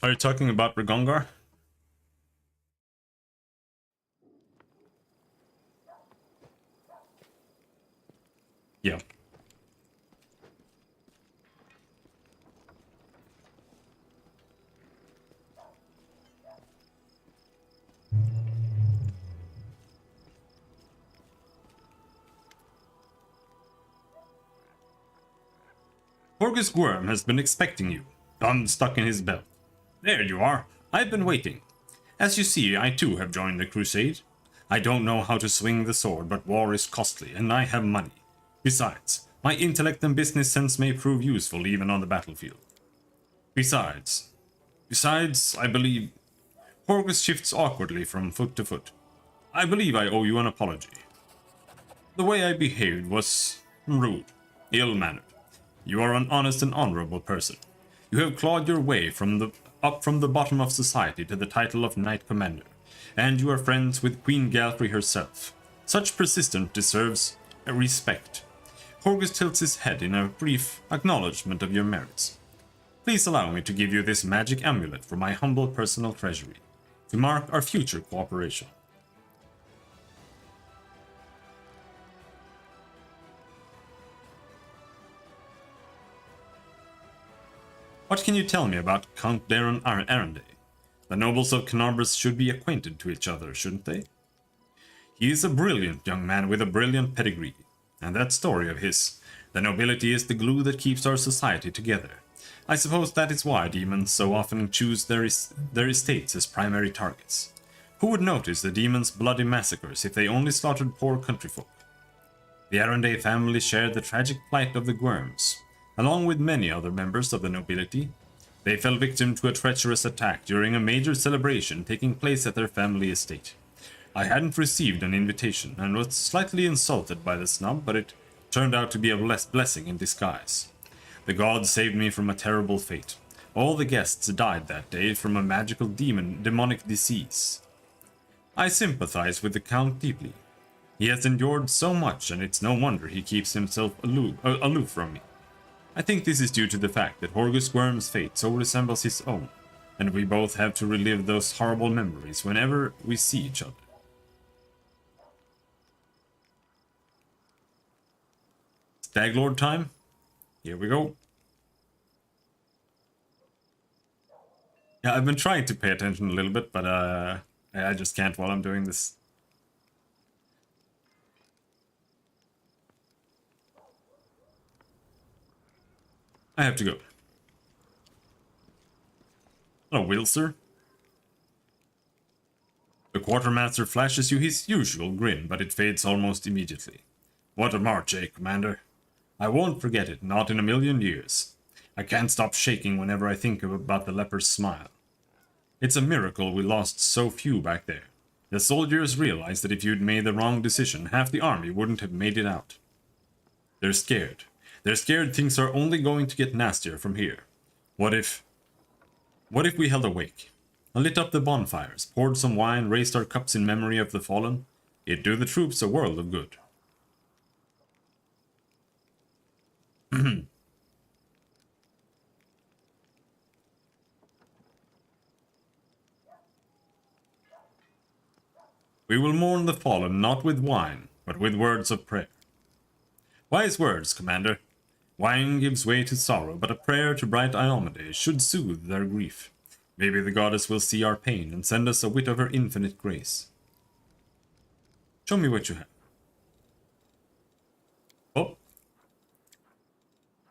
Are you talking about Ragongar? Yeah. Horgus Worm has been expecting you, gun stuck in his belt. There you are. I've been waiting. As you see, I too have joined the crusade. I don't know how to swing the sword, but war is costly, and I have money. Besides, my intellect and business sense may prove useful even on the battlefield. Besides, I believe... Horgus shifts awkwardly from foot to foot. I believe I owe you an apology. The way I behaved was rude, ill-mannered. You are an honest and honorable person. You have clawed your way up from the bottom of society to the title of Knight Commander, and you are friends with Queen Galfrey herself. Such persistence deserves respect. Horgus tilts his head in a brief acknowledgement of your merits. Please allow me to give you this magic amulet from my humble personal treasury, to mark our future cooperation. What can you tell me about Count Daron Arende? The nobles of Canarbus should be acquainted to each other, shouldn't they? He is a brilliant young man with a brilliant pedigree, and that story of his, the nobility is the glue that keeps our society together. I suppose that is why demons so often choose their estates as primary targets. Who would notice the demons' bloody massacres if they only slaughtered poor countryfolk? The Arende family shared the tragic plight of the Gwyrms. Along with many other members of the nobility, they fell victim to a treacherous attack during a major celebration taking place at their family estate. I hadn't received an invitation and was slightly insulted by the snub, but it turned out to be a blessing in disguise. The gods saved me from a terrible fate. All the guests died that day from a magical demonic disease. I sympathize with the Count deeply. He has endured so much, and it's no wonder he keeps himself aloof from me. I think this is due to the fact that Horgus Worm's fate so resembles his own, and we both have to relive those horrible memories whenever we see each other. Staglord time. Here we go. Yeah, I've been trying to pay attention a little bit, but I just can't while I'm doing this. I have to go. Hello, Wilser. The Quartermaster flashes you his usual grin, but it fades almost immediately. What a march, eh, Commander? I won't forget it, not in a million years. I can't stop shaking whenever I think about the leper's smile. It's a miracle we lost so few back there. The soldiers realized that if you'd made the wrong decision, half the army wouldn't have made it out. They're scared. They're scared things are only going to get nastier from here. What if we held a wake? Lit up the bonfires, poured some wine, raised our cups in memory of the fallen? It'd do the troops a world of good. We will mourn the fallen not with wine, but with words of prayer. Wise words, Commander. Wine gives way to sorrow, but a prayer to bright Iomade should soothe their grief. Maybe the goddess will see our pain and send us a whit of her infinite grace. Show me what you have. Oh.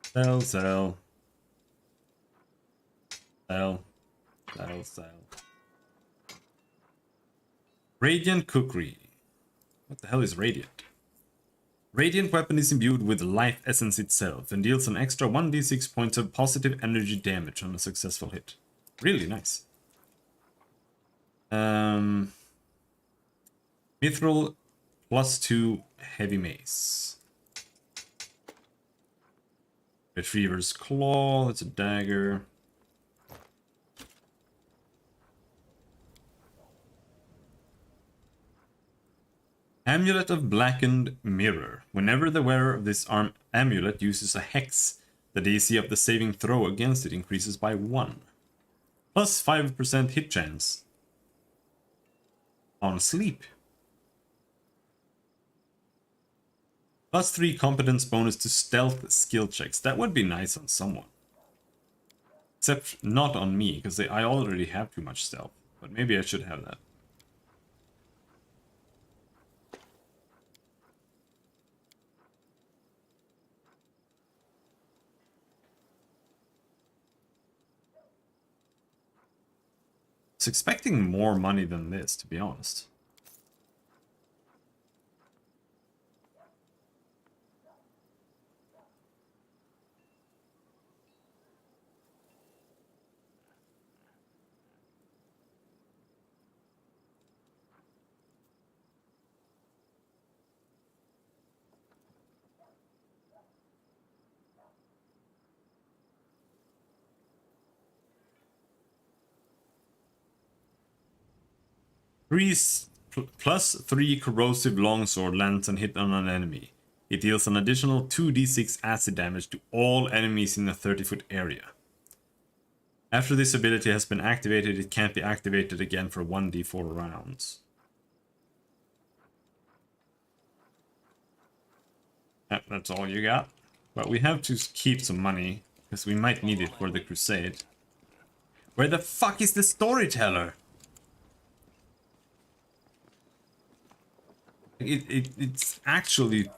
Sell, sell. Sell. Sell, sell. Radiant Cookery. What the hell is Radiant? Radiant weapon is imbued with life essence itself and deals an extra 1d6 points of positive energy damage on a successful hit. Really nice. Mithril +2 heavy mace. Retriever's claw, that's a dagger. Amulet of Blackened Mirror. Whenever the wearer of this amulet uses a hex, the DC of the saving throw against it increases by 1. Plus 5% hit chance on sleep. Plus 3 competence bonus to stealth skill checks. That would be nice on someone. Except not on me, because I already have too much stealth. But maybe I should have that. I was expecting more money than this, to be honest. Plus 3 corrosive longsword lands and hit on an enemy. It deals an additional 2d6 acid damage to all enemies in a 30-foot area. After this ability has been activated, it can't be activated again for 1d4 rounds. Yep, that's all you got. But we have to keep some money, because we might need it for the crusade. Where the fuck is the storyteller? It's actually...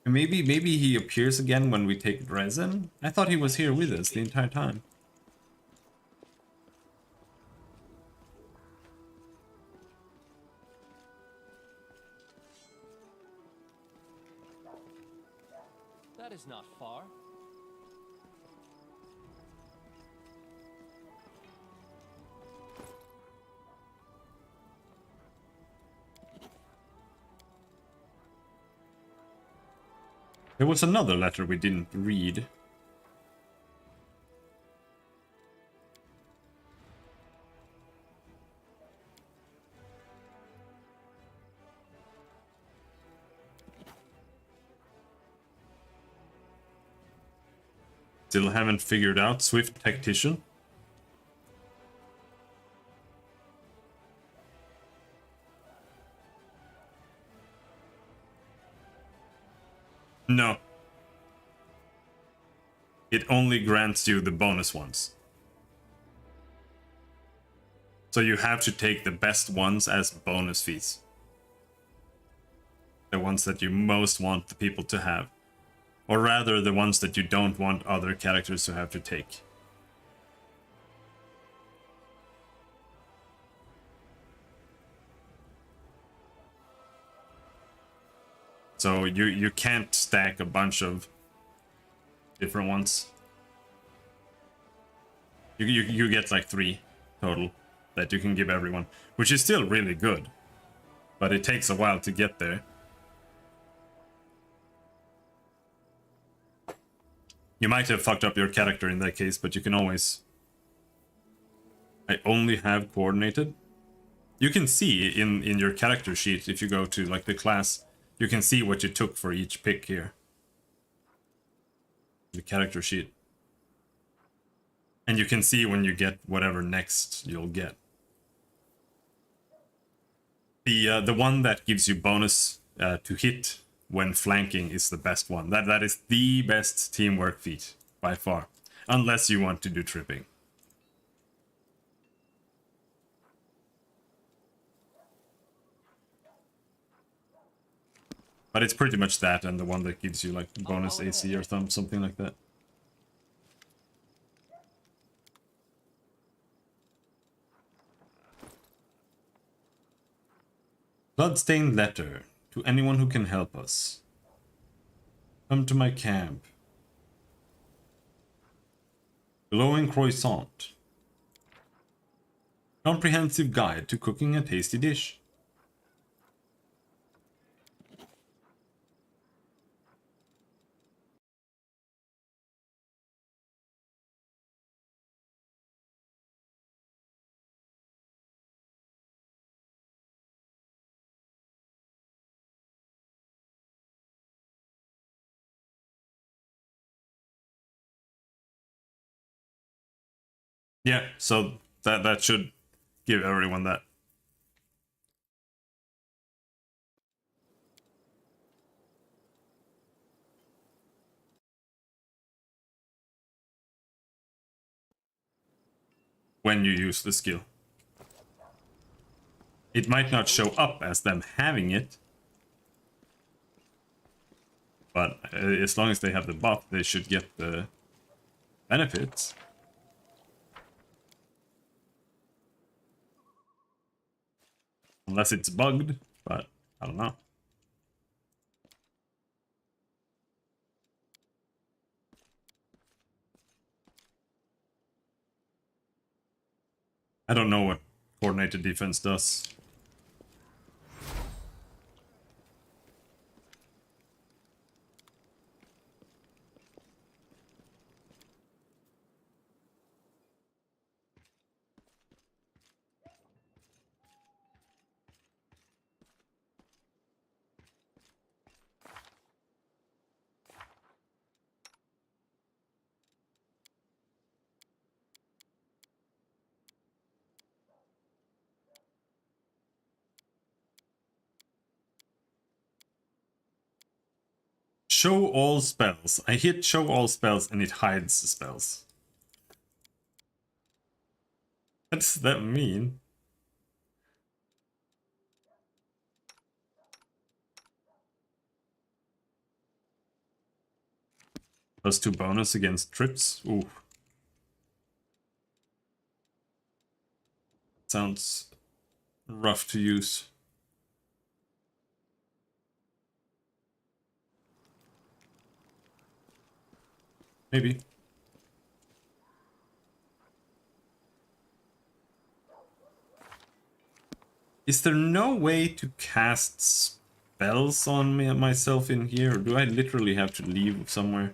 Maybe he appears again when we take resin? I thought he was here with us the entire time. That is not far. There was another letter we didn't read. Still haven't figured out Swift Tactician. No. It only grants you the bonus ones. So you have to take the best ones as bonus feats. The ones that you most want the people to have. Or rather, the ones that you don't want other characters to have to take. So you can't stack a bunch of different ones. You get like 3 total that you can give everyone, which is still really good. But it takes a while to get there. You might have fucked up your character in that case, but you can always... I only have coordinated. You can see in your character sheet, if you go to like the class, you can see what you took for each pick here. The character sheet. And you can see when you get whatever next you'll get. The one that gives you bonus to hit when flanking is the best one. That is the best teamwork feat by far, unless you want to do tripping. But it's pretty much that, and the one that gives you like bonus AC or something like that. Bloodstained letter to anyone who can help us. Come to my camp. Glowing croissant. Comprehensive guide to cooking a tasty dish. Yeah, so that should give everyone that. When you use the skill. It might not show up as them having it, but as long as they have the buff, they should get the benefits. Unless it's bugged, but I don't know. I don't know what coordinated defense does. Show all spells. I hit show all spells and it hides the spells. What does that mean? +2 bonus against trips. Ooh. Sounds rough to use. Maybe. Is there no way to cast spells on myself in here? Or do I literally have to leave somewhere?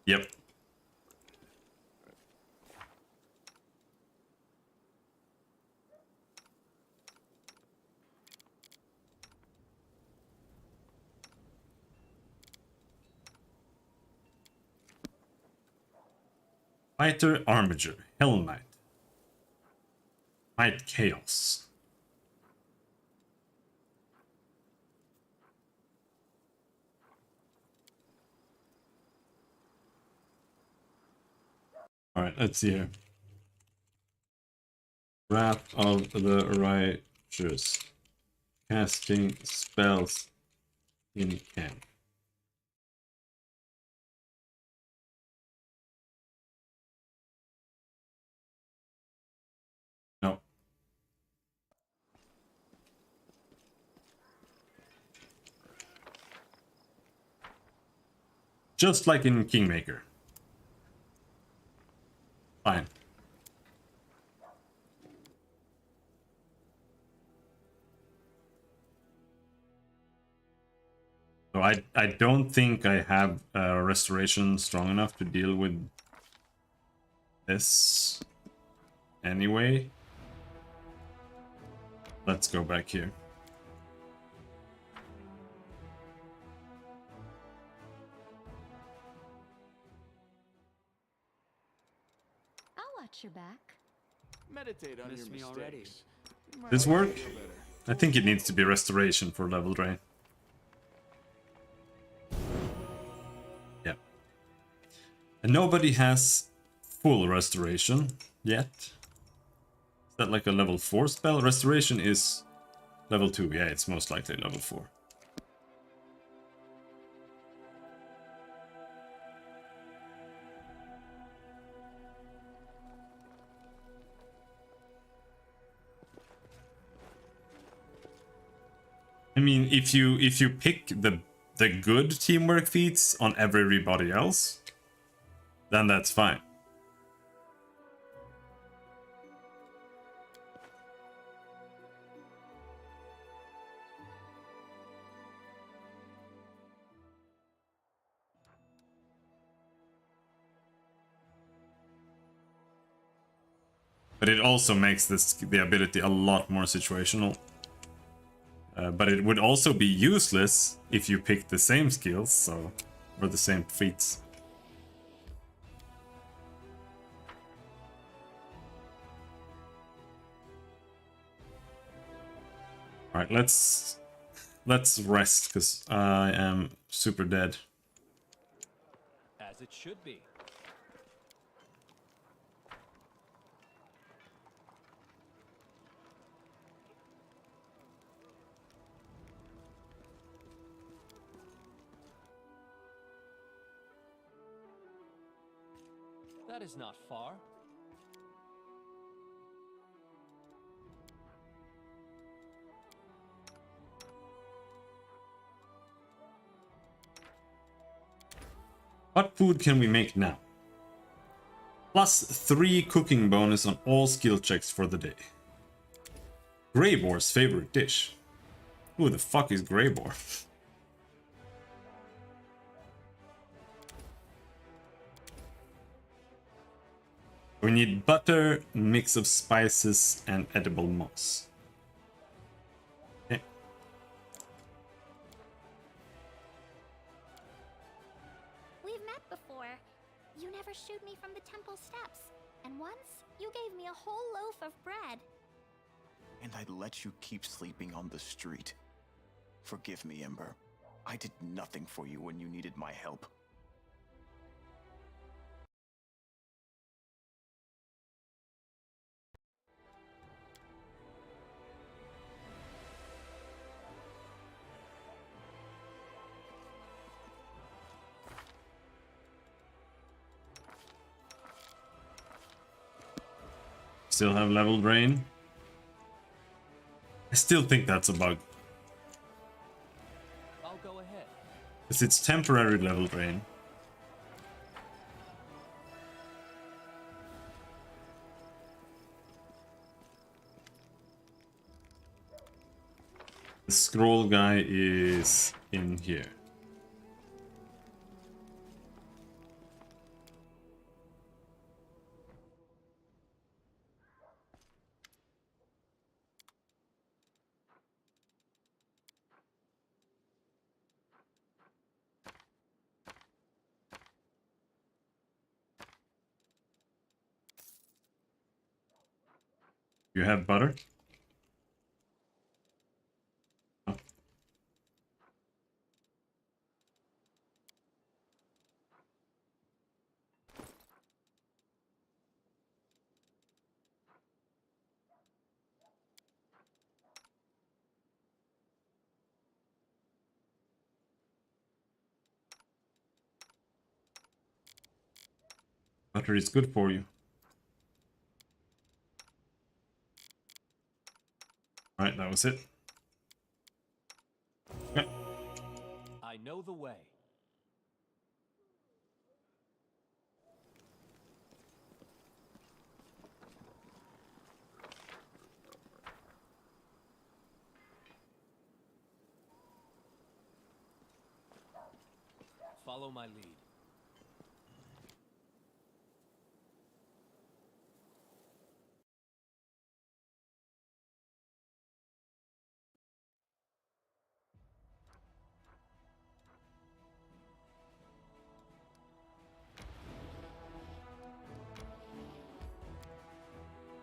Yep. Fighter Armiger, Hell Knight. Might Chaos. Alright, let's see here. Wrath of the Righteous. Casting spells in camp. No. Just like in Kingmaker. Fine. So I don't think I have restoration strong enough to deal with this anyway. Let's go back here. I'll watch your back. Meditate on Miss your me mistakes. already. You might This like work? to feel better. I think it needs to be restoration for level drain. Yeah. And nobody has full restoration yet. Is that like a level 4 spell? Restoration is level 2. Yeah, it's most likely level 4. I mean, if you pick the good teamwork feats on everybody else, then that's fine. But it also makes the ability a lot more situational. But it would also be useless if you pick the same skills, so, or the same feats. All right, let's rest because I am super dead. As it should be. That is not far. What food can we make now? +3 cooking bonus on all skill checks for the day. Greyboar's favorite dish. Who the fuck is Greyboar? We need butter, mix of spices, and edible moss. Okay. We've met before. You never shooed me from the temple steps. And once, you gave me a whole loaf of bread. And I let you keep sleeping on the street. Forgive me, Ember. I did nothing for you when you needed my help. Still have level drain. I still think that's a bug. I'll go ahead. Because it's temporary level drain. The scroll guy is in here. You have butter? Oh. Butter is good for you. Alright, that was it. Okay. I know the way. Follow my lead.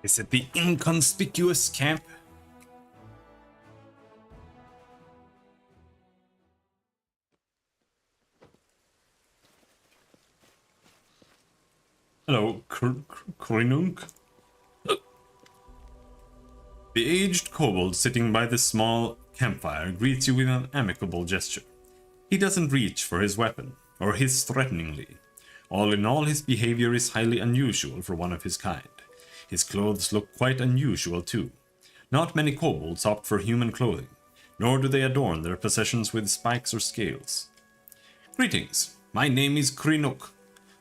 Is it the inconspicuous camp? Hello, Krinunk. The aged kobold sitting by the small campfire greets you with an amicable gesture. He doesn't reach for his weapon, or hiss threateningly. All in all, his behavior is highly unusual for one of his kind. His clothes look quite unusual too. Not many kobolds opt for human clothing, nor do they adorn their possessions with spikes or scales. Greetings, my name is Krinuk.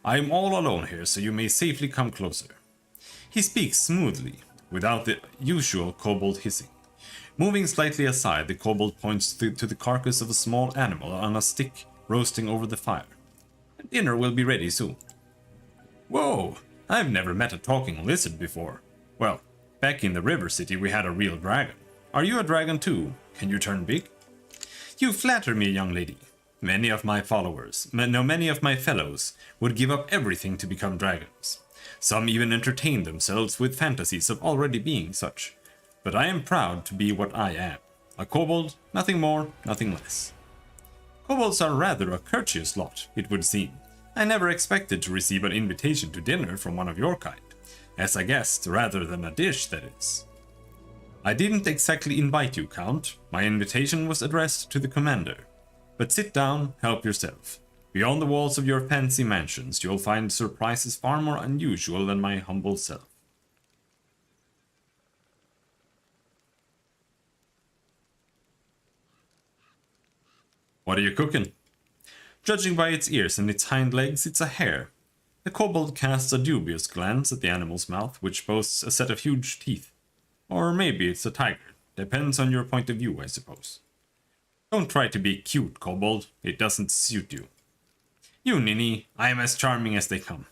I am all alone here, so you may safely come closer. He speaks smoothly, without the usual kobold hissing. Moving slightly aside, the kobold points to the carcass of a small animal on a stick roasting over the fire. Dinner will be ready soon. Whoa, I've never met a talking lizard before. Well, back in the river city we had a real dragon. Are you a dragon too? Can you turn big? You flatter me, young lady. Many of my fellows would give up everything to become dragons. Some even entertain themselves with fantasies of already being such. But I am proud to be what I am. A kobold, nothing more, nothing less. Kobolds are rather a courteous lot, it would seem. I never expected to receive an invitation to dinner from one of your kind. As a guest, rather than a dish, that is. I didn't exactly invite you, Count. My invitation was addressed to the commander. But sit down, help yourself. Beyond the walls of your fancy mansions, you'll find surprises far more unusual than my humble self. What are you cooking? Judging by its ears and its hind legs, it's a hare. The kobold casts a dubious glance at the animal's mouth, which boasts a set of huge teeth. Or maybe it's a tiger. Depends on your point of view, I suppose. Don't try to be cute, kobold. It doesn't suit you. You ninny, I am as charming as they come.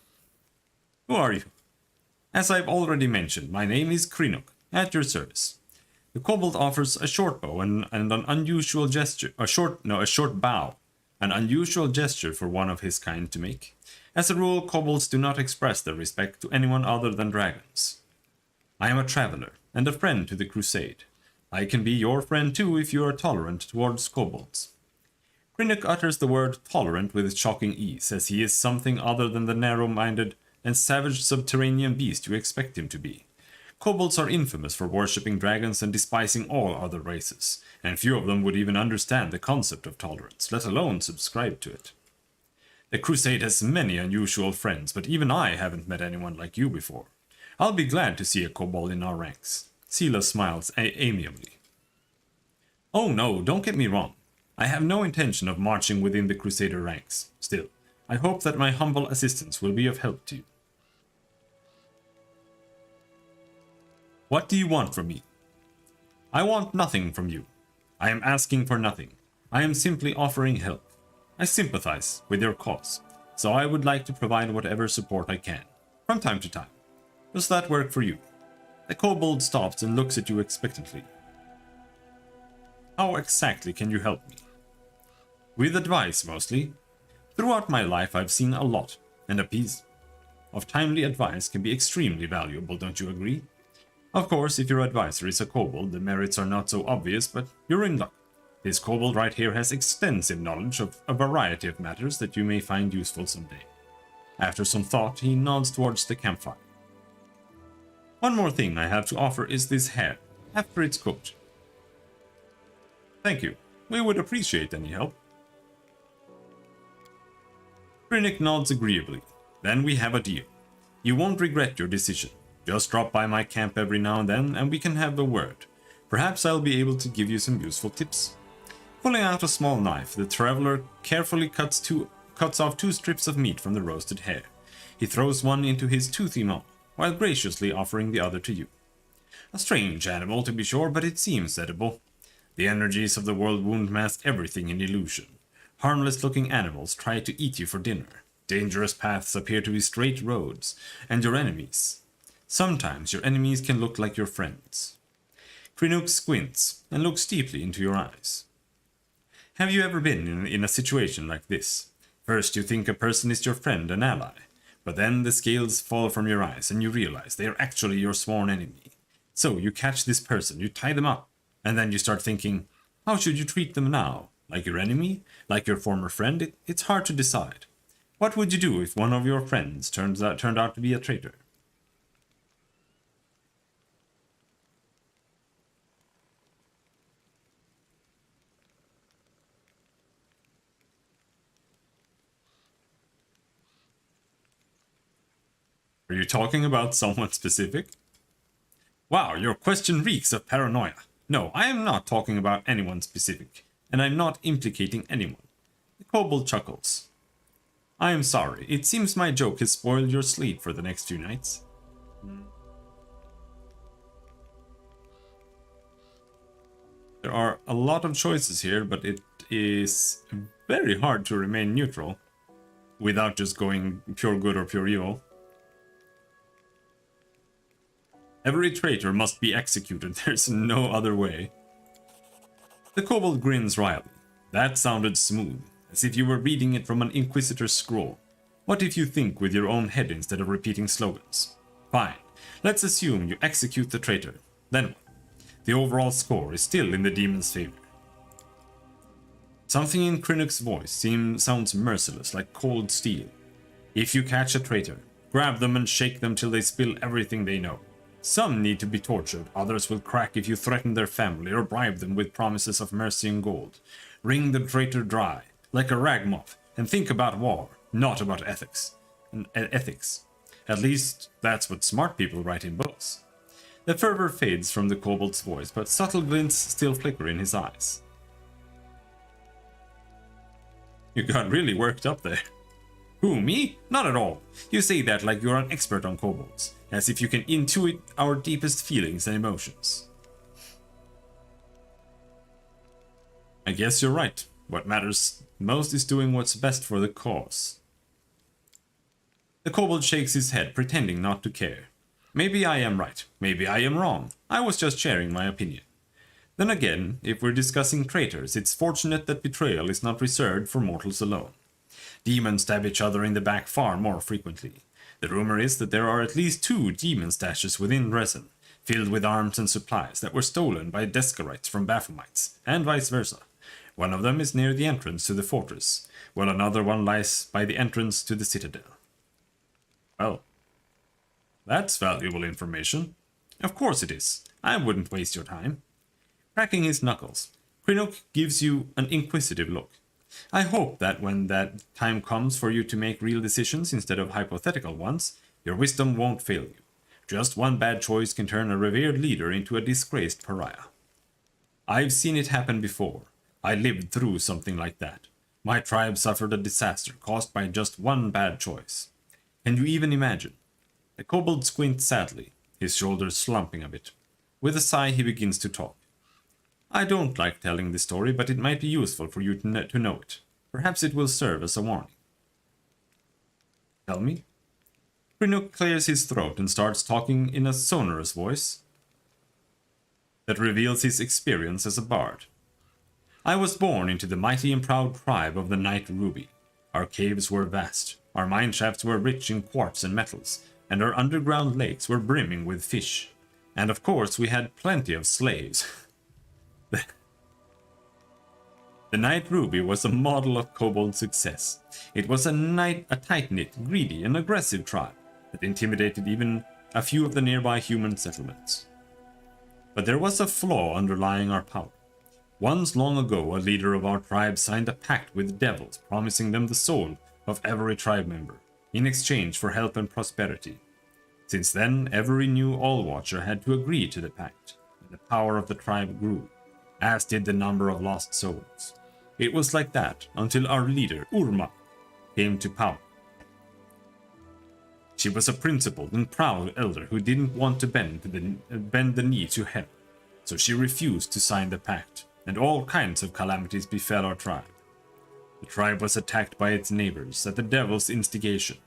Who are you? As I've already mentioned, my name is Krinuk, at your service. The kobold offers a short bow and an unusual gesture, a short bow, an unusual gesture for one of his kind to make. As a rule, kobolds do not express their respect to anyone other than dragons. I am a traveler, and a friend to the crusade. I can be your friend too if you are tolerant towards kobolds. Krinuk utters the word tolerant with shocking ease, as he is something other than the narrow-minded and savage subterranean beast you expect him to be. Kobolds are infamous for worshipping dragons and despising all other races, and few of them would even understand the concept of tolerance, let alone subscribe to it. The crusade has many unusual friends, but even I haven't met anyone like you before. I'll be glad to see a kobold in our ranks. Sela smiles amiably. Oh no, don't get me wrong. I have no intention of marching within the crusader ranks. Still, I hope that my humble assistance will be of help to you. What do you want from me? I want nothing from you. I am asking for nothing. I am simply offering help. I sympathize with your cause, so I would like to provide whatever support I can, from time to time. Does that work for you? The kobold stops and looks at you expectantly. How exactly can you help me? With advice, mostly. Throughout my life I've seen a lot, and a piece of timely advice can be extremely valuable, don't you agree? Of course, if your advisor is a kobold, the merits are not so obvious, but you're in luck. This kobold right here has extensive knowledge of a variety of matters that you may find useful someday. After some thought, he nods towards the campfire. One more thing I have to offer is this hair, after its coat. Thank you. We would appreciate any help. Krennic nods agreeably. Then we have a deal. You won't regret your decision. Just drop by my camp every now and then, and we can have a word. Perhaps I'll be able to give you some useful tips. Pulling out a small knife, the traveler carefully cuts off 2 strips of meat from the roasted hare. He throws one into his toothy maw, while graciously offering the other to you. A strange animal, to be sure, but it seems edible. The energies of the world wound mask everything in illusion. Harmless-looking animals try to eat you for dinner. Dangerous paths appear to be straight roads, and your enemies. Sometimes your enemies can look like your friends. Krennic squints and looks deeply into your eyes. Have you ever been in a situation like this? First you think a person is your friend and ally, but then the scales fall from your eyes and you realize they are actually your sworn enemy. So you catch this person, you tie them up, and then you start thinking, how should you treat them now? Like your enemy? Like your former friend? It's hard to decide. What would you do if one of your friends turned out to be a traitor? Are you talking about someone specific? Wow, your question reeks of paranoia. No, I am not talking about anyone specific, and I'm not implicating anyone. The kobold chuckles. I am sorry, it seems my joke has spoiled your sleep for the next few nights. There are a lot of choices here, but it is very hard to remain neutral without just going pure good or pure evil. Every traitor must be executed, there's no other way. The kobold grins wryly. That sounded smooth, as if you were reading it from an inquisitor's scroll. What if you think with your own head instead of repeating slogans? Fine, let's assume you execute the traitor. Then what? The overall score is still in the demon's favor. Something in Krennic's voice sounds merciless, like cold steel. If you catch a traitor, grab them and shake them till they spill everything they know. Some need to be tortured, others will crack if you threaten their family or bribe them with promises of mercy and gold. Wring the traitor dry, like a rag mop, and think about war, not about ethics. At least, that's what smart people write in books. The fervor fades from the kobold's voice, but subtle glints still flicker in his eyes. You got really worked up there. Who, me? Not at all. You say that like you're an expert on kobolds, as if you can intuit our deepest feelings and emotions. I guess you're right. What matters most is doing what's best for the cause. The kobold shakes his head, pretending not to care. Maybe I am right, maybe I am wrong. I was just sharing my opinion. Then again, if we're discussing traitors, it's fortunate that betrayal is not reserved for mortals alone. Demons stab each other in the back far more frequently. The rumor is that there are at least 2 demon stashes within Resin, filled with arms and supplies that were stolen by Descarites from Baphomite's, and vice versa. One of them is near the entrance to the fortress, while another one lies by the entrance to the citadel. Well, that's valuable information. Of course it is. I wouldn't waste your time. Cracking his knuckles, Krennic gives you an inquisitive look. I hope that when that time comes for you to make real decisions instead of hypothetical ones, your wisdom won't fail you. Just one bad choice can turn a revered leader into a disgraced pariah. I've seen it happen before. I lived through something like that. My tribe suffered a disaster caused by just one bad choice. Can you even imagine? The kobold squints sadly, his shoulders slumping a bit. With a sigh he begins to talk. I don't like telling this story, but it might be useful for you to know it. Perhaps it will serve as a warning. Tell me? Krennic clears his throat and starts talking in a sonorous voice that reveals his experience as a bard. I was born into the mighty and proud tribe of the Night Ruby. Our caves were vast, our mine shafts were rich in quartz and metals, and our underground lakes were brimming with fish. And of course, we had plenty of slaves. The Knight Ruby was a model of kobold success. It was a tight-knit, greedy, and aggressive tribe that intimidated even a few of the nearby human settlements. But there was a flaw underlying our power. Once long ago, a leader of our tribe signed a pact with devils, promising them the soul of every tribe member, in exchange for help and prosperity. Since then, every new All-Watcher had to agree to the pact, and the power of the tribe grew, as did the number of lost souls. It was like that until our leader, Urma, came to power. She was a principled and proud elder who didn't want to bend the knee to hell, so she refused to sign the pact, and all kinds of calamities befell our tribe. The tribe was attacked by its neighbors at the devil's instigation.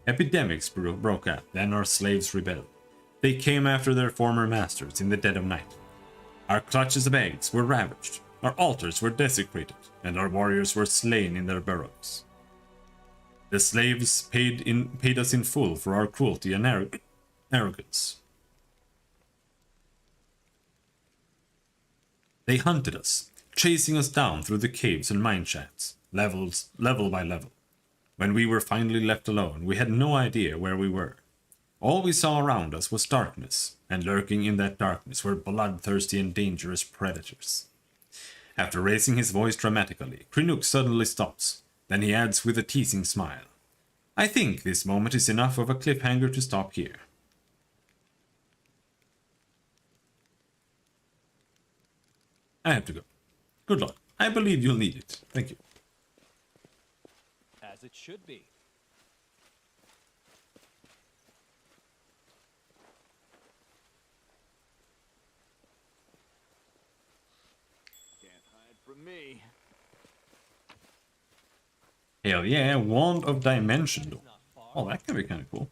Epidemics broke out, then our slaves rebelled. They came after their former masters in the dead of night. Our clutches of eggs were ravaged, our altars were desecrated, and our warriors were slain in their burrows. The slaves paid us in full for our cruelty and arrogance. They hunted us, chasing us down through the caves and mine shafts, level by level. When we were finally left alone, we had no idea where we were. All we saw around us was darkness, and lurking in that darkness were bloodthirsty and dangerous predators. After raising his voice dramatically, Krenuk suddenly stops. Then he adds with a teasing smile, "I think this moment is enough of a cliffhanger to stop here." I have to go. Good luck. I believe you'll need it. Thank you. As it should be. Can't hide from me. Hell yeah, Wand of Dimension. Oh, that can be kind of cool.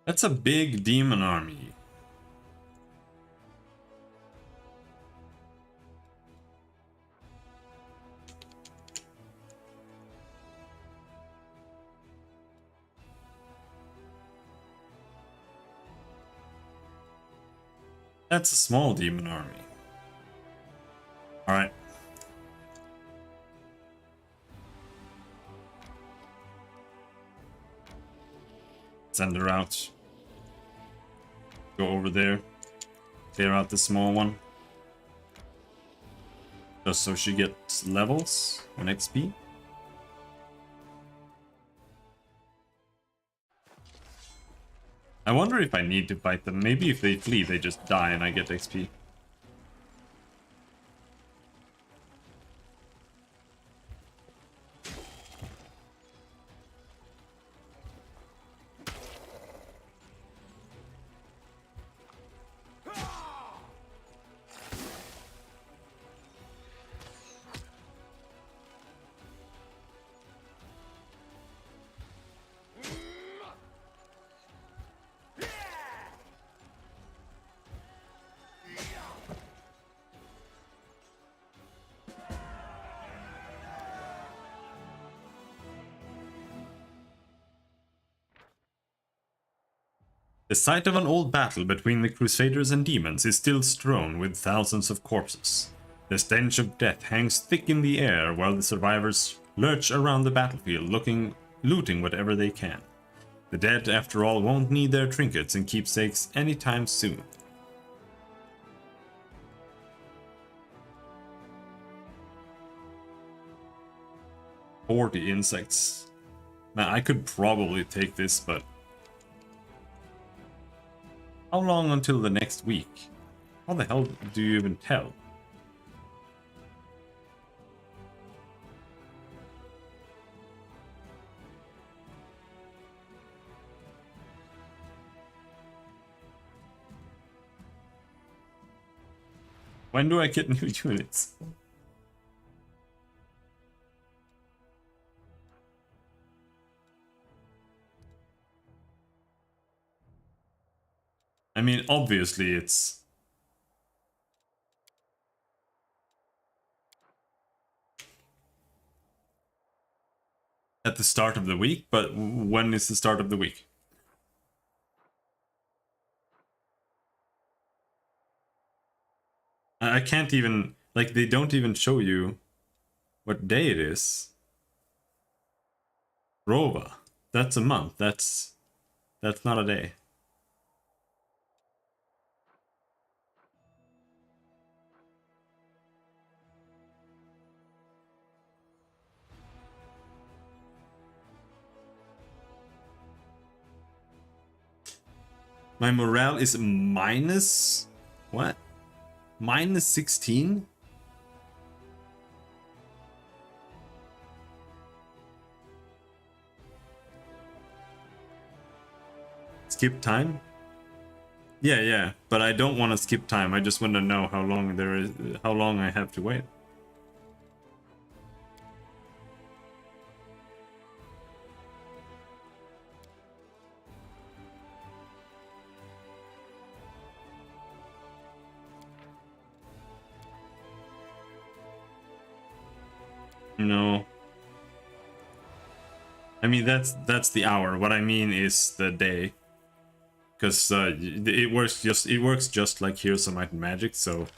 That's a big demon army. That's a small demon army. Alright. Send her out. Go over there. Clear out the small one. Just so she gets levels and XP. I wonder if I need to fight them. Maybe if they flee, they just die and I get XP. The site of an old battle between the Crusaders and demons is still strewn with thousands of corpses. The stench of death hangs thick in the air while the survivors lurch around the battlefield looting whatever they can. The dead, after all, won't need their trinkets and keepsakes anytime soon. "40 insects. Man, I could probably take this, but how long until the next week? How the hell do you even tell? When do I get new units? I mean, obviously it's... at the start of the week, but when is the start of the week? I can't even... like, they don't even show you what day it is. Rova. That's a month. That's not a day. My morale is minus... what? Minus 16? Skip time? Yeah, but I don't want to skip time. I just want to know how long I have to wait. No. I mean, that's the hour. What I mean is the day. Because it works just like Heroes of Might and Magic, so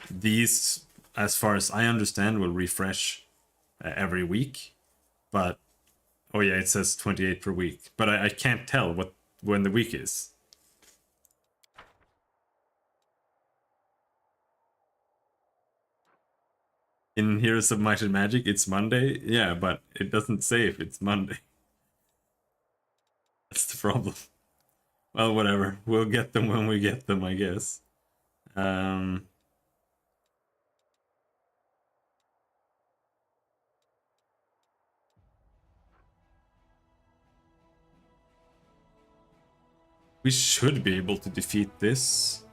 these, as far as I understand, will refresh every week. But oh yeah, it says 28 per week, but I can't tell when the week is. In Heroes of Might and Magic, it's Monday. Yeah, but it doesn't say if it's Monday. That's the problem. Well, whatever. We'll get them when we get them, I guess. We should be able to defeat this.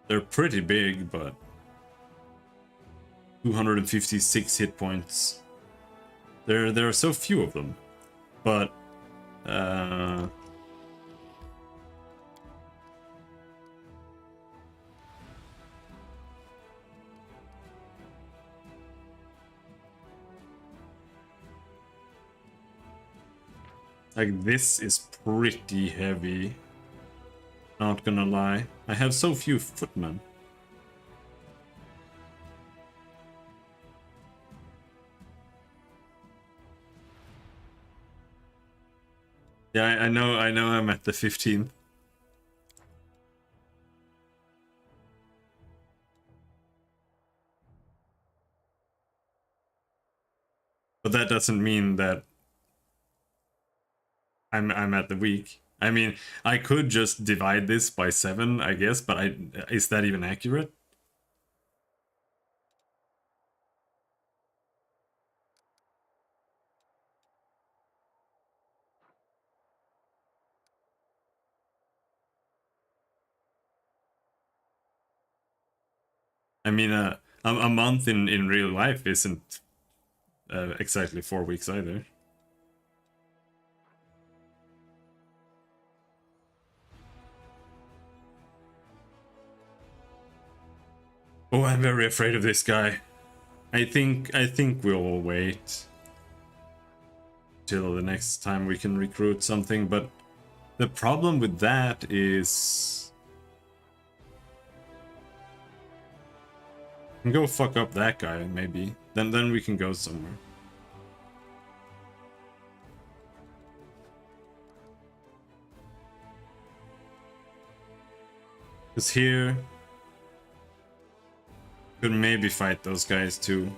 They're pretty big, but 256 hit points. There are so few of them, but like this is pretty heavy. Not gonna lie, I have so few footmen. Yeah, I know I'm at the 15th. But that doesn't mean that I'm at the week. I mean, I could just divide this by 7, I guess, but is that even accurate? I mean, a month in real life isn't exactly 4 weeks either. Oh, I'm very afraid of this guy. I think we'll wait till the next time we can recruit something, but the problem with that is we can go fuck up that guy, maybe. Then we can go somewhere. Because here could maybe fight those guys too.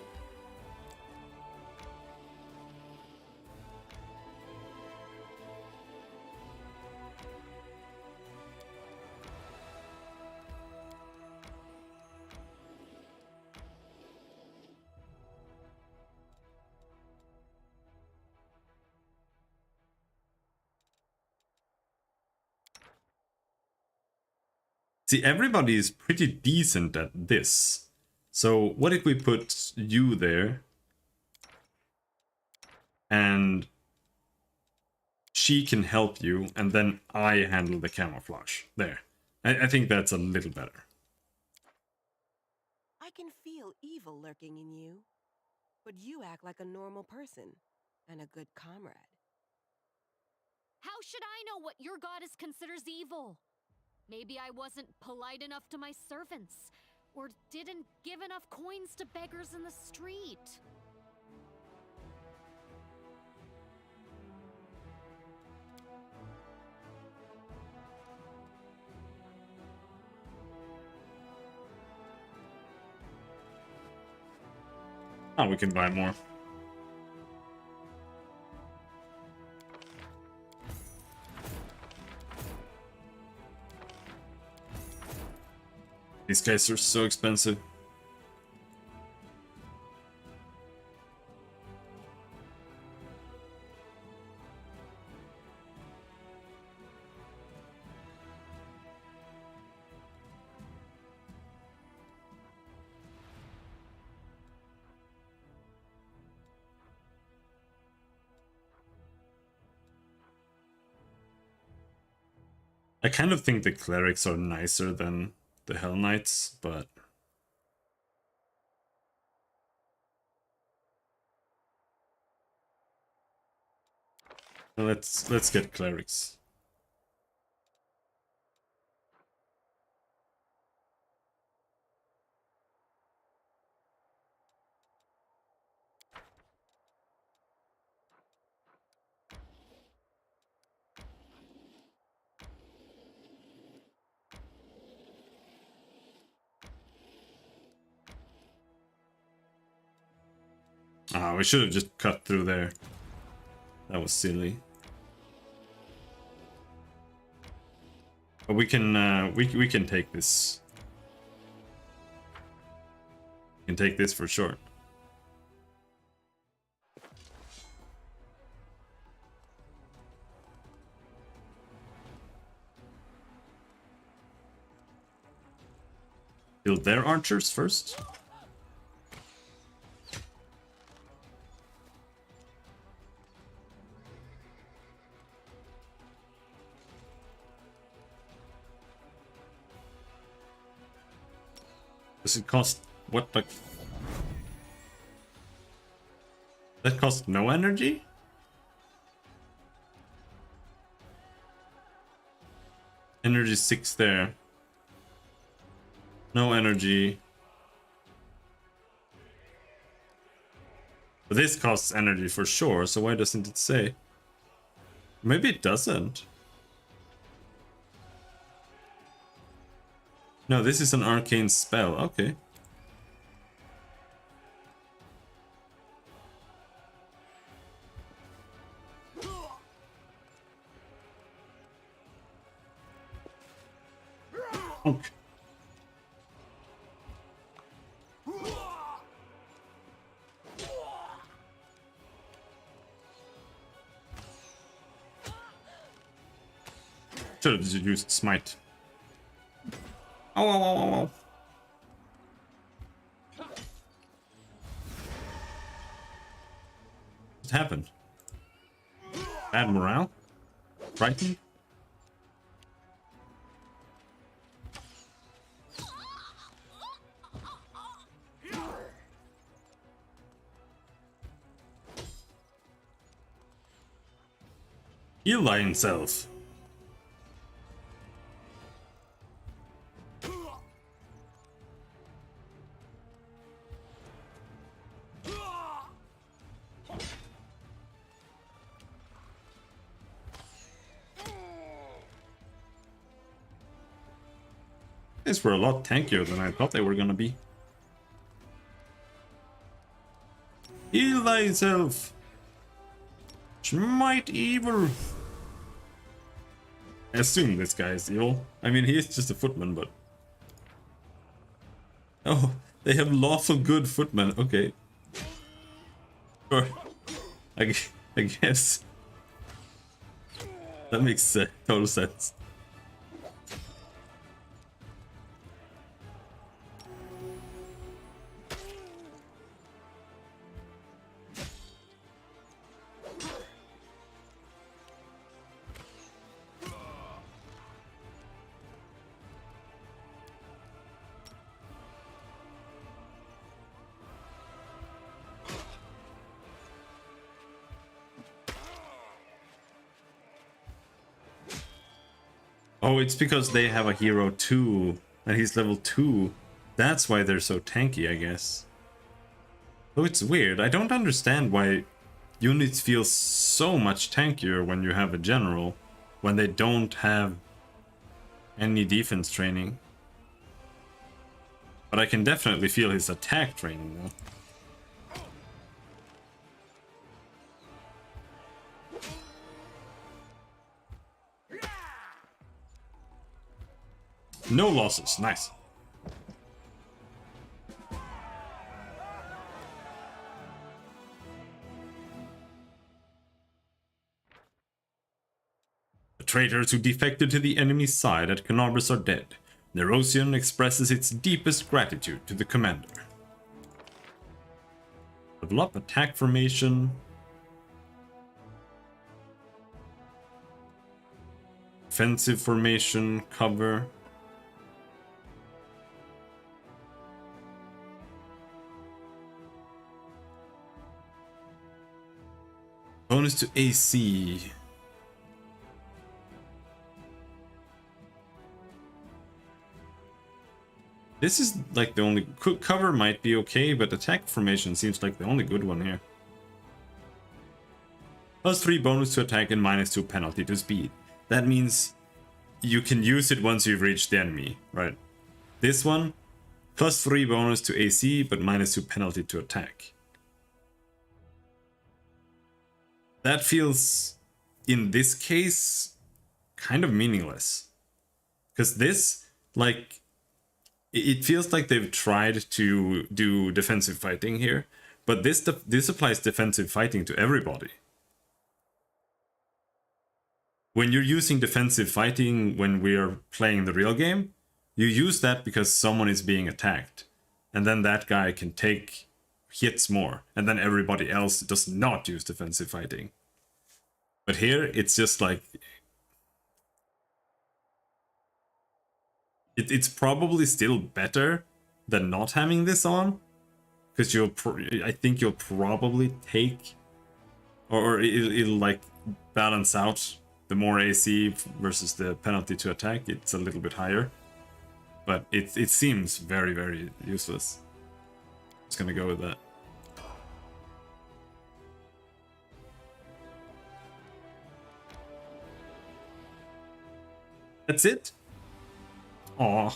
See, everybody is pretty decent at this. So what if we put you there? And she can help you, and then I handle the camouflage. There. I think that's a little better. I can feel evil lurking in you, but you act like a normal person and a good comrade. How should I know what your goddess considers evil? Maybe I wasn't polite enough to my servants, or didn't give enough coins to beggars in the street. Oh, we can buy more. These guys are so expensive. I kind of think the clerics are nicer than the Hell Knights, but let's get clerics. Ah, we should have just cut through there. That was silly. But we can we can take this. We can take this for sure. Kill their archers first. Does it cost what the? That costs no energy? Energy 6 there. No energy. But this costs energy for sure, so why doesn't it say? Maybe it doesn't. No, this is an arcane spell. Okay. Okay. Should have used smite. Oh, oh, oh, oh, oh. What happened? Bad morale? Frightened? Heal himself. These were a lot tankier than I thought they were gonna be. Heal thyself! Smite evil! I assume this guy is evil. I mean, he is just a footman, but... Oh, they have lawful good footmen. Okay. Sure. I guess. That makes total sense. Oh, it's because they have a hero 2 and he's level 2. That's why they're so tanky, I guess. Oh, it's weird. I don't understand why units feel so much tankier when you have a general, when they don't have any defense training. But I can definitely feel his attack training though. No losses, nice. The traitors who defected to the enemy's side at Canarbus are dead. Nerosian expresses its deepest gratitude to the commander. Level up attack formation. Defensive formation, cover. Bonus to AC. This is like the only cover might be okay, but attack formation seems like the only good one here. +3 bonus to attack and -2 penalty to speed. That means you can use it once you've reached the enemy, right? This one, +3 bonus to AC, but -2 penalty to attack. That feels, in this case, kind of meaningless. Because this, like, it feels like they've tried to do defensive fighting here, but this applies defensive fighting to everybody. When you're using defensive fighting when we are playing the real game, you use that because someone is being attacked. And then that guy can take hits more, and then everybody else does not use defensive fighting. But here, it's just like... It's probably still better than not having this on, because I think you'll probably take... Or it'll like balance out the more AC versus the penalty to attack. It's a little bit higher. But it seems very, very useless. Just gonna go with that. That's it? Aw.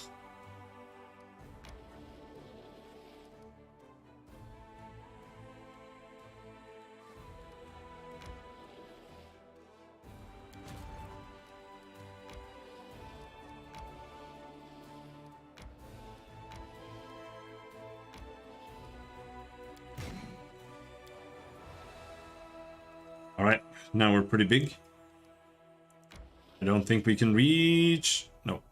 Alright, now we're pretty big. I don't think we can reach... No.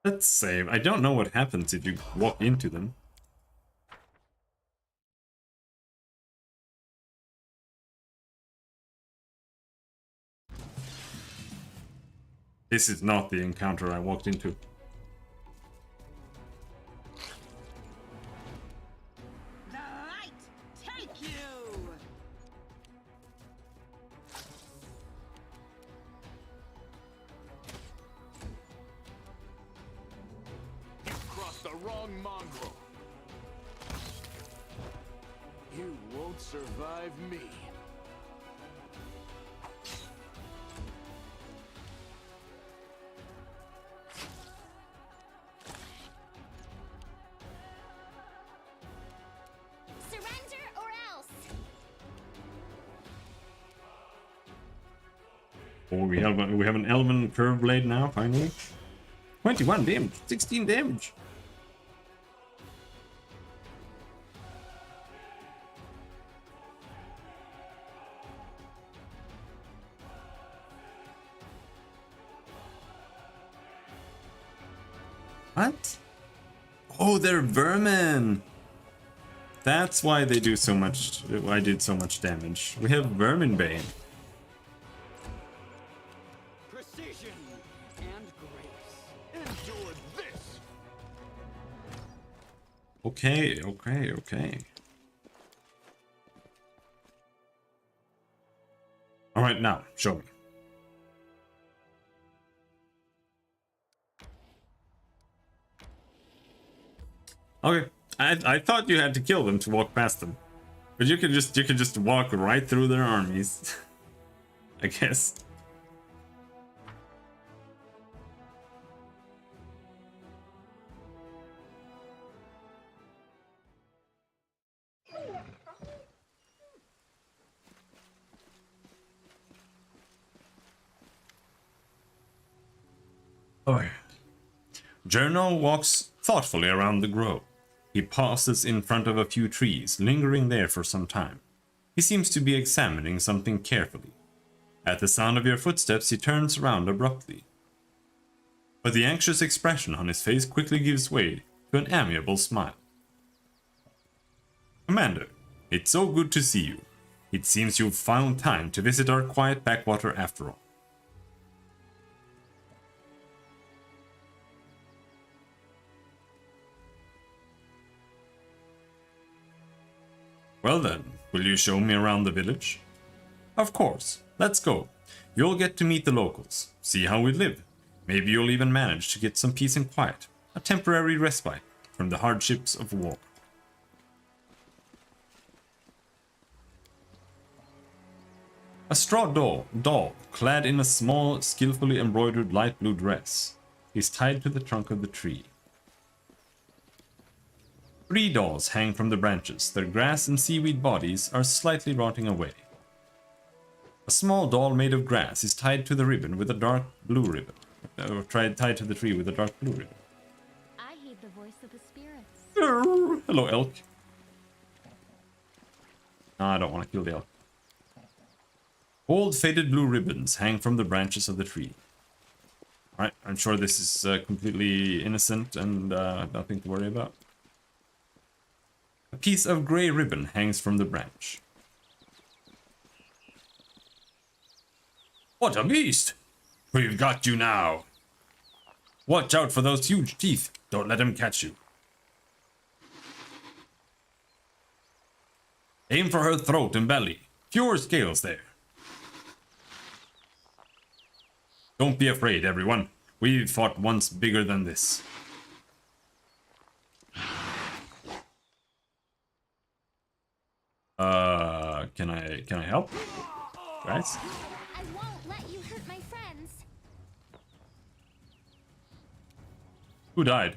Let's save. I don't know what happens if you walk into them. This is not the encounter I walked into. The light take you. You crossed the wrong mongrel. You won't survive me. Surrender or else. Oh, we have an Elven Curve Blade now, finally. 21 damage, 16 damage. What? Oh, they're vermin. That's why they do so much. I did so much damage. We have Vermin Bane. Precision and grace. Endure this. Okay, okay, okay. Alright, now, show me. Okay, I thought you had to kill them to walk past them. But you could just walk right through their armies. I guess. Oh. Journal walks thoughtfully around the grove. He pauses in front of a few trees, lingering there for some time. He seems to be examining something carefully. At the sound of your footsteps, he turns around abruptly. But the anxious expression on his face quickly gives way to an amiable smile. Commander, it's so good to see you. It seems you've found time to visit our quiet backwater after all. Well then, will you show me around the village? Of course, let's go. You'll get to meet the locals, see how we live. Maybe you'll even manage to get some peace and quiet, a temporary respite from the hardships of war. A straw doll, clad in a small, skillfully embroidered light blue dress, is tied to the trunk of the tree. 3 dolls hang from the branches. Their grass and seaweed bodies are slightly rotting away. A small doll made of grass is tied to the ribbon with a dark blue ribbon. Tied to the tree with a dark blue ribbon. I heed the voice of the spirits. Hello, elk. No, I don't want to kill the elk. Old faded blue ribbons hang from the branches of the tree. Alright, I'm sure this is completely innocent and nothing to worry about. A piece of grey ribbon hangs from the branch. What a beast! We've got you now. Watch out for those huge teeth. Don't let him catch you. Aim for her throat and belly. Fewer scales there. Don't be afraid, everyone. We've fought once bigger than this. Can I help? Guys? I won't let you hurt my friends. Who died?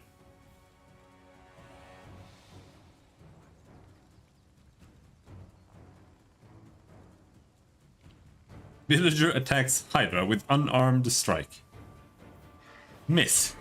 Villager attacks Hydra with unarmed strike. Miss.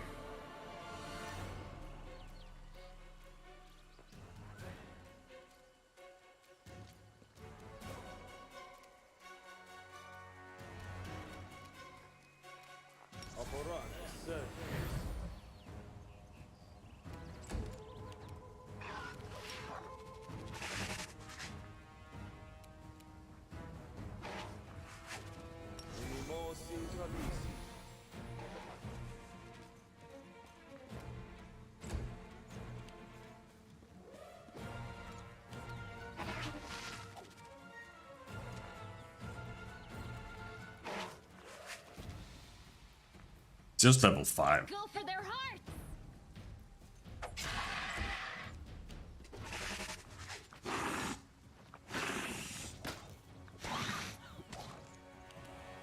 Just level 5. Go for their hearts.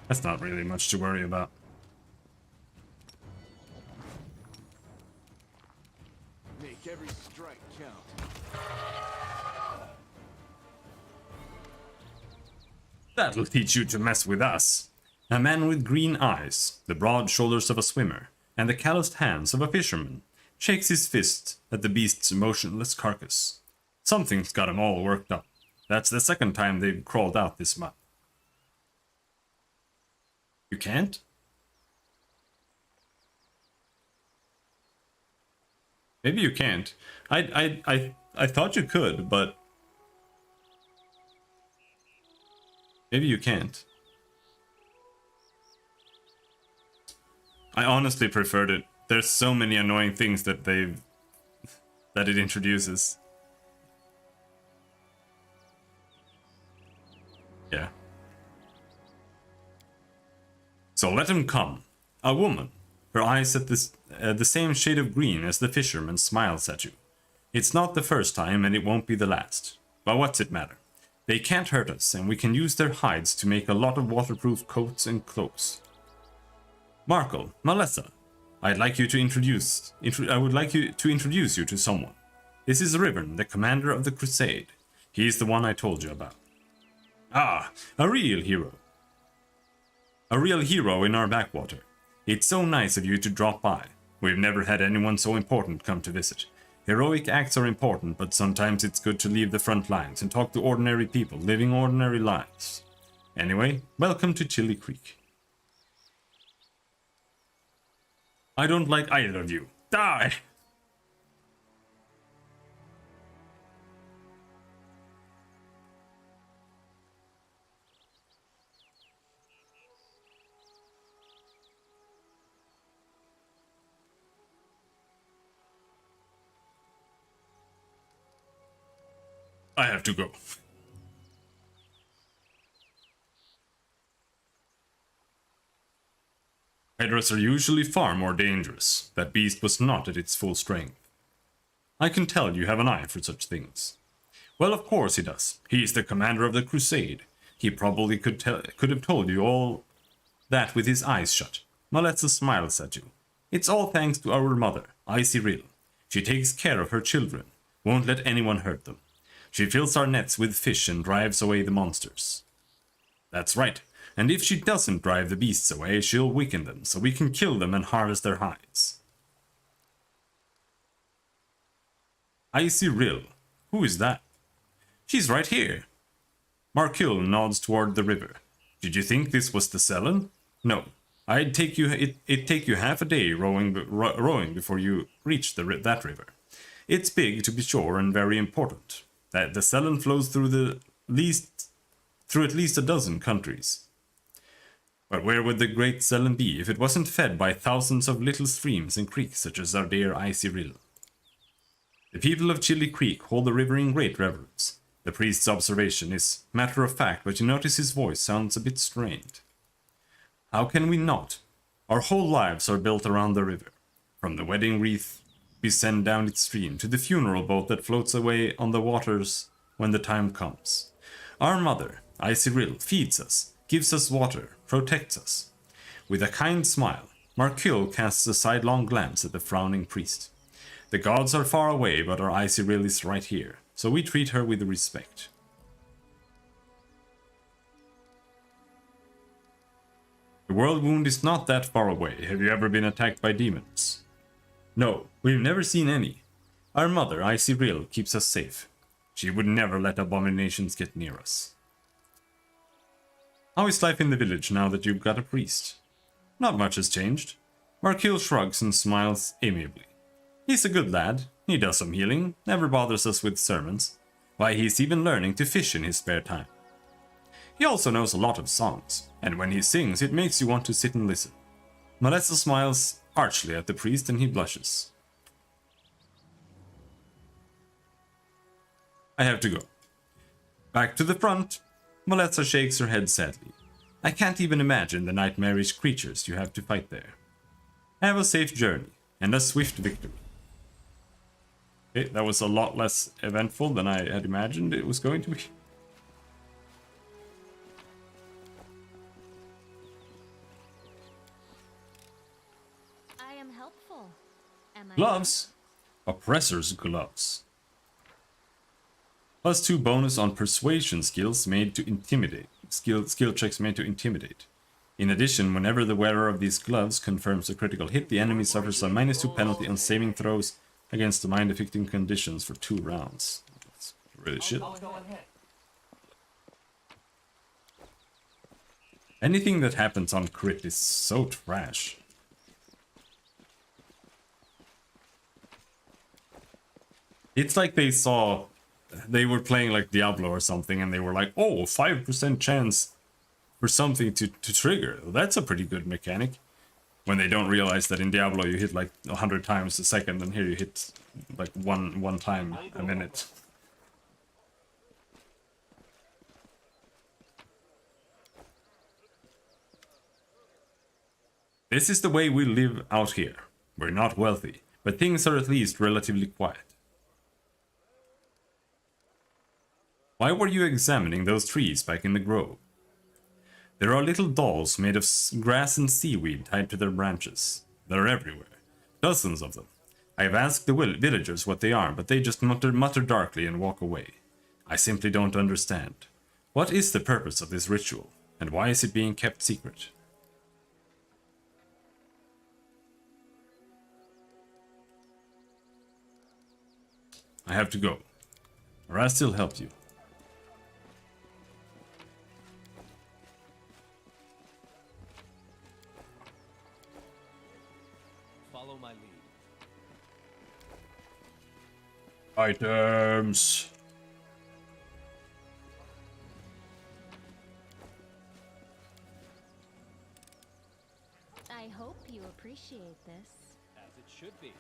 That's not really much to worry about. Make every strike count. That'll teach you to mess with us. A man with green eyes, the broad shoulders of a swimmer, and the calloused hands of a fisherman, shakes his fist at the beast's motionless carcass. Something's got 'em all worked up. That's the second time they've crawled out this month. You can't? Maybe you can't. I thought you could, but maybe you can't. I honestly preferred it. There's so many annoying things that they've that it introduces. Yeah. So let him come. A woman. Her eyes at the same shade of green as the fisherman smiles at you. It's not the first time and it won't be the last. But what's it matter? They can't hurt us and we can use their hides to make a lot of waterproof coats and cloaks. Marco, Melissa, I would like you to introduce you to someone. This is Riven, the commander of the Crusade. He is the one I told you about. Ah, a real hero. A real hero in our backwater. It's so nice of you to drop by. We've never had anyone so important come to visit. Heroic acts are important, but sometimes it's good to leave the front lines and talk to ordinary people living ordinary lives. Anyway, welcome to Chili Creek. I don't like either of you. Die! I have to go. Hydras are usually far more dangerous. That beast was not at its full strength. I can tell you have an eye for such things. Well, of course he does. He's the commander of the Crusade. He probably could have told you all that with his eyes shut. Maleza smiles at you. It's all thanks to our mother, Cyril. She takes care of her children, won't let anyone hurt them. She fills our nets with fish and drives away the monsters. That's right. And if she doesn't drive the beasts away, she'll weaken them, so we can kill them and harvest their hides. Cyril. Who is that? She's right here. Markil nods toward the river. Did you think this was the Selen? No. It'd take you half a day rowing before you reach that river. It's big, to be sure, and very important. That the Selen flows through at least a dozen countries. But where would the great Selen be if it wasn't fed by thousands of little streams and creeks such as our dear Cyril? The people of Chili Creek hold the river in great reverence. The priest's observation is matter of fact, but you notice his voice sounds a bit strained. How can we not? Our whole lives are built around the river. From the wedding wreath we send down its stream to the funeral boat that floats away on the waters when the time comes. Our mother, Cyril, feeds us, gives us water, protects us. With a kind smile, Markil casts a sidelong glance at the frowning priest. The gods are far away, but our Cyril is right here, so we treat her with respect. The world wound is not that far away. Have you ever been attacked by demons? No, we've never seen any. Our mother, Cyril, keeps us safe. She would never let abominations get near us. How is life in the village now that you've got a priest? Not much has changed. Markil shrugs and smiles amiably. He's a good lad. He does some healing, never bothers us with sermons. Why, he's even learning to fish in his spare time. He also knows a lot of songs, and when he sings, it makes you want to sit and listen. Melissa smiles archly at the priest and he blushes. I have to go. Back to the front. Melissa shakes her head sadly. I can't even imagine the nightmarish creatures you have to fight there. Have a safe journey, and a swift victory. Okay, that was a lot less eventful than I had imagined it was going to be. I am helpful. Am I? Gloves? Oppressor's gloves. +2 bonus on persuasion skills made to intimidate. Skill checks made to intimidate. In addition, whenever the wearer of these gloves confirms a critical hit, the enemy suffers a -2 penalty on saving throws against the mind-affecting conditions for 2 rounds. That's really shit. Anything that happens on crit is so trash. It's like they were playing like Diablo or something and they were like, oh, 5% chance for something to trigger. That's a pretty good mechanic. When they don't realize that in Diablo you hit like 100 times a second, and here you hit like one time a minute. This is the way we live out here. We're not wealthy, but things are at least relatively quiet. Why were you examining those trees back in the grove? There are little dolls made of grass and seaweed tied to their branches. They're everywhere. Dozens of them. I have asked the villagers what they are, but they just mutter darkly and walk away. I simply don't understand. What is the purpose of this ritual, and why is it being kept secret? I have to go, or I still help you. Follow my lead. Items. I hope you appreciate this. As it should be.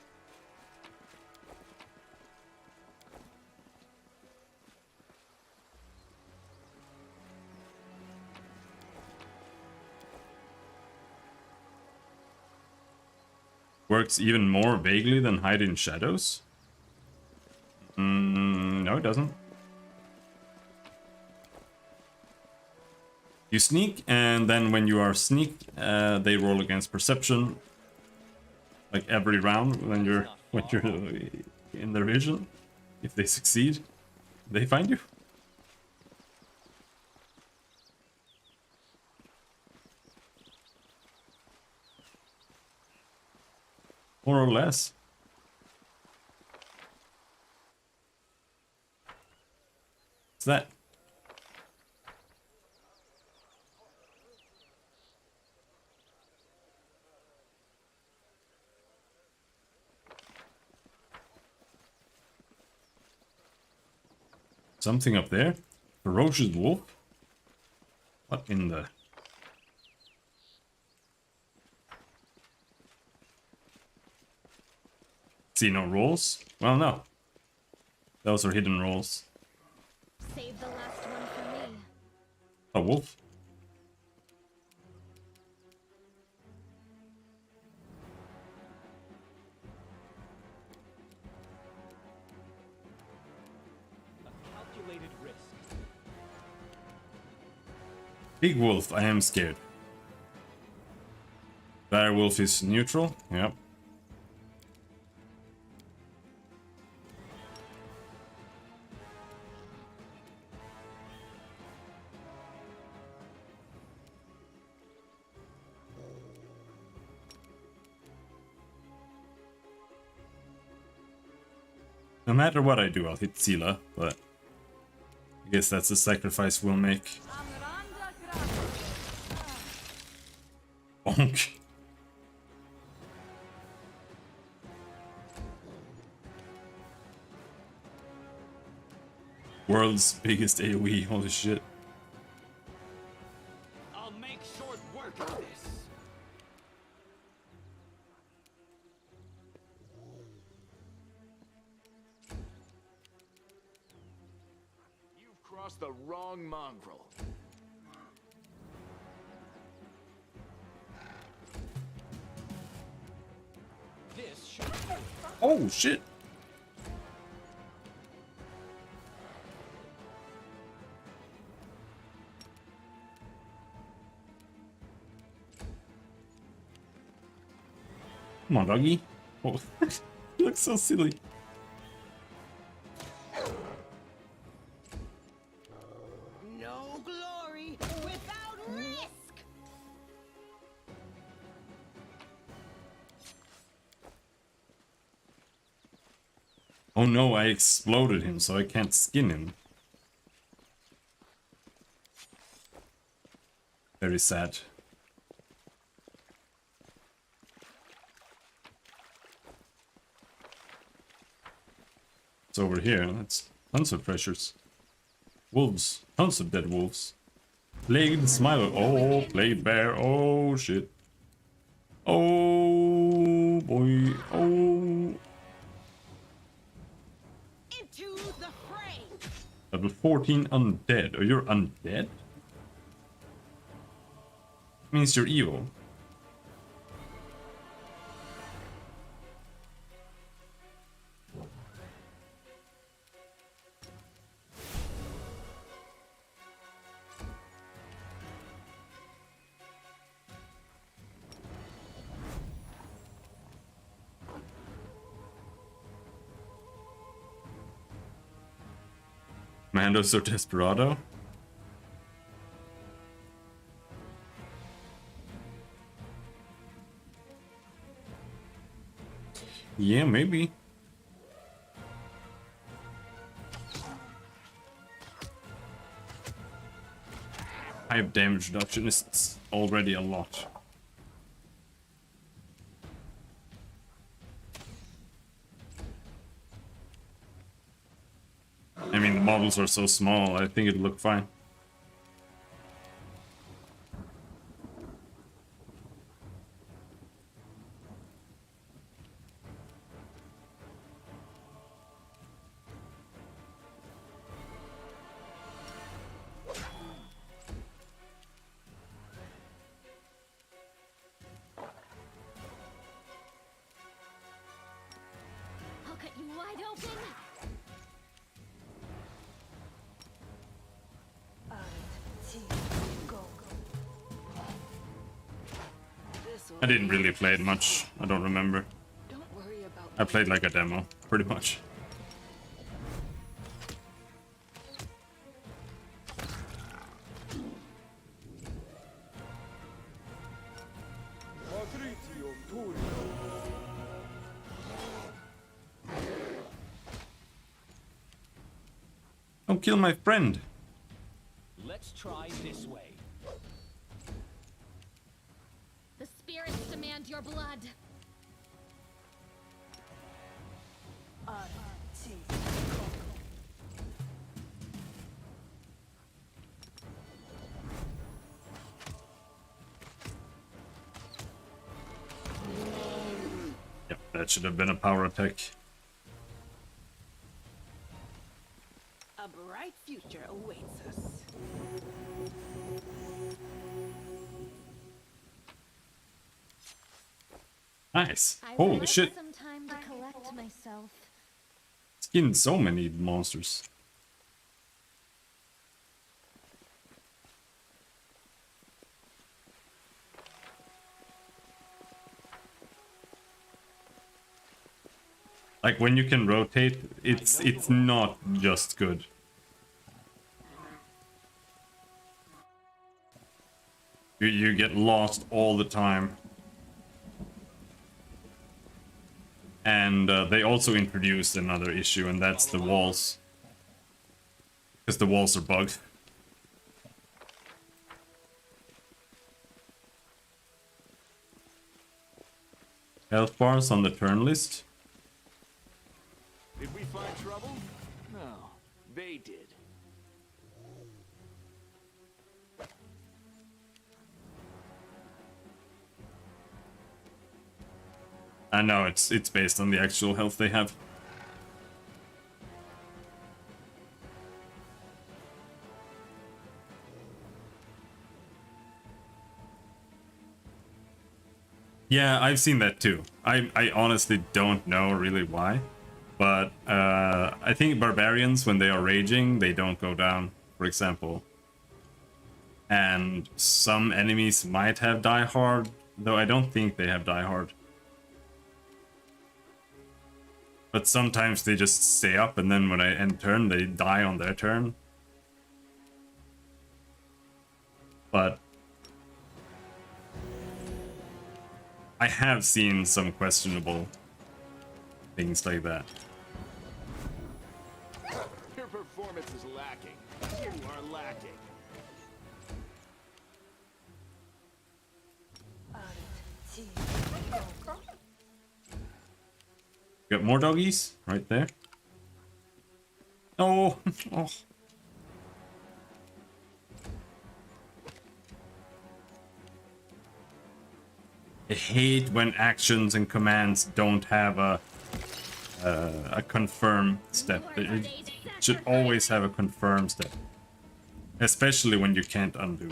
Works even more vaguely than hide in shadows? No, it doesn't. You sneak, and then when you are sneaked, they roll against perception, like every round when you're in their vision. If they succeed, they find you. More or less. What's that? Something up there? Ferocious wolf? What in the... See no rolls? Well, no. Those are hidden rolls. Save the last one for me. A wolf? A calculated risk. Big wolf, I am scared. Dire wolf is neutral? Yep. No matter what I do, I'll hit Sila, but I guess that's a sacrifice we'll make. Bonk. World's biggest AoE, holy shit. I'll make short work of this. You've crossed the wrong mongrel. This should do it. Oh shit. Come on, doggy. Oh, you look so silly. No glory without risk. Oh no, I exploded him, so I can't skin him. Very sad. It's over here. That's tons of treasures. Wolves. Tons of dead wolves. Plagued Smiler. Oh, plagued bear. Oh, shit. Oh boy. Oh. Into the fray! Level 14 undead. Oh, you're undead? Means you're evil. Mando so desperado. Yeah, maybe. High damage reduction is already a lot. I mean, the models are so small, I think it'd look fine. I'll cut you wide open. I didn't really play it much. I don't remember. Don't worry about I played like a demo, pretty much. Don't kill my friend. Let's try this way. The spirits demand your blood. Yep, that should have been a power attack. A bright future awaits us. Nice. I Holy would like shit. some time to collect myself. Skinned so many monsters. Like when you can rotate, it's not just good. You get lost all the time. And they also introduced another issue, and that's the walls. Because the walls are bugged. Health bars on the turn list. Did we find trouble? No, they did. I know it's based on the actual health they have. Yeah, I've seen that too. I honestly don't know really why. But I think barbarians, when they are raging, they don't go down, for example. And some enemies might have die hard, though I don't think they have die hard. But sometimes they just stay up, and then when I end turn, they die on their turn. But I have seen some questionable things like that. Your performance is lacking. You are lacking. Got more doggies right there. Oh, oh. I hate when actions and commands don't have a confirm step. It should always have a confirm step, especially when you can't undo.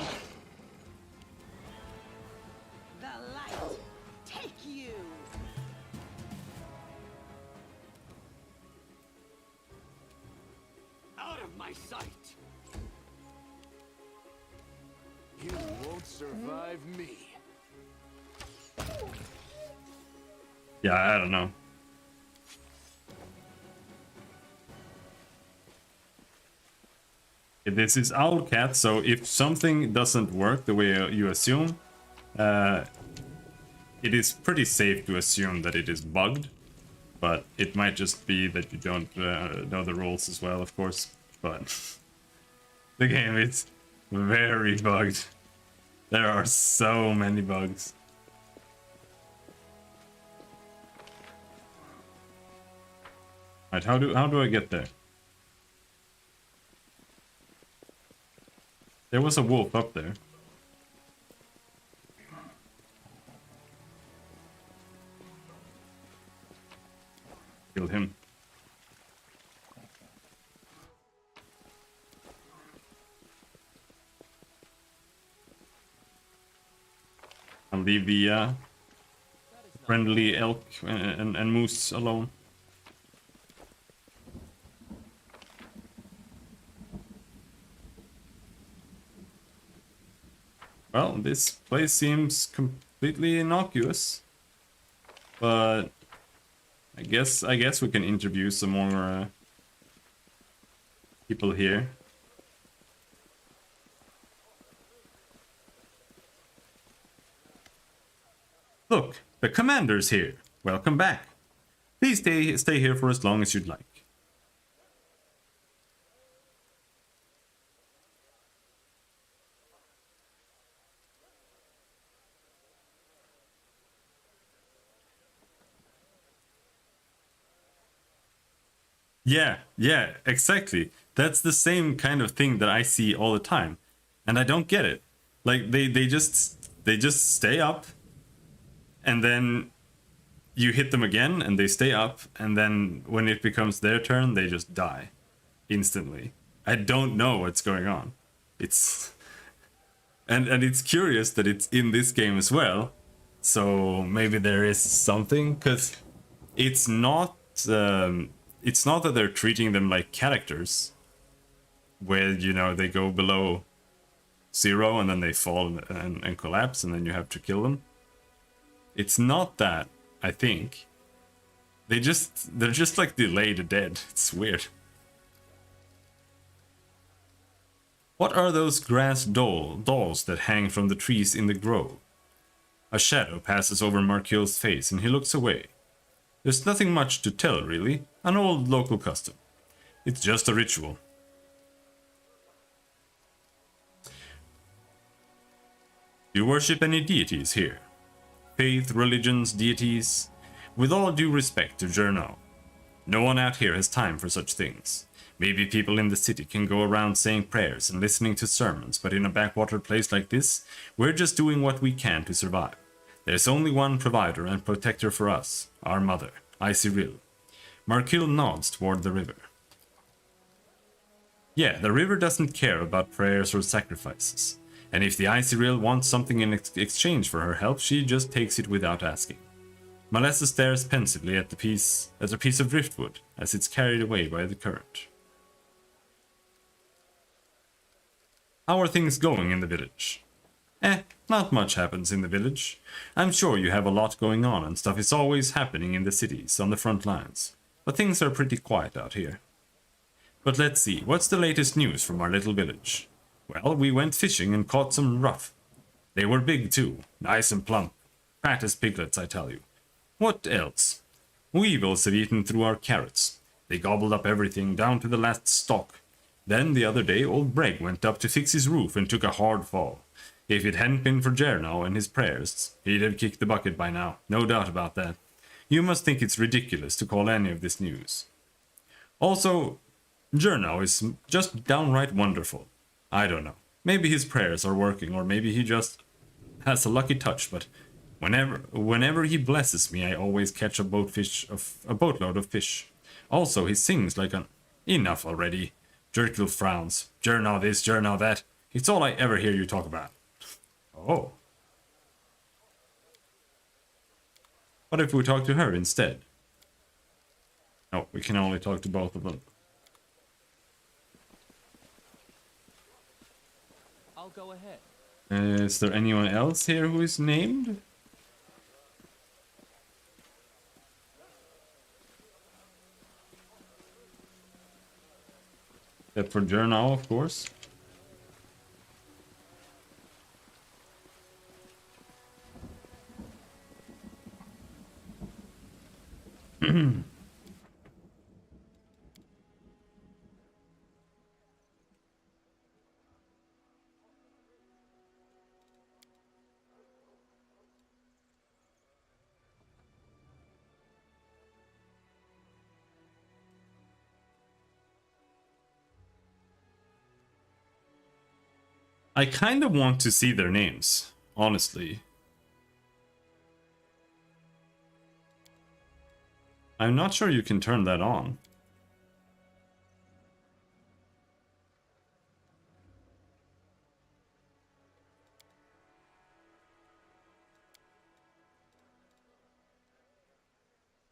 The light take you. Out of my sight! You won't survive me. Yeah, I don't know. This is Owlcat, so if something doesn't work the way you assume, it is pretty safe to assume that it is bugged, but it might just be that you don't know the rules as well, of course. But the game is very bugged. There are so many bugs. Right, how do I get there? There was a wolf up there. Kill him. I'll leave the friendly elk and moose alone. Well, this place seems completely innocuous, but I guess we can interview some more people here. Look, the commander's here. Welcome back. Please stay here for as long as you'd like. Yeah, exactly. That's the same kind of thing that I see all the time, and I don't get it. Like they just stay up, and then you hit them again, and they stay up, and then when it becomes their turn, they just die instantly. I don't know what's going on. It's and it's curious that it's in this game as well. So maybe there is something, because it's not. It's not that they're treating them like characters, where, you know, they go below 0 and then they fall and collapse and then you have to kill them. It's not that, I think. They're just like delayed dead. It's weird. What are those grass dolls that hang from the trees in the grove? A shadow passes over Markill's face and he looks away. There's nothing much to tell, really. An old local custom. It's just a ritual. Do you worship any deities here? Faith, religions, deities? With all due respect to Jernau, no one out here has time for such things. Maybe people in the city can go around saying prayers and listening to sermons, but in a backwater place like this, we're just doing what we can to survive. There's only one provider and protector for us, our mother, Cyril. Markill nods toward the river. Yeah, the river doesn't care about prayers or sacrifices, and if the Cyril wants something in exchange for her help, she just takes it without asking. Malessa stares pensively at a piece of driftwood as it's carried away by the current. How are things going in the village? Not much happens in the village. I'm sure you have a lot going on and stuff is always happening in the cities on the front lines. But things are pretty quiet out here. But let's see, what's the latest news from our little village? Well, we went fishing and caught some ruff. They were big too, nice and plump. Fat as piglets, I tell you. What else? Weevils have eaten through our carrots. They gobbled up everything down to the last stalk. Then the other day old Breg went up to fix his roof and took a hard fall. If it hadn't been for Jernau and his prayers, he'd have kicked the bucket by now, no doubt about that. You must think it's ridiculous to call any of this news. Also, Jernau is just downright wonderful. I don't know. Maybe his prayers are working, or maybe he just has a lucky touch, but Whenever he blesses me, I always catch a boatload of fish. Also, he sings like an... Enough already. Jerkil frowns. Journal this, journal that. It's all I ever hear you talk about. Oh. What if we talk to her instead? No, we can only talk to both of them. I'll go ahead. Is there anyone else here who is named? Except for Journal, of course. I kind of want to see their names, honestly. I'm not sure you can turn that on.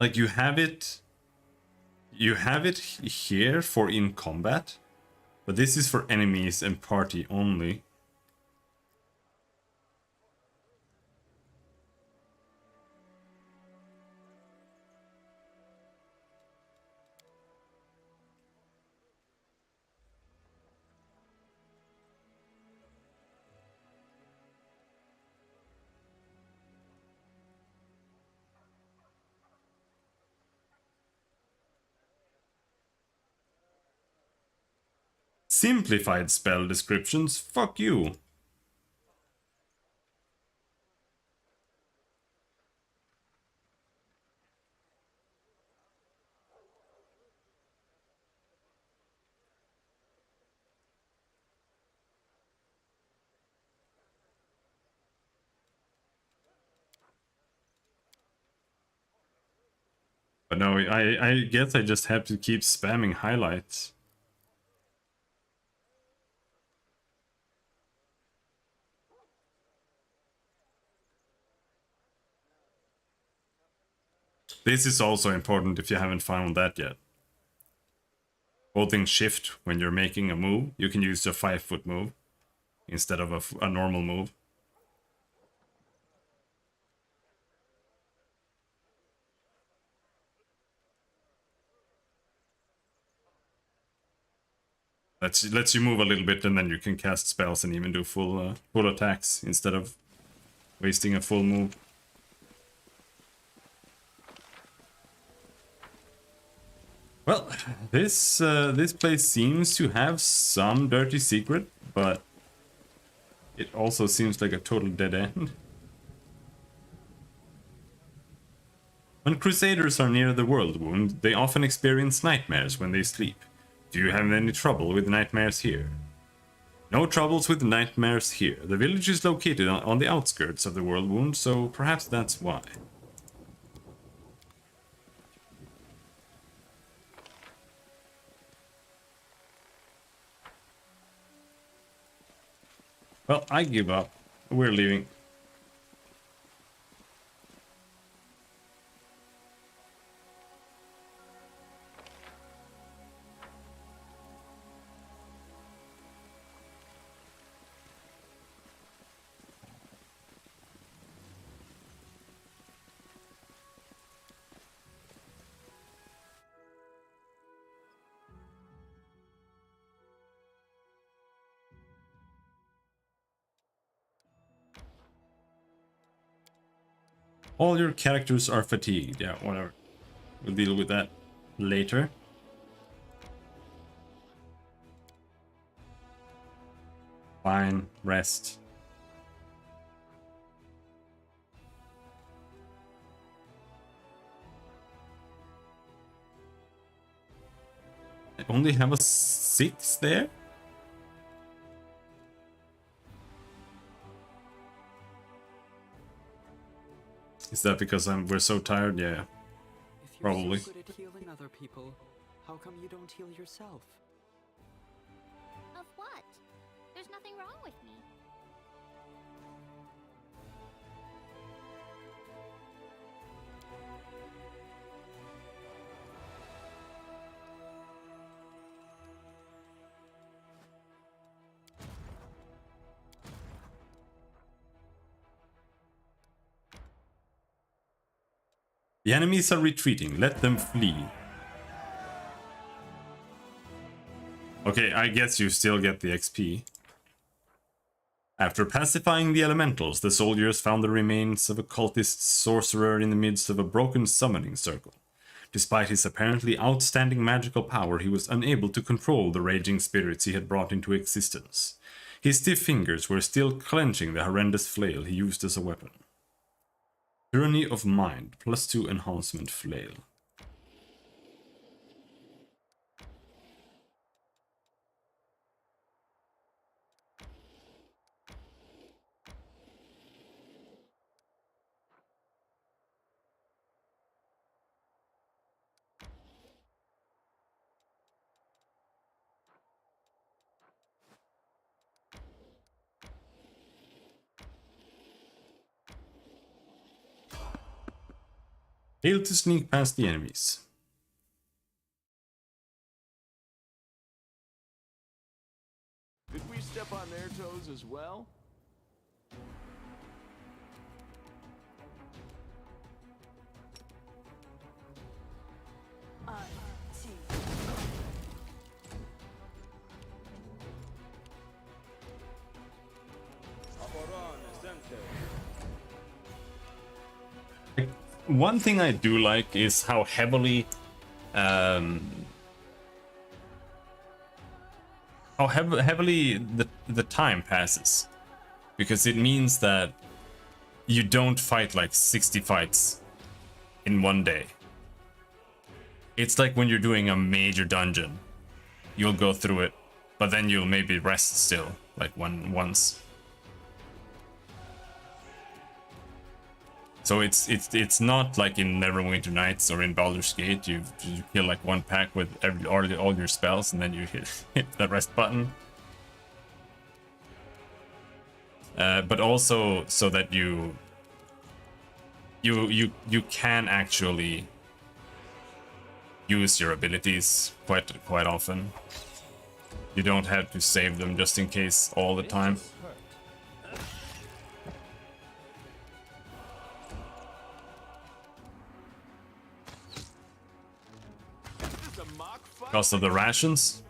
Like you have it here for in combat, but this is for enemies and party only. Simplified spell descriptions? Fuck you. But no, I guess I just have to keep spamming highlights. This is also important if you haven't found that yet. Holding shift when you're making a move, you can use your 5-foot move instead of a normal move. Lets you move a little bit, and then you can cast spells and even do full attacks instead of wasting a full move. Well, this place seems to have some dirty secret, but it also seems like a total dead end. When Crusaders are near the World Wound, they often experience nightmares when they sleep. Do you have any trouble with nightmares here? No troubles with nightmares here. The village is located on the outskirts of the World Wound, so perhaps that's why. Well, I give up. We're leaving. All your characters are fatigued. Yeah, whatever. We'll deal with that later. Fine, rest. I only have a 6 there? Is that because we're so tired? Yeah. If you're Probably. so good at healing other people, how come you don't heal yourself? Of what? There's nothing wrong with me. The enemies are retreating. Let them flee. Okay, I guess you still get the XP. After pacifying the elementals, the soldiers found the remains of a cultist sorcerer in the midst of a broken summoning circle. Despite his apparently outstanding magical power, he was unable to control the raging spirits he had brought into existence. His stiff fingers were still clenching the horrendous flail he used as a weapon. Tyranny of Mind, +2 enhancement flail. Failed to sneak past the enemies. Did we step on their toes as well? One thing I do like is how heavily the time passes, because it means that you don't fight like 60 fights in one day. It's like when you're doing a major dungeon, you'll go through it, but then you'll maybe rest still, like once. So it's not like in Neverwinter Nights or in Baldur's Gate. You kill like one pack with all your spells, and then you hit the rest button. But also so that you can actually use your abilities quite often. You don't have to save them just in case all the time. Because of the rations.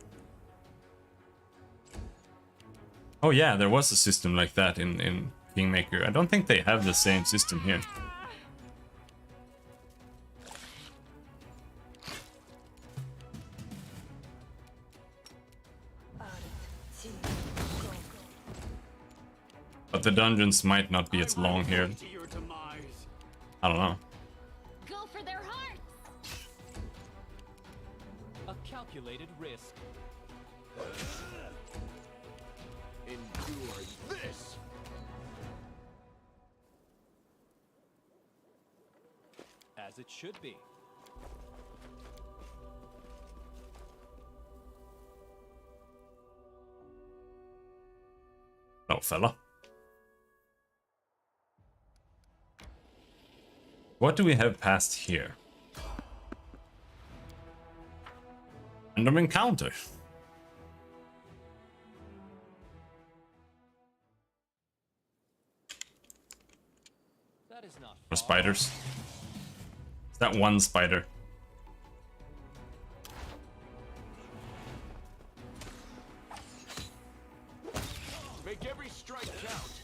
Oh yeah, there was a system like that in Kingmaker. I don't think they have the same system here. But the dungeons might not be as long here. I don't know. Go for their hearts! A calculated risk. Endure this! As it should be. Oh, fella. What do we have past here? Random encounter. That is not Or far. spiders. Is that one spider? Make every strike count.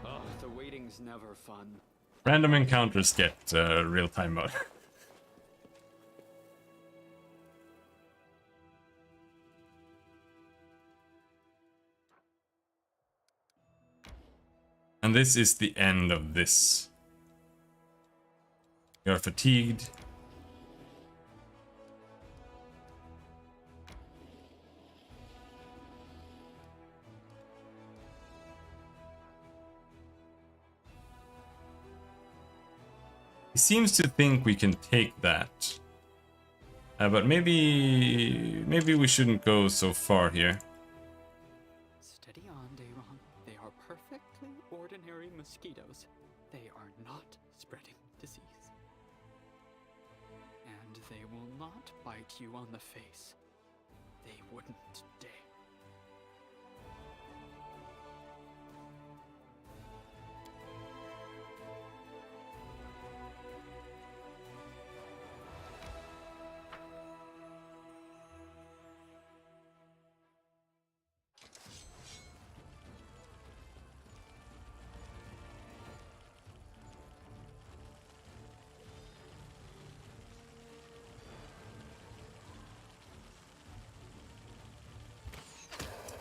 Oh, the waiting's never fun. Random encounters get real-time mode. And this is the end of this. You're fatigued. He seems to think we can take that. But maybe we shouldn't go so far here. Steady on, Dayron. They are perfectly ordinary mosquitoes. They are not spreading disease. And they will not bite you on the face. They wouldn't dare.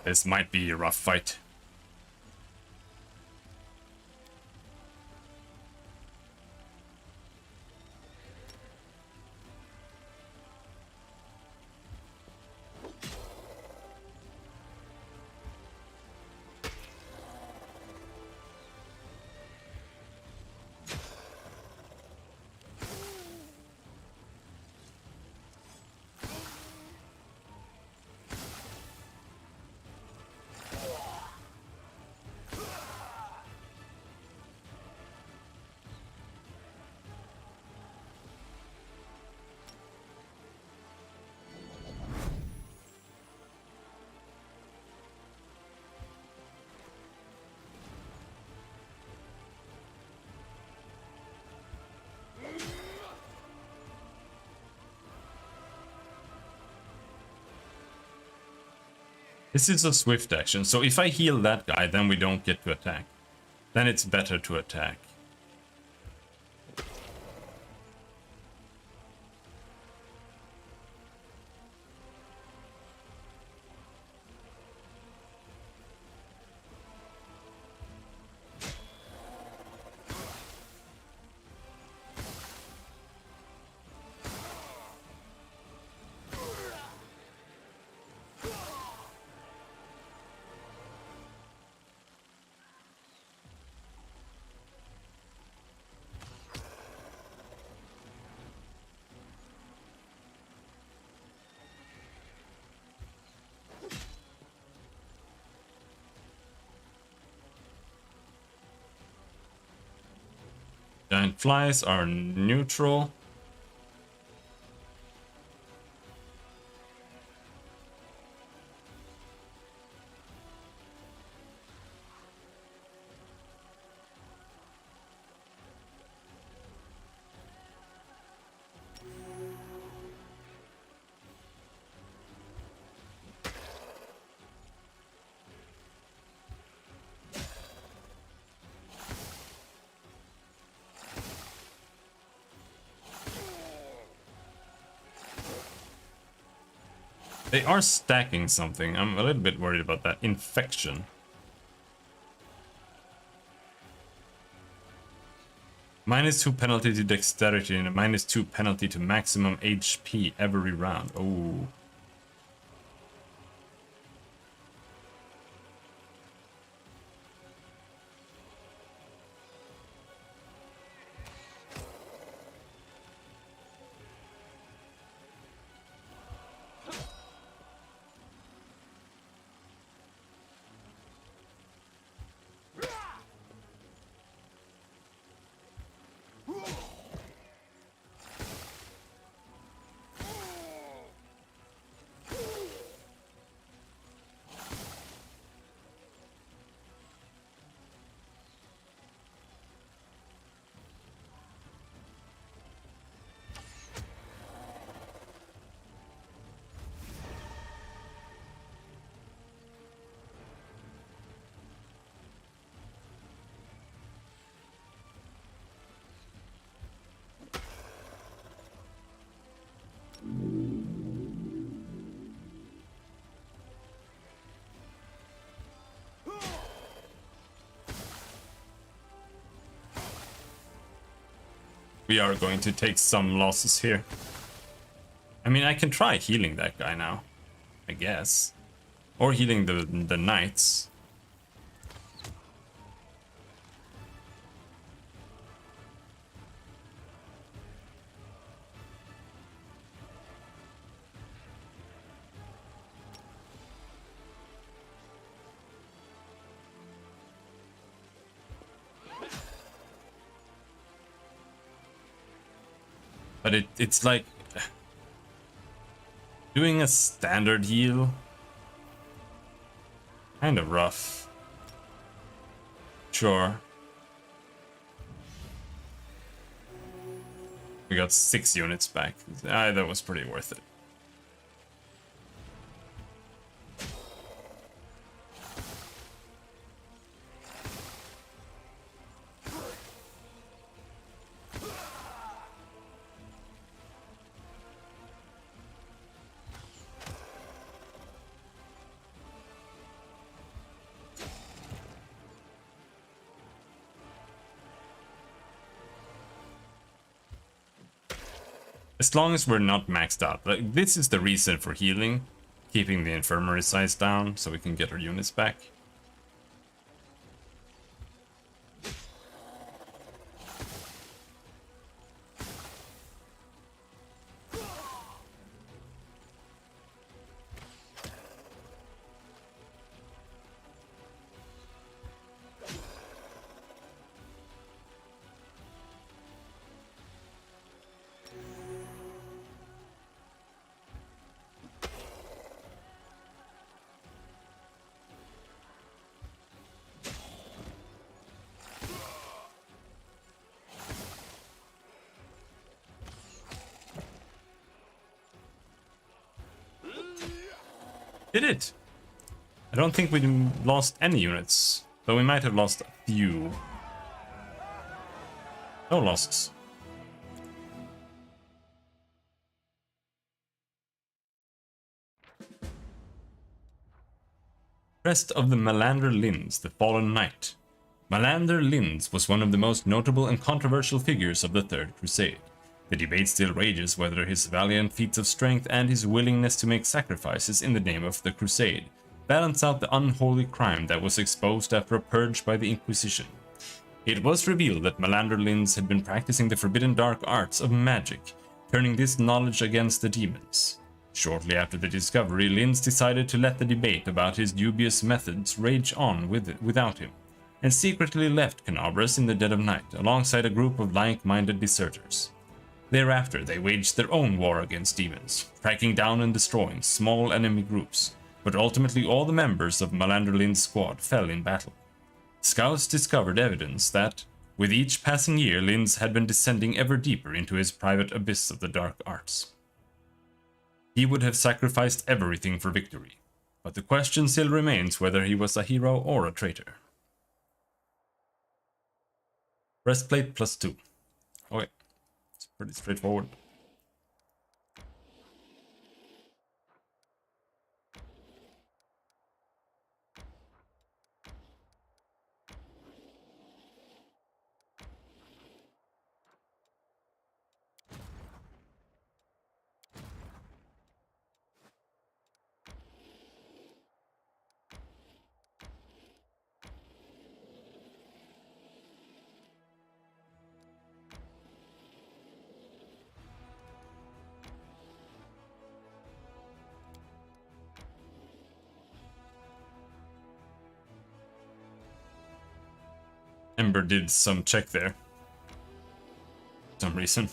This might be a rough fight. This is a swift action, so if I heal that guy, then we don't get to attack. Then it's better to attack. Giant flies are neutral. They are stacking something. I'm a little bit worried about that. Infection. -2 penalty to dexterity and a -2 penalty to maximum HP every round. Oh. We are going to take some losses here. I mean, I can try healing that guy now, I guess. Or healing the knights. But it's like doing a standard heal. Kind of rough. Sure. We got 6 units back. That was pretty worth it. As long as we're not maxed out. Like, this is the reason for healing. Keeping the infirmary size down so we can get our units back. Did it? I don't think we lost any units, though we might have lost a few. No losses. Crest of the Malander Linz, the Fallen Knight. Malander Linz was one of the most notable and controversial figures of the Third Crusade. The debate still rages whether his valiant feats of strength and his willingness to make sacrifices in the name of the Crusade balance out the unholy crime that was exposed after a purge by the Inquisition. It was revealed that Malander Linz had been practicing the forbidden dark arts of magic, turning this knowledge against the demons. Shortly after the discovery, Linz decided to let the debate about his dubious methods rage on without him, and secretly left Canabras in the dead of night alongside a group of like-minded deserters. Thereafter, they waged their own war against demons, tracking down and destroying small enemy groups, but ultimately all the members of Malander Linz's squad fell in battle. Scouts discovered evidence that, with each passing year, Linz had been descending ever deeper into his private abyss of the dark arts. He would have sacrificed everything for victory, but the question still remains whether he was a hero or a traitor. Breastplate +2. Okay, it's pretty straightforward. Ember did some check there. For some reason.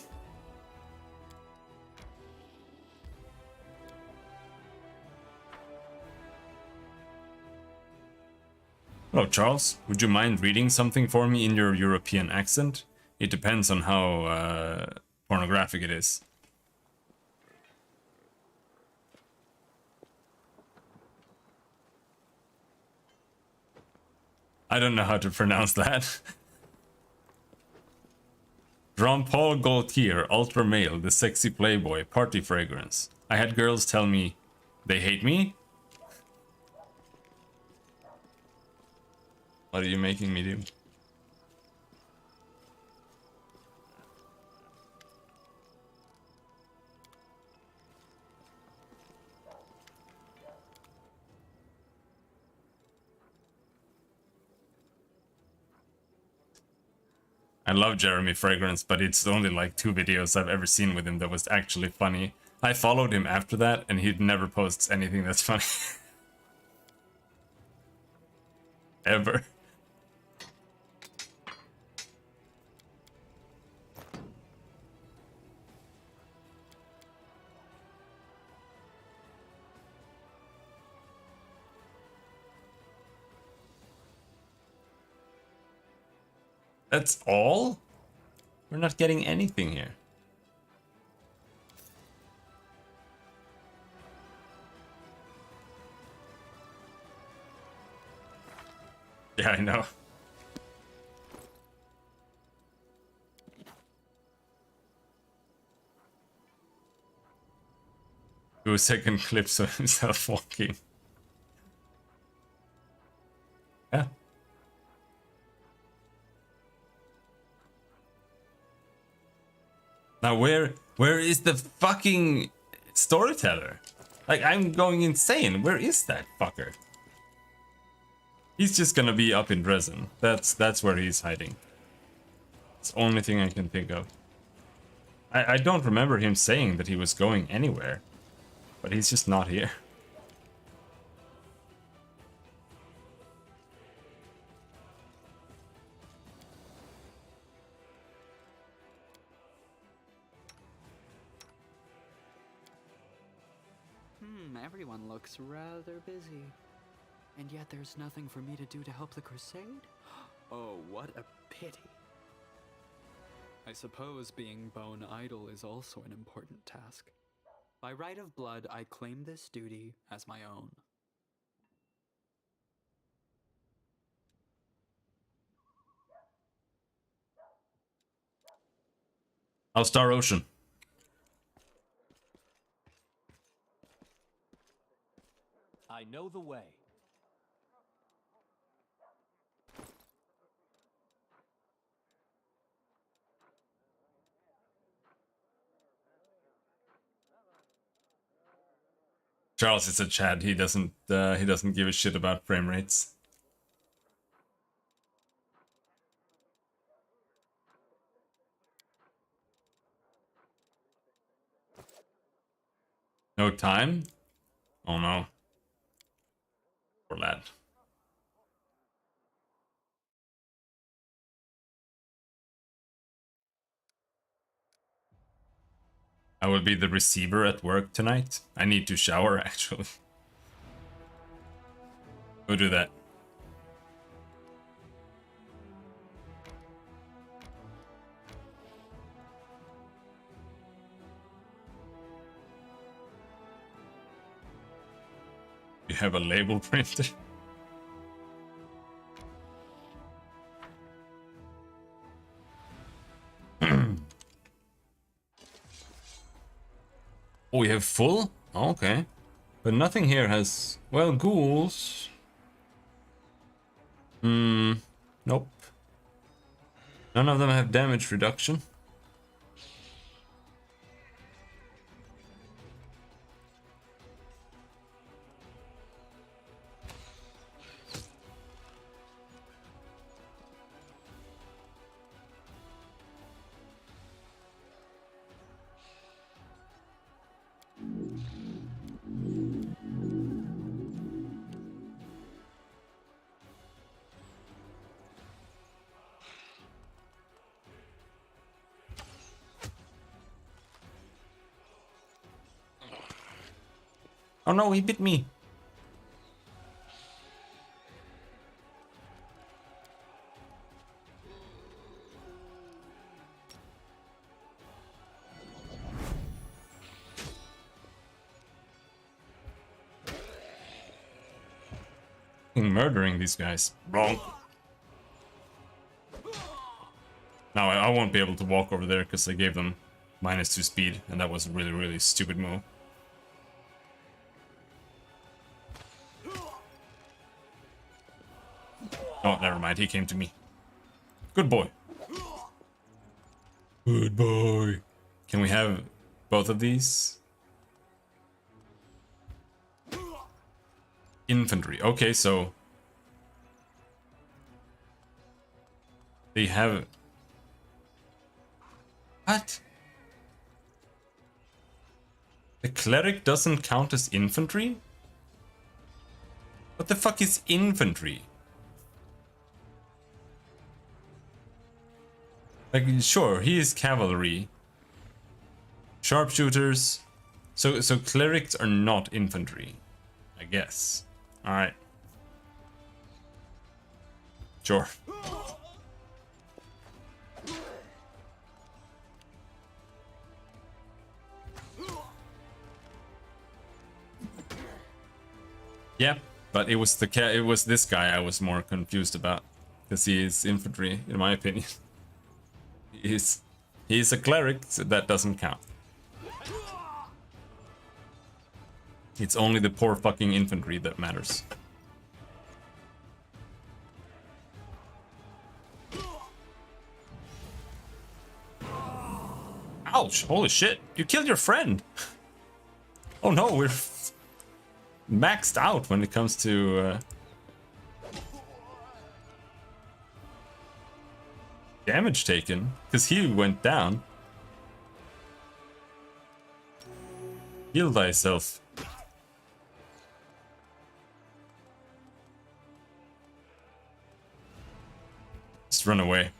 Hello, Charles. Would you mind reading something for me in your European accent? It depends on how pornographic it is. I don't know how to pronounce that. Jean-Paul Gaultier, ultra male, the sexy playboy, party fragrance. I had girls tell me they hate me. What are you making me do? I love Jeremy Fragrance, but it's only like 2 videos I've ever seen with him that was actually funny. I followed him after that, and he never posts anything that's funny. Ever. That's all? We're not getting anything here. Yeah, I know. Do a second clip of himself walking. Yeah. Now where is the fucking storyteller? Like, I'm going insane. Where is that fucker? He's just gonna be up in Dresden. That's where he's hiding. It's the only thing I can think of. I don't remember him saying that he was going anywhere. But he's just not here. Everyone looks rather busy. And yet there's nothing for me to do to help the crusade? Oh, what a pity. I suppose being bone idol is also an important task. By right of blood, I claim this duty as my own. How's Star Ocean? I know the way. Charles is a Chad. He doesn't give a shit about frame rates. No time? Oh no. Poor lad. I will be the receiver at work tonight. I need to shower, actually. Go do that. You have a label printer? Oh, we have full? Oh, okay. But nothing here has... Well, ghouls. Nope. None of them have damage reduction. Oh no, he bit me. Murdering these guys. Wrong. Now I won't be able to walk over there because I gave them -2 speed, and that was a really, really stupid move. Oh, never mind. He came to me. Good boy. Good boy. Can we have both of these? Infantry. Okay, so they have... What? The cleric doesn't count as infantry? What the fuck is infantry? Like, sure, he is cavalry. Sharpshooters. So clerics are not infantry, I guess. Alright. Sure. Yeah, but it was this guy I was more confused about, because he is infantry, in my opinion. he's a cleric, so that doesn't count. It's only the poor fucking infantry that matters. Ouch! Holy shit! You killed your friend! Oh no, we're maxed out when it comes to damage taken, because he went down. Heal thyself. Just run away.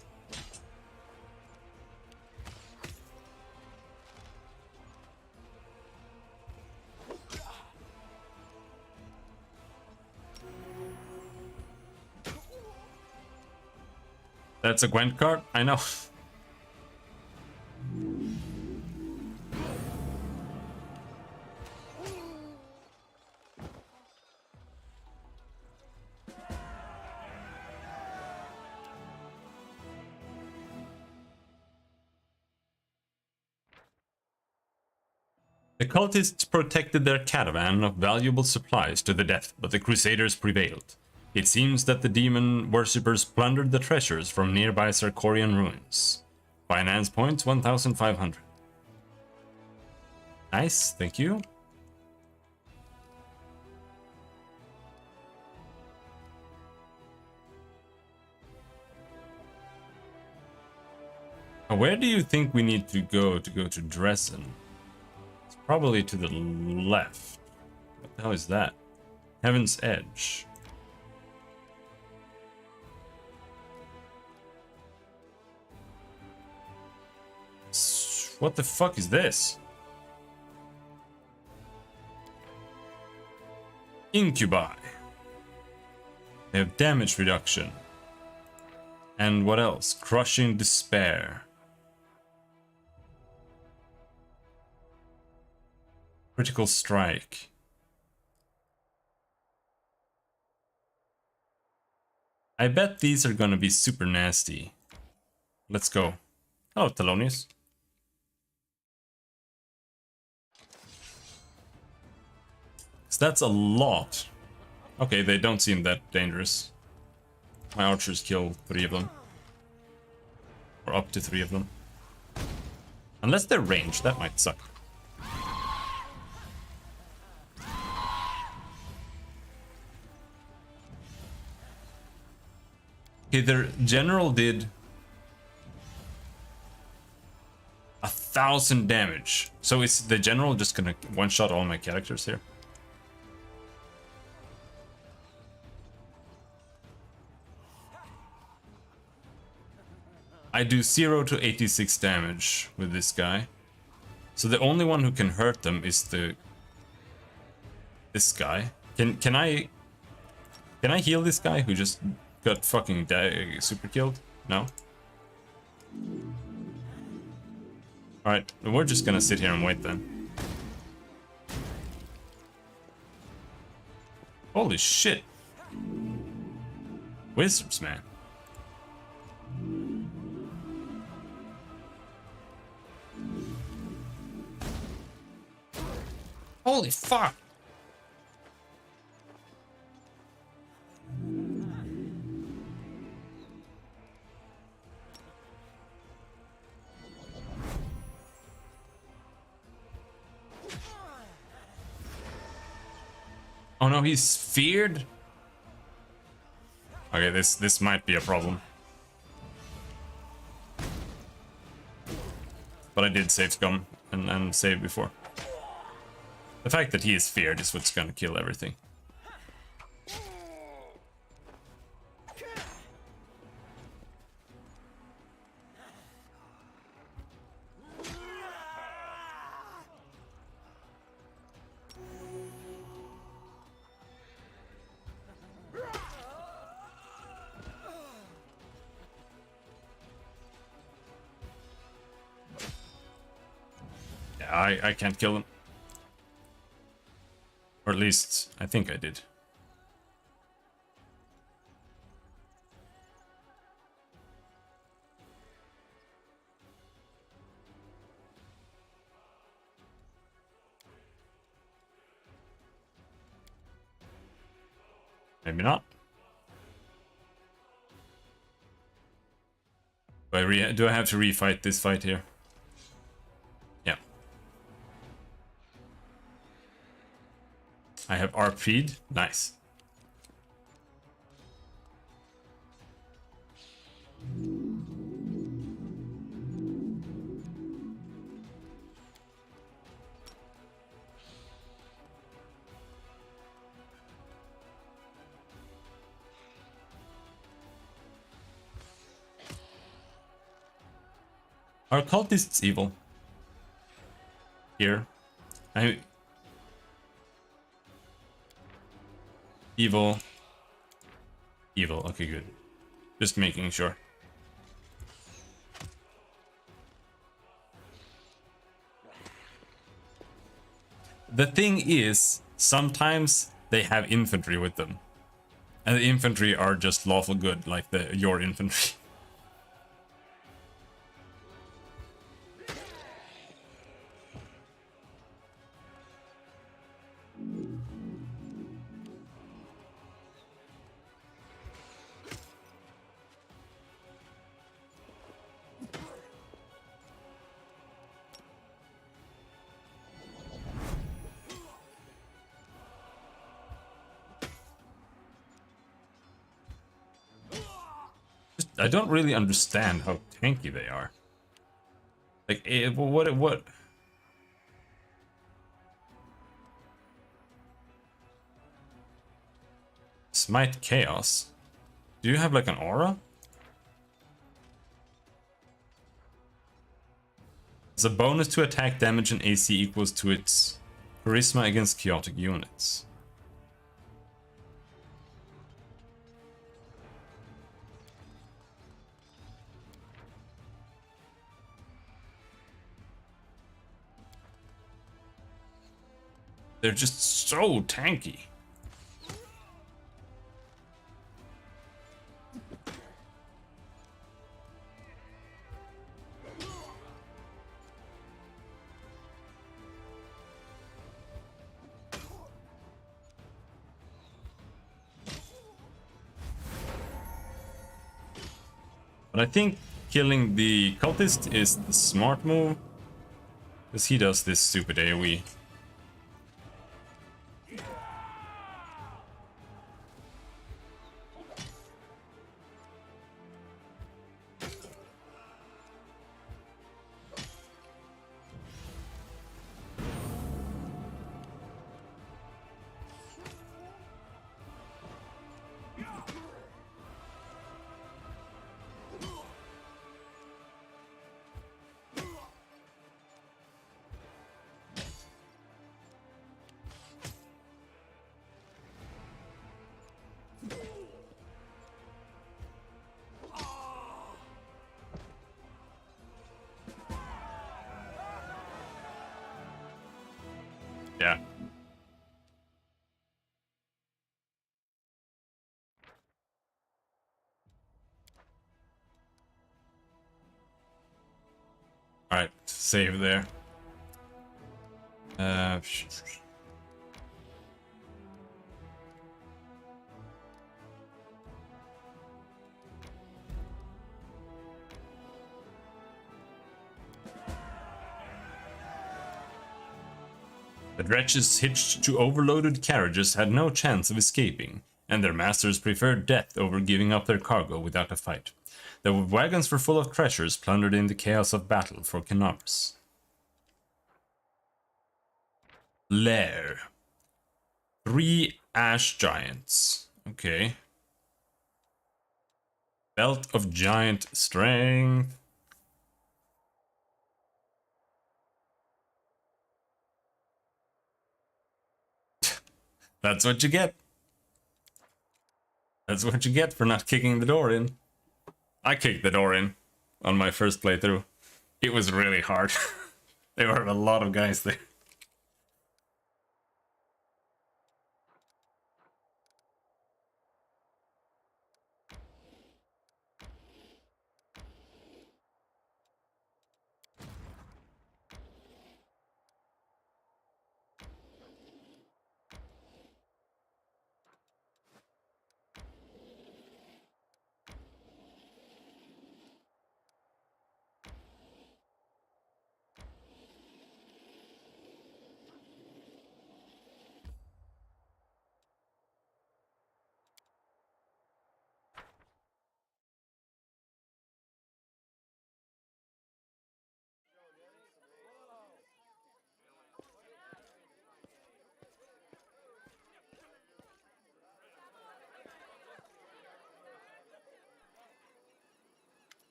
That's a Gwent card? I know. The cultists protected their caravan of valuable supplies to the death, but the Crusaders prevailed. It seems that the demon worshippers plundered the treasures from nearby Sarkorian ruins. Finance points 1,500. Nice, thank you. Where do you think we need to go to Dresden? It's probably to the left. What the hell is that? Heaven's Edge. What the fuck is this? Incubi. They have damage reduction. And what else? Crushing Despair. Critical Strike. I bet these are gonna be super nasty. Let's go. Hello, Thelonious. So that's a lot. Okay, they don't seem that dangerous. My archers kill 3 of them. Or up to 3 of them. Unless they're ranged, that might suck. Okay, their general did 1,000 damage. So is the general just gonna one-shot all my characters here? I do 0 to 86 damage with this guy. So the only one who can hurt them is this guy. Can I heal this guy who just got fucking super killed? No? Alright, we're just gonna sit here and wait then. Holy shit. Wizards, man. Holy fuck! Oh no, he's feared? Okay, this might be a problem. But I did save scum and save before. The fact that he is feared is what's gonna kill everything. Yeah, I can't kill him. Or at least, I think I did. Maybe not. Do I have to refight this fight here? Yeah. I have RP'd. Nice. Are cultists evil? Here. Evil. Evil. Okay, good. Just making sure. The thing is, sometimes they have infantry with them. And the infantry are just lawful good, like your infantry. I don't really understand how tanky they are. Like, what? Smite Chaos. Do you have like an aura? It's a bonus to attack damage and AC equals to its charisma against chaotic units. They're just so tanky. But I think killing the cultist is the smart move, because he does this stupid AoE. Yeah. Alright, save there. The wretches hitched to overloaded carriages had no chance of escaping, and their masters preferred death over giving up their cargo without a fight. The wagons were full of treasures plundered in the chaos of battle for Kenabres. Lair. 3 ash giants. Okay. Belt of giant strength. That's what you get. That's what you get for not kicking the door in. I kicked the door in on my first playthrough. It was really hard. There were a lot of guys there.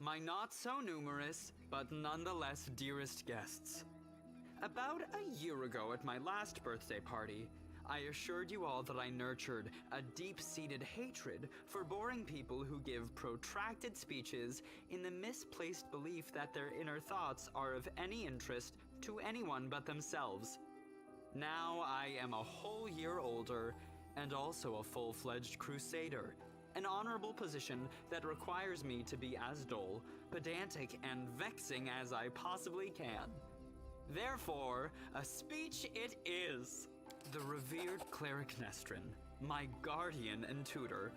my not so numerous, but nonetheless dearest guests. About a year ago at my last birthday party, I assured you all that I nurtured a deep-seated hatred for boring people who give protracted speeches in the misplaced belief that their inner thoughts are of any interest to anyone but themselves. Now I am a whole year older and also a full-fledged crusader, an honorable position that requires me to be as dull, pedantic, and vexing as I possibly can. Therefore, a speech it is. The revered cleric Nestrin, my guardian and tutor,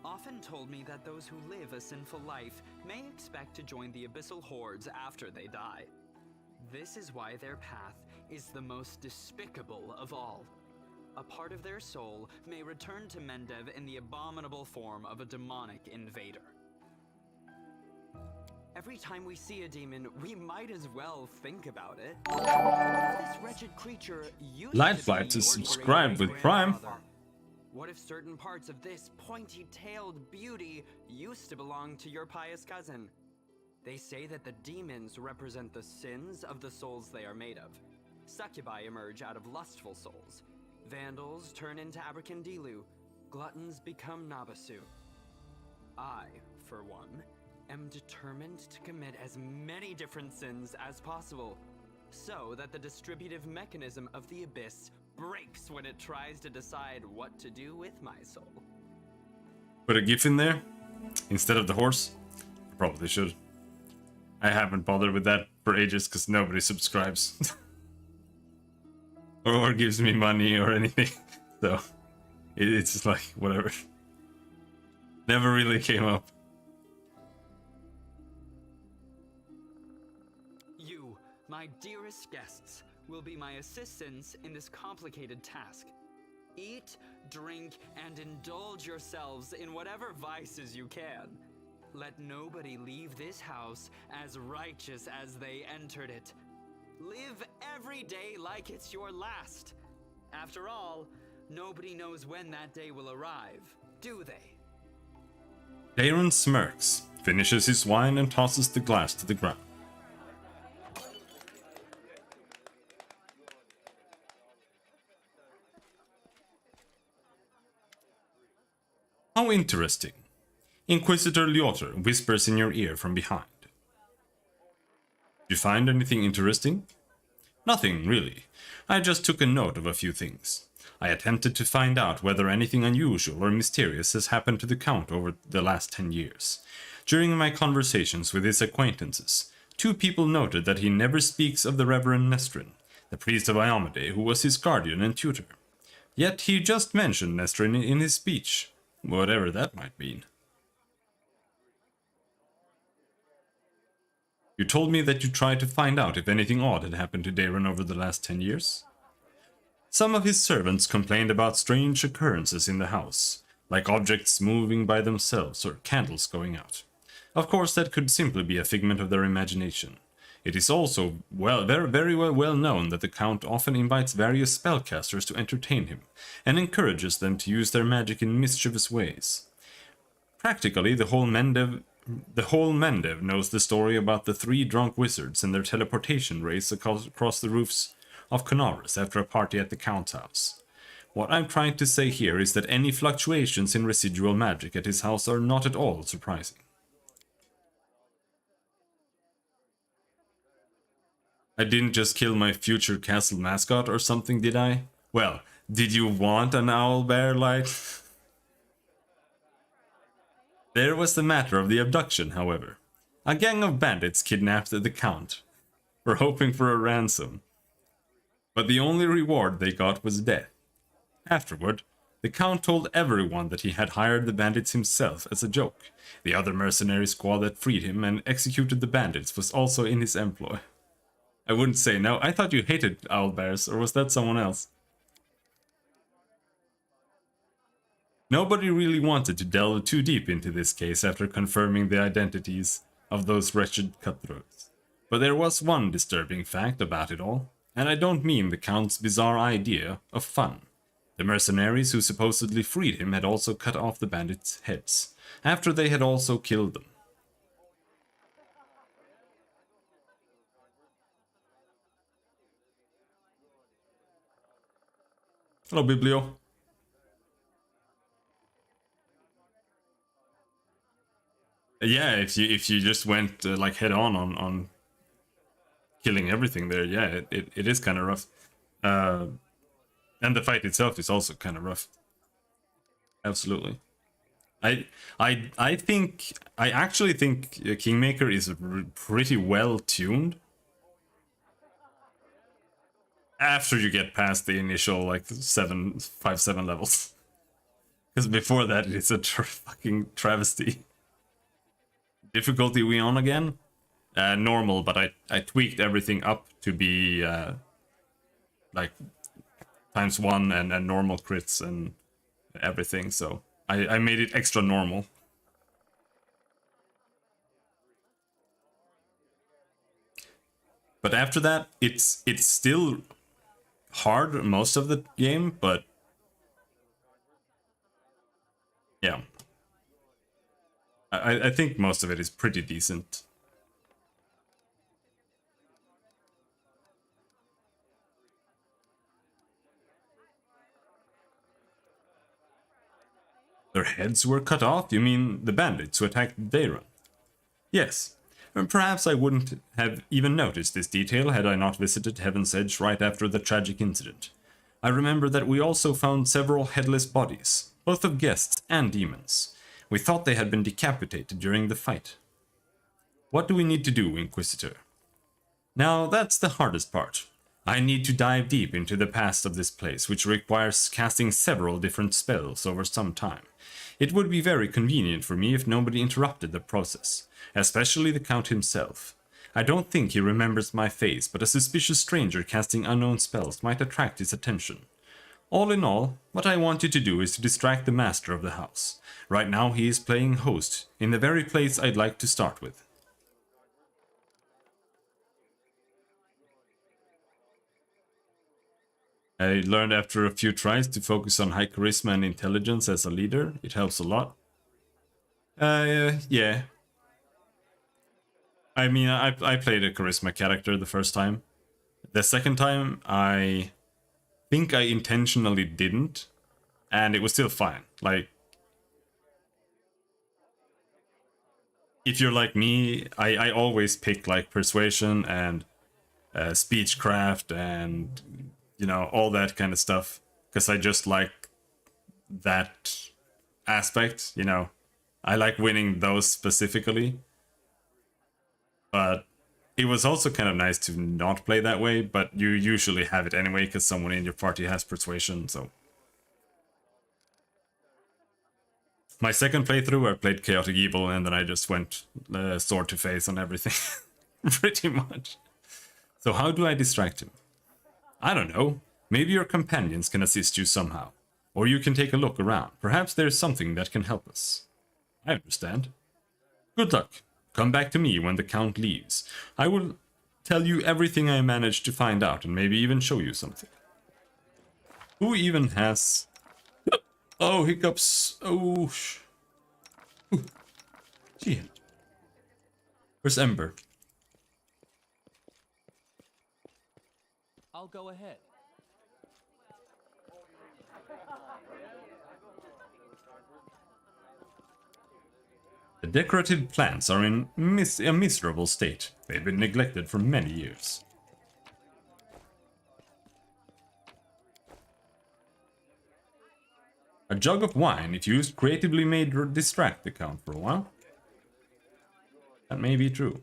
often told me that those who live a sinful life may expect to join the abyssal hordes after they die. This is why their path is the most despicable of all. A part of their soul may return to Mendev in the abominable form of a demonic invader. Every time we see a demon, we might as well think about it. What if this wretched creature used Lightflight to is be your subscribed with Prime. great-grandfather? What if certain parts of this pointy-tailed beauty used to belong to your pious cousin? They say that the demons represent the sins of the souls they are made of. Succubi emerge out of lustful souls. Vandals turn into Abracandilu. Gluttons become Nabasu. I, for one, am determined to commit as many different sins as possible, so that the distributive mechanism of the abyss breaks when it tries to decide what to do with my soul. Put a GIF in there instead of the horse. I probably should. I haven't bothered with that for ages because nobody subscribes. or gives me money or anything. So it's just like, whatever. Never really came up. You, my dearest guests, will be my assistants in this complicated task. Eat, drink, and indulge yourselves in whatever vices you can. Let nobody leave this house as righteous as they entered it. Live every day like it's your last. After all, nobody knows when that day will arrive, do they? Darren smirks, finishes his wine and tosses the glass to the ground. How interesting. Inquisitor Lyotr whispers in your ear from behind. Did you find anything interesting? Nothing, really. I just took a note of a few things. I attempted to find out whether anything unusual or mysterious has happened to the Count over the last 10 years. During my conversations with his acquaintances, 2 people noted that he never speaks of the Reverend Nestrin, the priest of Iomade, who was his guardian and tutor. Yet he just mentioned Nestrin in his speech, whatever that might mean. You told me that you tried to find out if anything odd had happened to Darren over the last 10 years. Some of his servants complained about strange occurrences in the house, like objects moving by themselves or candles going out. Of course, that could simply be a figment of their imagination. It is also very well known that the Count often invites various spellcasters to entertain him, and encourages them to use their magic in mischievous ways. Practically, the whole Mendev knows the story about the 3 drunk wizards and their teleportation race across the roofs of Conaris after a party at the Count's house. What I'm trying to say here is that any fluctuations in residual magic at his house are not at all surprising. I didn't just kill my future castle mascot or something, did I? Well, did you want an owlbear light? There was the matter of the abduction, however. A gang of bandits kidnapped the Count. Were hoping for a ransom. But the only reward they got was death. Afterward, the Count told everyone that he had hired the bandits himself as a joke. The other mercenary squad that freed him and executed the bandits was also in his employ. I wouldn't say no. I thought you hated owlbears, or was that someone else? Nobody really wanted to delve too deep into this case after confirming the identities of those wretched cutthroats. But there was one disturbing fact about it all, and I don't mean the Count's bizarre idea of fun. The mercenaries who supposedly freed him had also cut off the bandits' heads, after they had also killed them. Hello, Biblio. Yeah, if you just went like head on killing everything there, yeah, it is kind of rough. And the fight itself is also kind of rough. Absolutely. I actually think Kingmaker is pretty well tuned after you get past the initial like 5-7 levels. Because before that, it's a fucking travesty. Difficulty we on again? Normal, but I tweaked everything up to be like ×1 and normal crits and everything, so I made it extra normal. But after that, it's still hard most of the game, but yeah. I think most of it is pretty decent. Their heads were cut off? You mean the bandits who attacked Dayron? Yes. Perhaps I wouldn't have even noticed this detail had I not visited Heaven's Edge right after the tragic incident. I remember that we also found several headless bodies, both of guests and demons. We thought they had been decapitated during the fight. What do we need to do, Inquisitor? Now, that's the hardest part. I need to dive deep into the past of this place, which requires casting several different spells over some time. It would be very convenient for me if nobody interrupted the process, especially the Count himself. I don't think he remembers my face, but a suspicious stranger casting unknown spells might attract his attention. All in all, what I want you to do is to distract the master of the house. Right now he is playing host, in the very place I'd like to start with. I learned after a few tries to focus on high charisma and intelligence as a leader. It helps a lot. Yeah. I mean, I played a charisma character the first time. The second time, I think I intentionally didn't. And it was still fine. Like, if you're like me, I always pick like persuasion and speechcraft and, you know, all that kind of stuff, because I just like that aspect, you know. I like winning those specifically. But it was also kind of nice to not play that way, but you usually have it anyway because someone in your party has persuasion, so. My second playthrough, I played Chaotic Evil, and then I just went sword to face on everything. Pretty much. So how do I distract him? I don't know. Maybe your companions can assist you somehow. Or you can take a look around. Perhaps there's something that can help us. I understand. Good luck. Come back to me when the Count leaves. I will tell you everything I managed to find out and maybe even show you something. Who even has... Oh, hiccups. Oh, Gee. Where's Ember? I'll go ahead. The decorative plants are in a miserable state. They've been neglected for many years. A jug of wine, if used creatively, may distract the Count for a while. That may be true.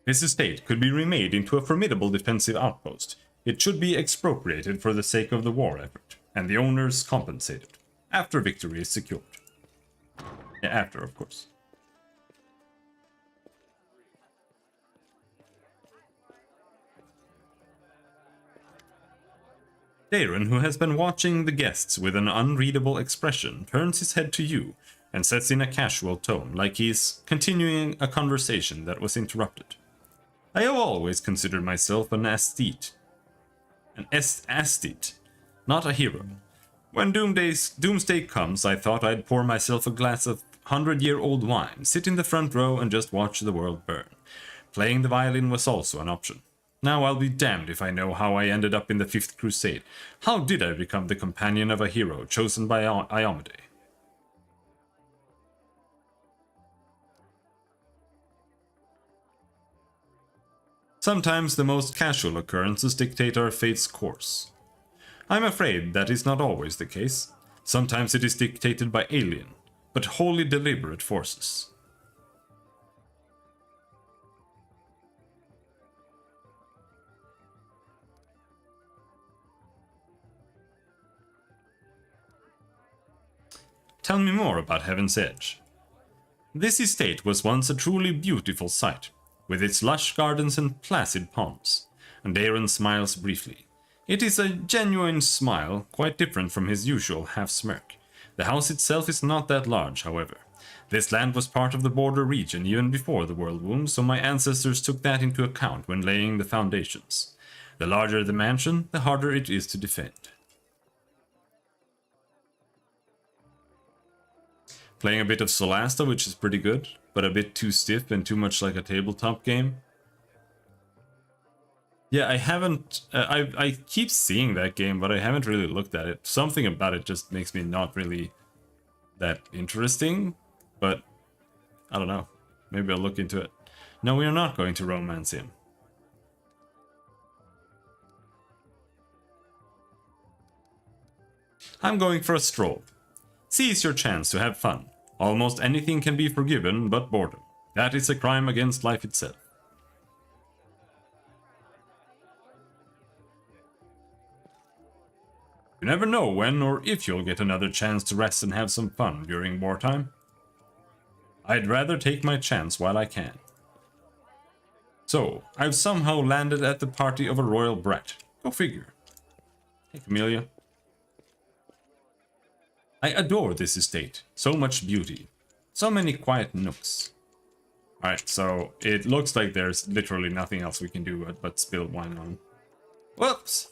This estate could be remade into a formidable defensive outpost. It should be expropriated for the sake of the war effort, and the owners compensated, after victory is secured. Yeah, after, of course. Dayron, who has been watching the guests with an unreadable expression, turns his head to you and says in a casual tone, like he's continuing a conversation that was interrupted. I have always considered myself an aesthete. An aesthete, not a hero. When doomsday comes, I thought I'd pour myself a glass of 100-year-old wine, sit in the front row and just watch the world burn. Playing the violin was also an option. Now I'll be damned if I know how I ended up in the 5th Crusade. How did I become the companion of a hero chosen by Iomade? Sometimes the most casual occurrences dictate our fate's course. I'm afraid that is not always the case. Sometimes it is dictated by alien, but wholly deliberate forces. Tell me more about Heaven's Edge. This estate was once a truly beautiful sight, with its lush gardens and placid ponds. And Darren smiles briefly. It is a genuine smile, quite different from his usual half-smirk. The house itself is not that large, however. This land was part of the border region even before the world wound, so my ancestors took that into account when laying the foundations. The larger the mansion, the harder it is to defend. Playing a bit of Solasta, which is pretty good, but a bit too stiff and too much like a tabletop game. Yeah, I haven't... I keep seeing that game, but I haven't really looked at it. Something about it just makes me not really that interesting, but I don't know. Maybe I'll look into it. No, we are not going to romance him. I'm going for a stroll. Seize your chance to have fun. Almost anything can be forgiven but boredom. That is a crime against life itself. You never know when or if you'll get another chance to rest and have some fun during wartime. I'd rather take my chance while I can. So, I've somehow landed at the party of a royal brat. Go figure. Hey, Camellia. I adore this estate. So much beauty. So many quiet nooks. Alright, so it looks like there's literally nothing else we can do but spill wine on. Whoops!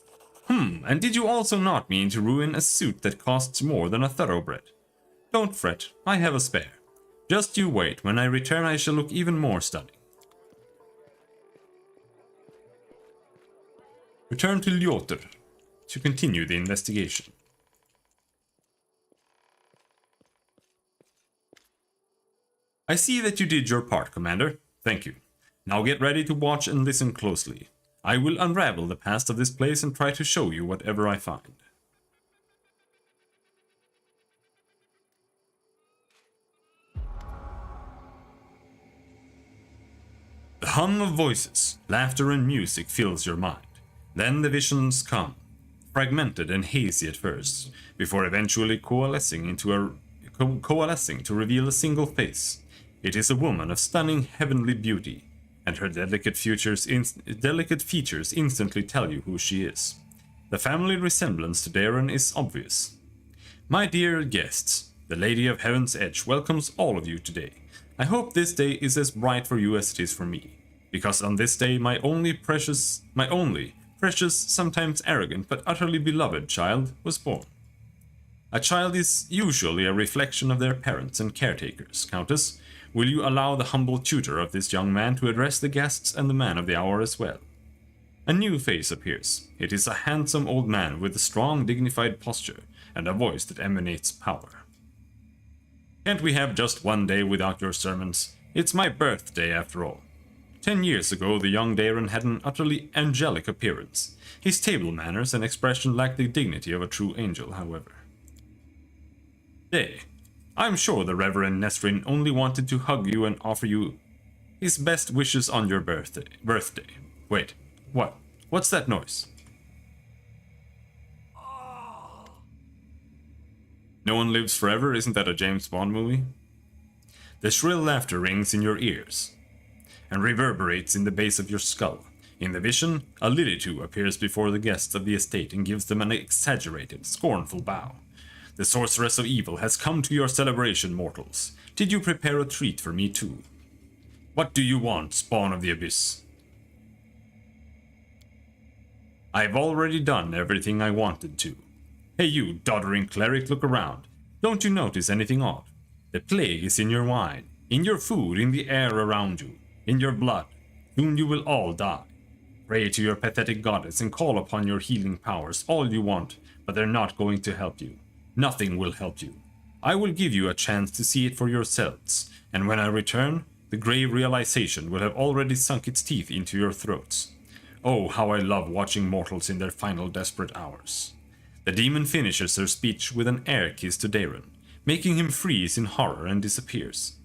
And did you also not mean to ruin a suit that costs more than a thoroughbred? Don't fret, I have a spare. Just you wait, when I return I shall look even more stunning. Return to Ljoter to continue the investigation. I see that you did your part, Commander. Thank you. Now get ready to watch and listen closely. I will unravel the past of this place and try to show you whatever I find. The hum of voices, laughter and music fills your mind. Then the visions come, fragmented and hazy at first, before eventually coalescing to reveal a single face. It is a woman of stunning heavenly beauty, and her delicate features instantly tell you who she is. The family resemblance to Darren is obvious. My dear guests, the Lady of Heaven's Edge welcomes all of you today. I hope this day is as bright for you as it is for me, because on this day my only precious, sometimes arrogant but utterly beloved child was born. A child is usually a reflection of their parents and caretakers. Countess, will you allow the humble tutor of this young man to address the guests and the man of the hour as well? A new face appears. It is a handsome old man with a strong, dignified posture and a voice that emanates power. Can't we have just one day without your sermons? It's my birthday after all. 10 years ago, the young Darren had an utterly angelic appearance. His table manners and expression lacked the dignity of a true angel, however. I'm sure the Reverend Nesrin only wanted to hug you and offer you his best wishes on your birthday. Wait, what? What's that noise? No One Lives Forever, isn't that a James Bond movie? The shrill laughter rings in your ears and reverberates in the base of your skull. In the vision, a Lilitu appears before the guests of the estate and gives them an exaggerated, scornful bow. The sorceress of evil has come to your celebration, mortals. Did you prepare a treat for me too? What do you want, spawn of the abyss? I've already done everything I wanted to. Hey you, doddering cleric, look around. Don't you notice anything odd? The plague is in your wine, in your food, in the air around you, in your blood. Soon you will all die. Pray to your pathetic goddess and call upon your healing powers all you want, but they're not going to help you. Nothing will help you. I will give you a chance to see it for yourselves, and when I return, the grave realization will have already sunk its teeth into your throats. Oh, how I love watching mortals in their final desperate hours. The demon finishes her speech with an air kiss to Darren, making him freeze in horror and disappears.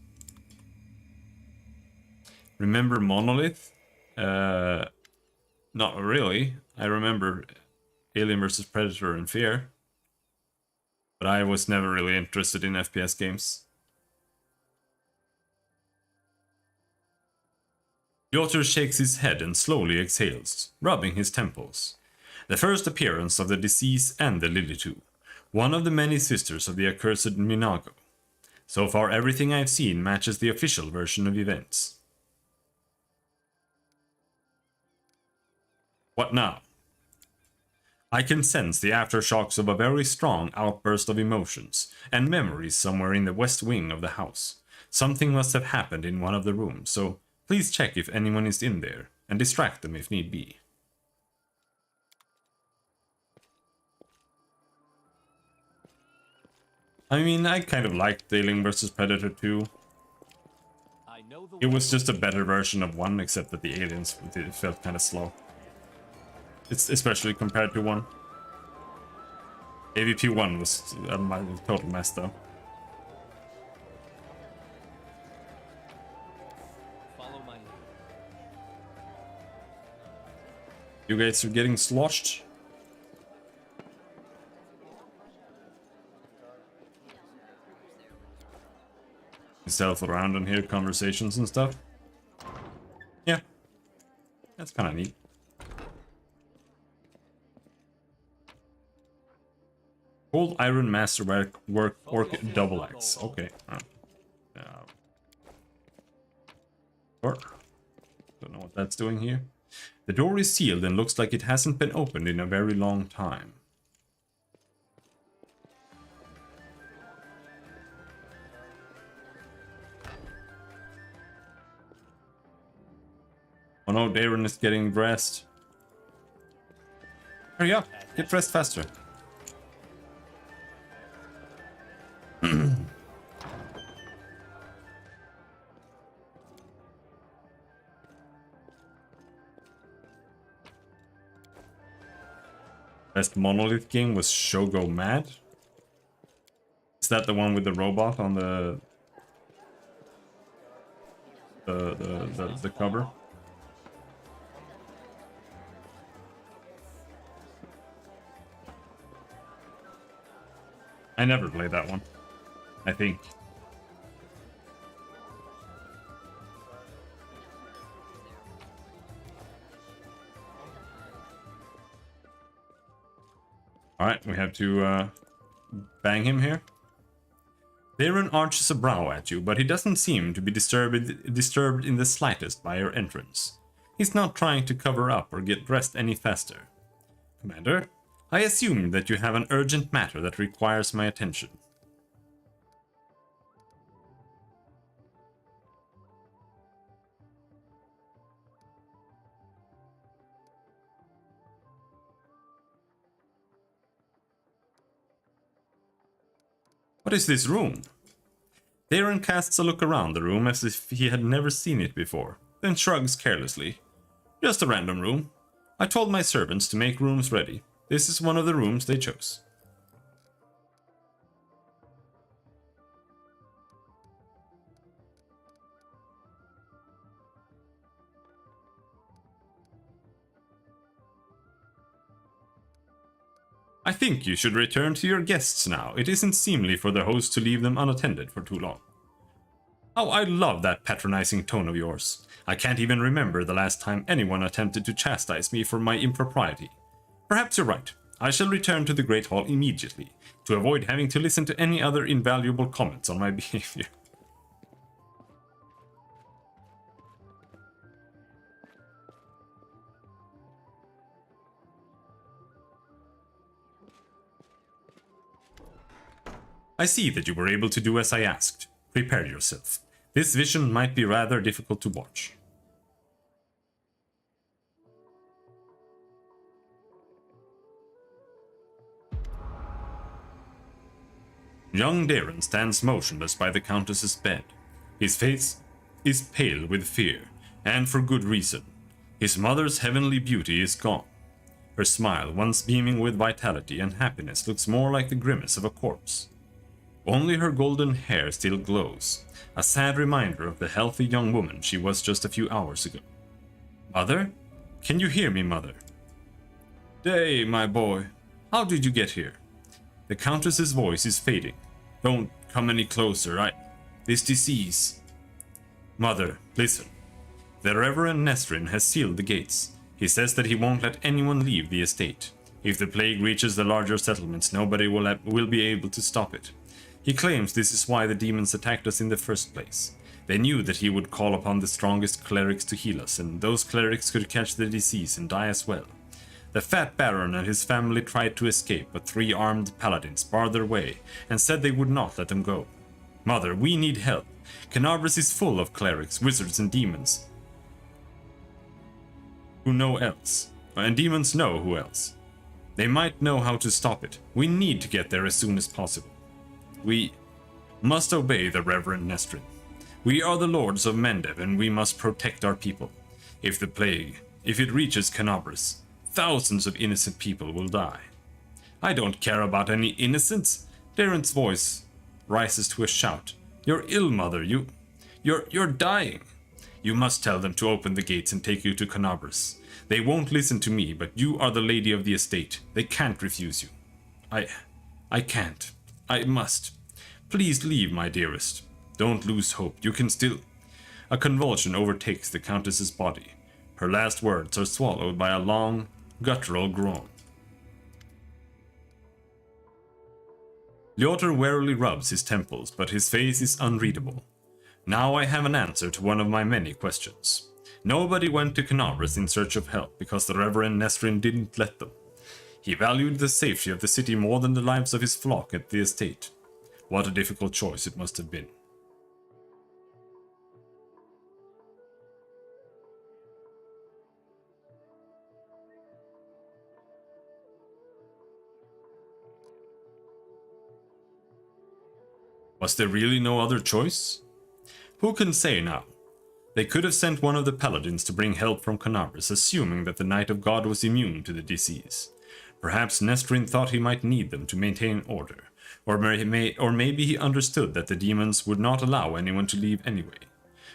Remember Monolith? Not really. I remember Alien vs. Predator and Fear. But I was never really interested in FPS games. Piotr shakes his head and slowly exhales, rubbing his temples. The first appearance of the disease and the Lilitu, one of the many sisters of the accursed Minago. So far everything I've seen matches the official version of events. What now? I can sense the aftershocks of a very strong outburst of emotions and memories somewhere in the west wing of the house. Something must have happened in one of the rooms, so please check if anyone is in there, and distract them if need be. I mean, I kind of liked Alien vs. Predator 2. It was just a better version of 1, except that the aliens felt kind of slow. It's especially compared to 1. AVP 1 was a total mess though. Follow my lead. You guys are getting sloshed. Stealth around and hear conversations and stuff. Yeah, that's kind of neat. Cold Iron Masterwork Orc Double Axe. Okay. Or don't know what that's doing here. The door is sealed and looks like it hasn't been opened in a very long time. Oh no, Darren is getting dressed. Hurry up, get dressed faster. Best Monolith game was Shogo Mad. Is that the one with the robot on the cover? I never played that one, I think. Alright, we have to bang him here. Darren arches a brow at you, but he doesn't seem to be disturbed in the slightest by your entrance. He's not trying to cover up or get dressed any faster. Commander, I assume that you have an urgent matter that requires my attention. What is this room? Darren casts a look around the room as if he had never seen it before, then shrugs carelessly. Just a random room. I told my servants to make rooms ready. This is one of the rooms they chose. I think you should return to your guests now. It isn't seemly for the host to leave them unattended for too long. Oh, I love that patronizing tone of yours. I can't even remember the last time anyone attempted to chastise me for my impropriety. Perhaps you're right. I shall return to the Great Hall immediately, to avoid having to listen to any other invaluable comments on my behavior. I see that you were able to do as I asked. Prepare yourself. This vision might be rather difficult to watch. Young Darren stands motionless by the Countess's bed. His face is pale with fear, and for good reason. His mother's heavenly beauty is gone. Her smile, once beaming with vitality and happiness, looks more like the grimace of a corpse. Only her golden hair still glows, a sad reminder of the healthy young woman she was just a few hours ago. Mother? Can you hear me, Mother? Day, my boy. How did you get here? The Countess's voice is fading. Don't come any closer, This disease... Mother, listen. The Reverend Nestrin has sealed the gates. He says that he won't let anyone leave the estate. If the plague reaches the larger settlements, nobody will be able to stop it. He claims this is why the demons attacked us in the first place. They knew that he would call upon the strongest clerics to heal us, and those clerics could catch the disease and die as well. The Fat Baron and his family tried to escape, but 3 armed paladins barred their way and said they would not let them go. Mother, we need help. Canabras is full of clerics, wizards, and demons. Who know else? And demons know who else. They might know how to stop it. We need to get there as soon as possible. We must obey the Reverend Nestrin. We are the lords of Mendev, and we must protect our people. If it reaches Canabras, thousands of innocent people will die. I don't care about any innocents. Darren's voice rises to a shout. You're ill, Mother. You're dying. You must tell them to open the gates and take you to Canabras. They won't listen to me, but you are the lady of the estate. They can't refuse you. I can't. I must. Please leave, my dearest. Don't lose hope. You can still... A convulsion overtakes the Countess's body. Her last words are swallowed by a long, guttural groan. Lyotr warily rubs his temples, but his face is unreadable. Now I have an answer to one of my many questions. Nobody went to Canabras in search of help because the Reverend Nestrin didn't let them. He valued the safety of the city more than the lives of his flock at the estate. What a difficult choice it must have been. Was there really no other choice? Who can say now? They could have sent one of the paladins to bring help from Canabras, assuming that the Knight of God was immune to the disease. Perhaps Nestrin thought he might need them to maintain order, or maybe he understood that the demons would not allow anyone to leave anyway.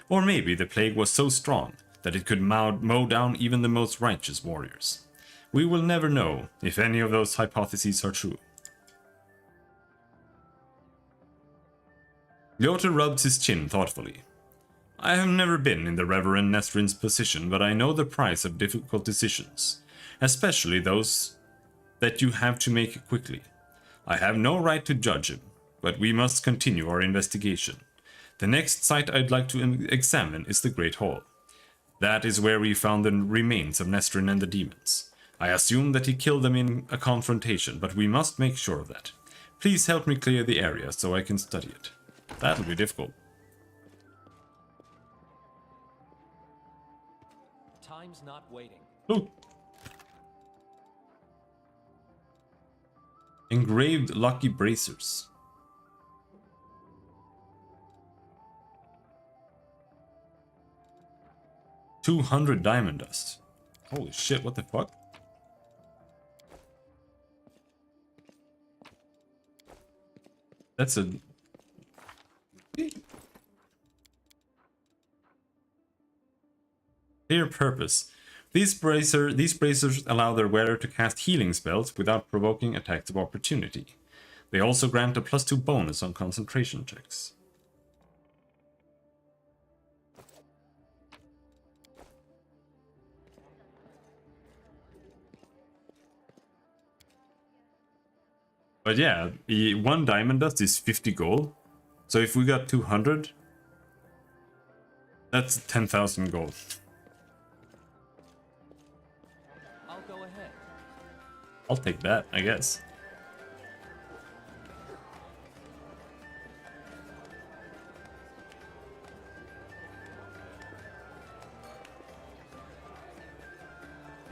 Or maybe the plague was so strong that it could mow down even the most righteous warriors. We will never know if any of those hypotheses are true. Lyotr rubs his chin thoughtfully. I have never been in the Reverend Nestrin's position, but I know the price of difficult decisions, especially those that you have to make quickly. I have no right to judge him, but we must continue our investigation. The next site I'd like to examine is the Great Hall. That is where we found the remains of Nestrin and the demons. I assume that he killed them in a confrontation, but we must make sure of that. Please help me clear the area so I can study it. That'll be difficult. Time's not waiting. Ooh. Engraved lucky bracers. $200 diamond dust. Holy shit, what the fuck? That's a... Clear purpose. These bracers allow their wearer to cast healing spells without provoking attacks of opportunity. They also grant a +2 bonus on concentration checks. But yeah, one diamond dust is 50 gold. So if we got 200, that's 10,000 gold. I'll go ahead. I'll take that, I guess.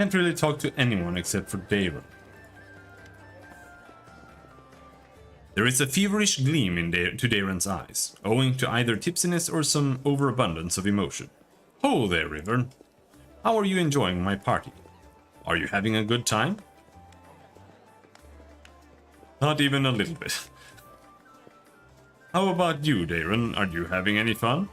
Can't really talk to anyone except for Daron. There is a feverish gleam to Daron's eyes, owing to either tipsiness or some overabundance of emotion. Ho there, River. How are you enjoying my party? Are you having a good time? Not even a little bit. How about you, Daron? Are you having any fun?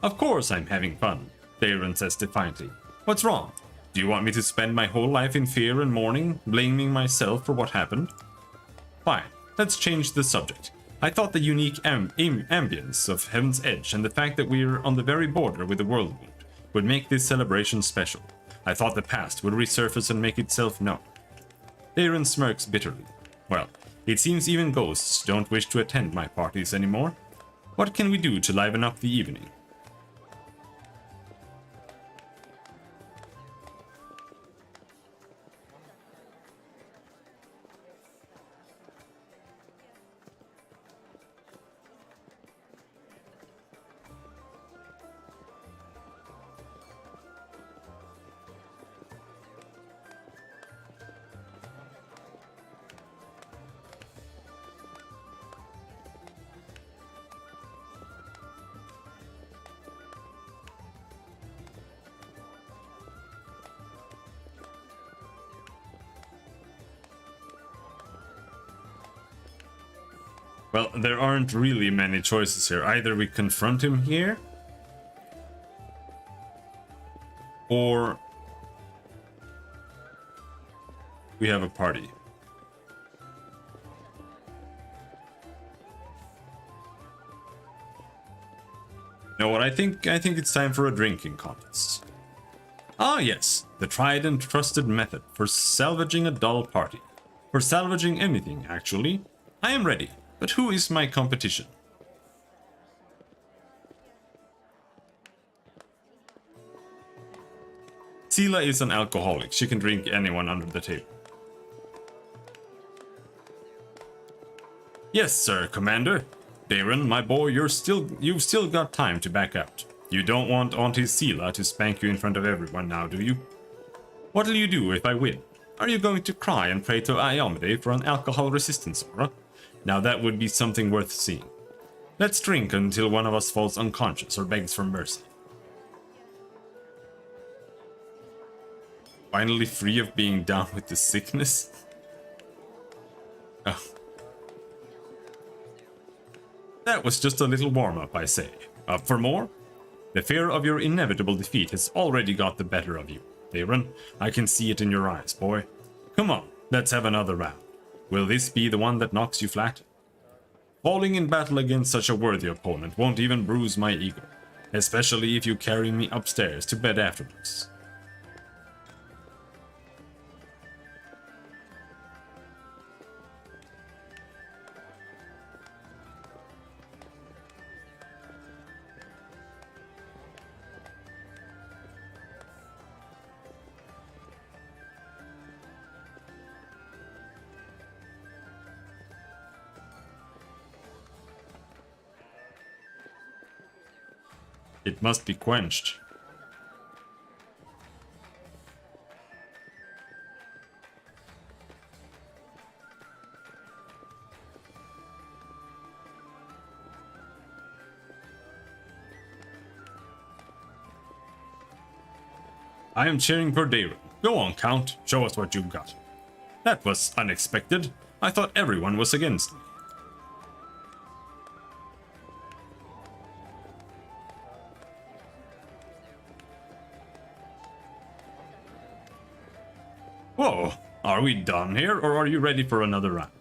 Of course I'm having fun, Daron says defiantly. What's wrong? Do you want me to spend my whole life in fear and mourning, blaming myself for what happened? Fine, let's change the subject. I thought the unique ambience of Heaven's Edge and the fact that we're on the very border with the World Wound would make this celebration special. I thought the past would resurface and make itself known. Daron smirks bitterly. Well, it seems even ghosts don't wish to attend my parties anymore. What can we do to liven up the evening? Well, there aren't really many choices here. Either we confront him here, or we have a party. You know what, I think it's time for a drinking contest. Ah yes, the tried and trusted method for salvaging a dull party. For salvaging anything, actually. I am ready. But who is my competition? Sela is an alcoholic. She can drink anyone under the table. Yes, sir, Commander. Daron, my boy, you've still got time to back out. You don't want Auntie Sela to spank you in front of everyone now, do you? What'll you do if I win? Are you going to cry and pray to Iomade for an alcohol resistance aura? Now that would be something worth seeing. Let's drink until one of us falls unconscious or begs for mercy. Finally free of being down with the sickness? Oh. That was just a little warm-up, I say. Up for more? The fear of your inevitable defeat has already got the better of you, Daron. I can see it in your eyes, boy. Come on, let's have another round. Will this be the one that knocks you flat? Falling in battle against such a worthy opponent won't even bruise my ego, especially if you carry me upstairs to bed afterwards. It must be quenched. I am cheering for Daron. Go on, Count. Show us what you've got. That was unexpected. I thought everyone was against me. Whoa, are we done here, or are you ready for another round?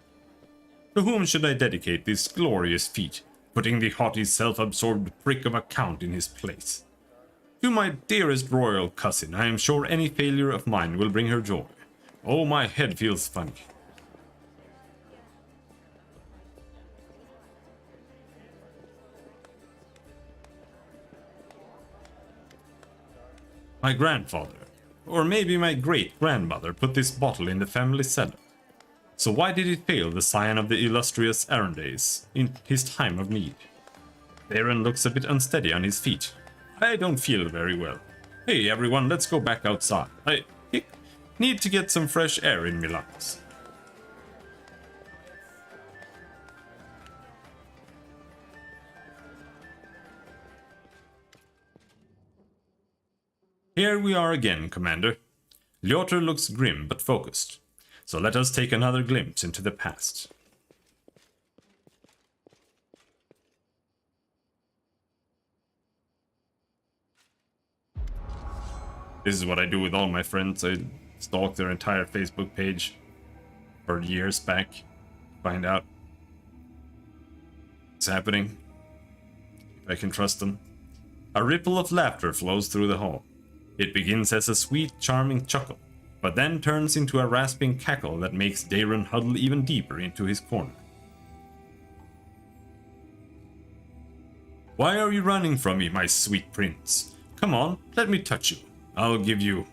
To whom should I dedicate this glorious feat, putting the haughty self-absorbed prick of a count in his place? To my dearest royal cousin, I am sure any failure of mine will bring her joy. Oh, my head feels funny. My grandfather, or maybe my great-grandmother, put this bottle in the family cellar. So why did it fail the scion of the illustrious Arondays in his time of need? Daron looks a bit unsteady on his feet. I don't feel very well. Hey everyone, let's go back outside. I need to get some fresh air in my lungs. Here we are again, Commander. Lyotr looks grim but focused. So let us take another glimpse into the past. This is what I do with all my friends. I stalk their entire Facebook page for years back. Find out what's happening. If I can trust them. A ripple of laughter flows through the hall. It begins as a sweet, charming chuckle, but then turns into a rasping cackle that makes Darren huddle even deeper into his corner. Why are you running from me, my sweet prince? Come on, let me touch you. I'll give you...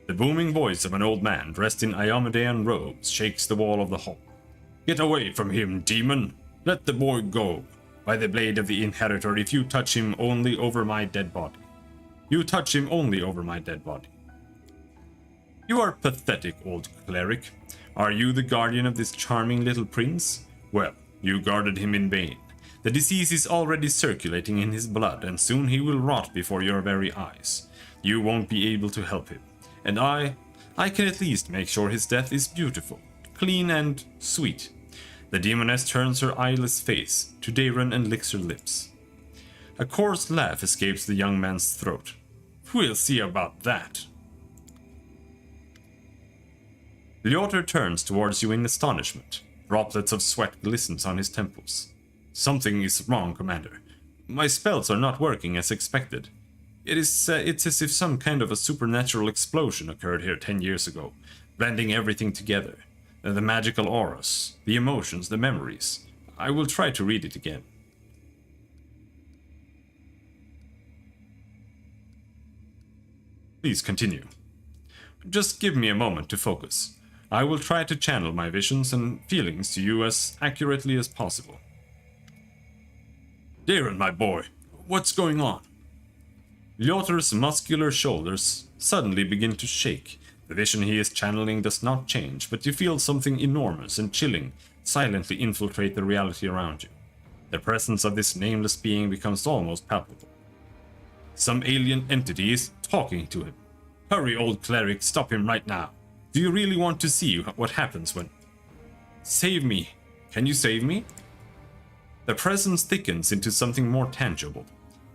The booming voice of an old man dressed in Iomedean robes shakes the wall of the hall. Get away from him, demon! Let the boy go! By the blade of the inheritor, if you touch him only over my dead body. You touch him only over my dead body. You are pathetic, old cleric. Are you the guardian of this charming little prince? Well, you guarded him in vain. The disease is already circulating in his blood, and soon he will rot before your very eyes. You won't be able to help him. And I can at least make sure his death is beautiful, clean and sweet. The demoness turns her eyeless face to Darren and licks her lips. A coarse laugh escapes the young man's throat. We'll see about that. Lyotr turns towards you in astonishment. Droplets of sweat glistens on his temples. Something is wrong, Commander. My spells are not working as expected. It's as if some kind of a supernatural explosion occurred here 10 years ago, blending everything together. The magical auras, the emotions, the memories. I will try to read it again. Please continue. Just give me a moment to focus. I will try to channel my visions and feelings to you as accurately as possible. Darren, my boy, what's going on? Lyotr's muscular shoulders suddenly begin to shake. The vision he is channeling does not change, but you feel something enormous and chilling silently infiltrate the reality around you. The presence of this nameless being becomes almost palpable. Some alien entity is talking to him. Hurry, old cleric, stop him right now. Do you really want to see what happens when... Save me. Can you save me? The presence thickens into something more tangible.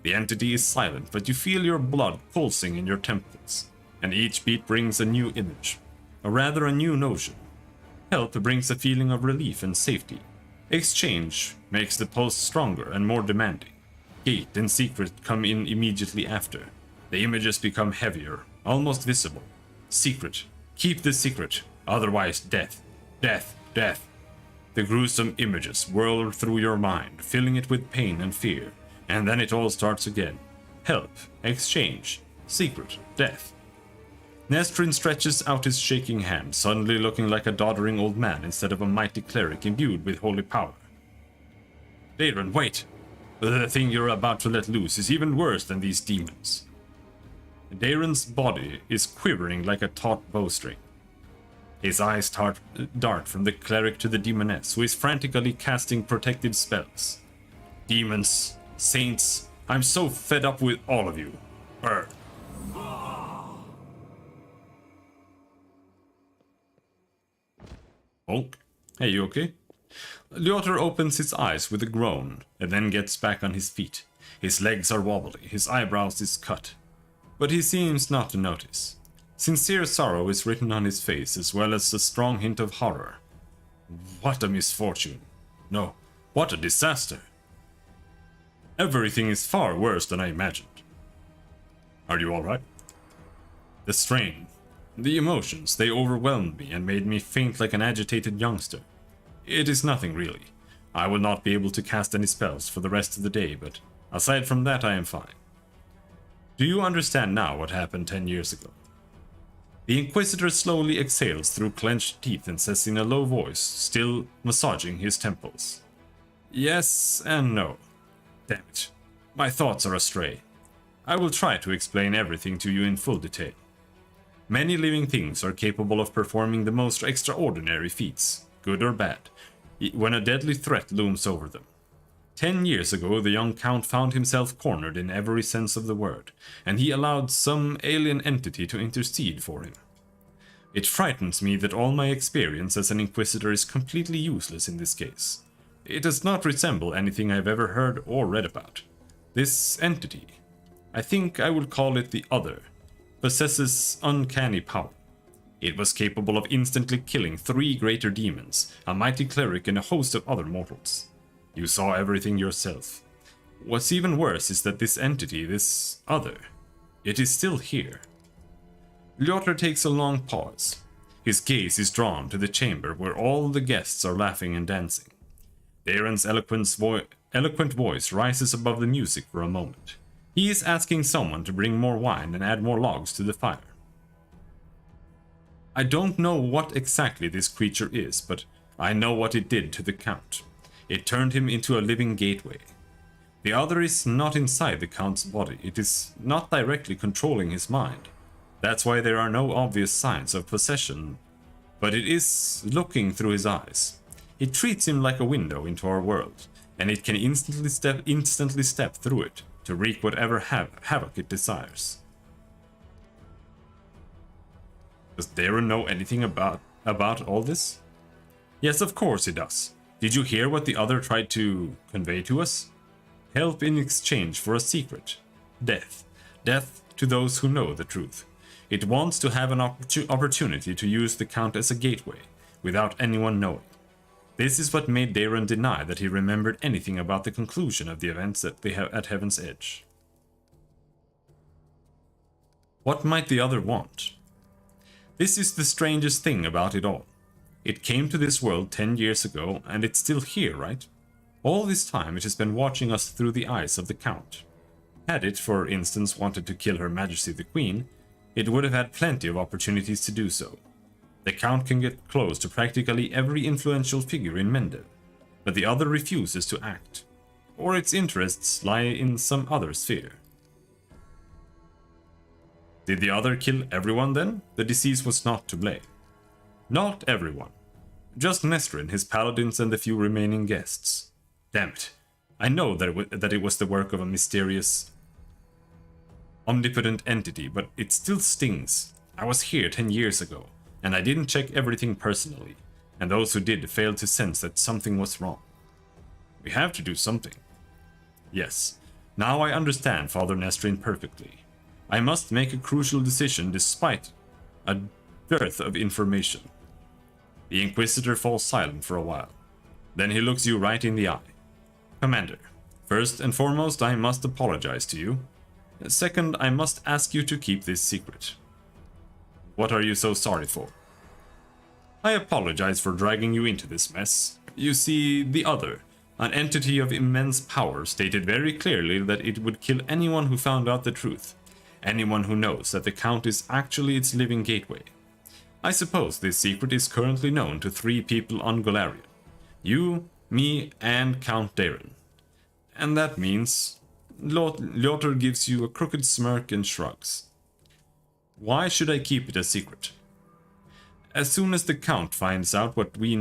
The entity is silent, but you feel your blood pulsing in your temples, and each beat brings a new image, or rather a new notion. Help brings a feeling of relief and safety. Exchange makes the pulse stronger and more demanding. Gate and secret come in immediately after. The images become heavier, almost visible. Secret. Keep the secret, otherwise death. Death. Death. The gruesome images whirl through your mind, filling it with pain and fear. And then it all starts again. Help, exchange, secret, death. Nestrin stretches out his shaking hand, suddenly looking like a doddering old man instead of a mighty cleric imbued with holy power. Darren, wait! The thing you're about to let loose is even worse than these demons. Darren's body is quivering like a taut bowstring. His eyes dart from the cleric to the demoness, who is frantically casting protective spells. Demons, saints, I'm so fed up with all of you. Bonk. Hey, you okay? Lyotr opens his eyes with a groan, and then gets back on his feet. His legs are wobbly, his eyebrows is cut. But he seems not to notice. Sincere sorrow is written on his face, as well as a strong hint of horror. What a misfortune. No, what a disaster. Everything is far worse than I imagined. Are you alright? The strain, the emotions, they overwhelmed me and made me faint like an agitated youngster. It is nothing really. I will not be able to cast any spells for the rest of the day, but aside from that I am fine. Do you understand now what happened 10 years ago? The Inquisitor slowly exhales through clenched teeth and says in a low voice, still massaging his temples. Yes and no. Damn it. My thoughts are astray. I will try to explain everything to you in full detail. Many living things are capable of performing the most extraordinary feats, good or bad, when a deadly threat looms over them. 10 years ago, the young Count found himself cornered in every sense of the word, and he allowed some alien entity to intercede for him. It frightens me that all my experience as an Inquisitor is completely useless in this case. It does not resemble anything I've ever heard or read about. This entity, I think I will call it the Other, possesses uncanny power. It was capable of instantly killing 3 greater demons, a mighty cleric and a host of other mortals. You saw everything yourself. What's even worse is that this entity, this Other, it is still here. Lyotr takes a long pause. His gaze is drawn to the chamber where all the guests are laughing and dancing. Darren's eloquent voice rises above the music for a moment. He is asking someone to bring more wine and add more logs to the fire. I don't know what exactly this creature is, but I know what it did to the Count. It turned him into a living gateway. The Other is not inside the Count's body. It is not directly controlling his mind. That's why there are no obvious signs of possession, but it is looking through his eyes. It treats him like a window into our world, and it can instantly step through it to wreak whatever havoc it desires. Does Darren know anything about all this? Yes, of course he does. Did you hear what the Other tried to convey to us? Help in exchange for a secret. Death. Death to those who know the truth. It wants to have an opportunity to use the Count as a gateway, without anyone knowing. This is what made Darren deny that he remembered anything about the conclusion of the events at Heaven's Edge. What might the Other want? This is the strangest thing about it all. It came to this world 10 years ago, and it's still here, right? All this time it has been watching us through the eyes of the Count. Had it, for instance, wanted to kill Her Majesty the Queen, it would have had plenty of opportunities to do so. The Count can get close to practically every influential figure in Mendel, but the Other refuses to act, or its interests lie in some other sphere. Did the Other kill everyone then? The disease was not to blame. Not everyone. Just Nestrin, his paladins, and the few remaining guests. Damn it. I know that it was the work of a mysterious, omnipotent entity, but it still stings. I was here 10 years ago, and I didn't check everything personally, and those who did failed to sense that something was wrong. We have to do something. Yes, now I understand Father Nestrin perfectly. I must make a crucial decision despite a dearth of information. The Inquisitor falls silent for a while. Then he looks you right in the eye. Commander, first and foremost, I must apologize to you. Second, I must ask you to keep this secret. What are you so sorry for? I apologize for dragging you into this mess. You see, the Other, an entity of immense power, stated very clearly that it would kill anyone who found out the truth. Anyone who knows that the Count is actually its living gateway. I suppose this secret is currently known to 3 people on Golarion. You, me, and Count Darren. And that means... Lyotr gives you a crooked smirk and shrugs. Why should I keep it a secret? As soon as the Count finds out that we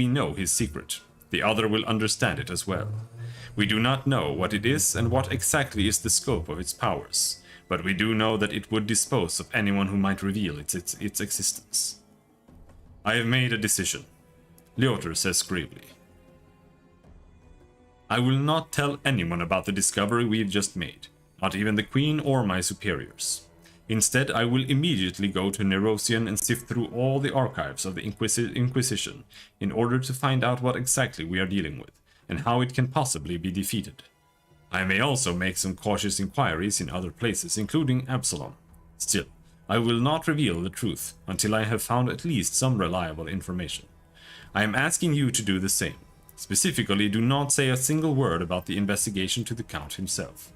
know his secret, the Other will understand it as well. We do not know what it is and what exactly is the scope of its powers, but we do know that it would dispose of anyone who might reveal its existence. I have made a decision, Lyotr says gravely. I will not tell anyone about the discovery we've just made, not even the Queen or my superiors. Instead, I will immediately go to Nerosian and sift through all the archives of the Inquisition in order to find out what exactly we are dealing with, and how it can possibly be defeated. I may also make some cautious inquiries in other places, including Absalom. Still, I will not reveal the truth until I have found at least some reliable information. I am asking you to do the same. Specifically, do not say a single word about the investigation to the Count himself.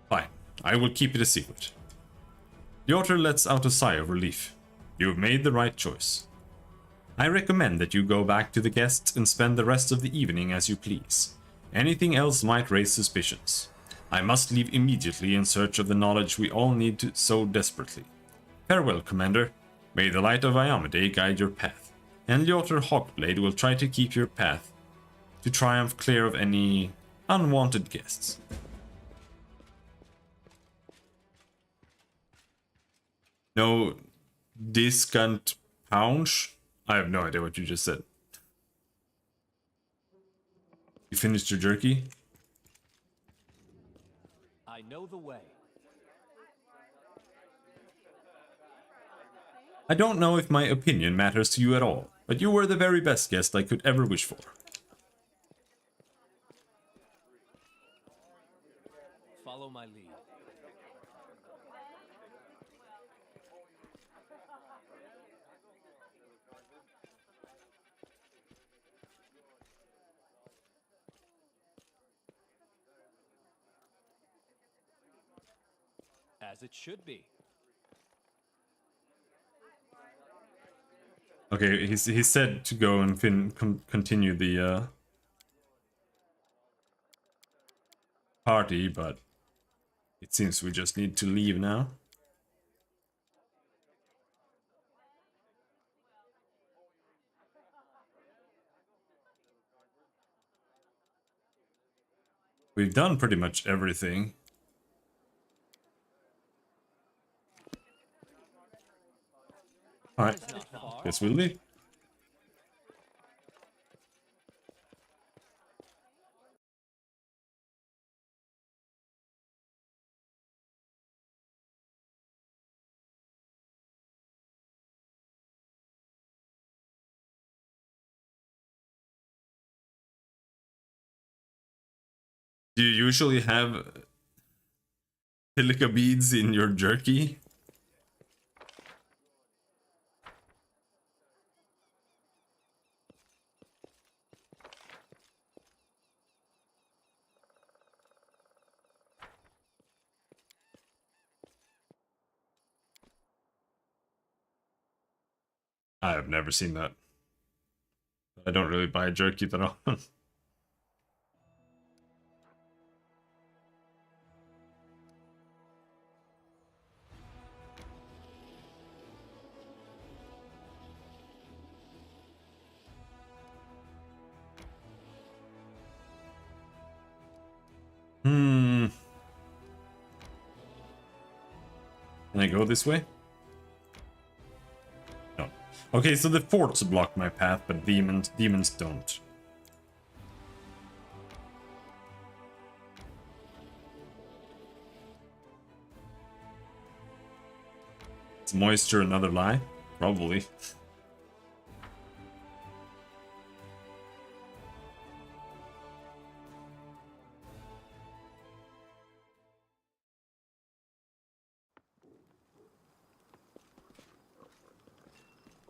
Fine, I will keep it a secret. Lyotr lets out a sigh of relief. You have made the right choice. I recommend that you go back to the guests and spend the rest of the evening as you please. Anything else might raise suspicions. I must leave immediately in search of the knowledge we all need to so desperately. Farewell, Commander. May the light of Iamade guide your path, and Lyotter Hawkblade will try to keep your path to triumph clear of any unwanted guests. No discount pounds? I have no idea what you just said. You finished your jerky? I know the way. I don't know if my opinion matters to you at all, but you were the very best guest I could ever wish for. Follow my lead. As it should be. Okay, he said to go and continue the party, but it seems we just need to leave now. We've done pretty much everything. Alright, guess we'll leave. Do you usually have silica beads in your jerky? I have never seen that. I don't really buy jerky that often. Can I go this way? No. Okay, so the forts block my path, but demons don't. Is moisture another lie? Probably.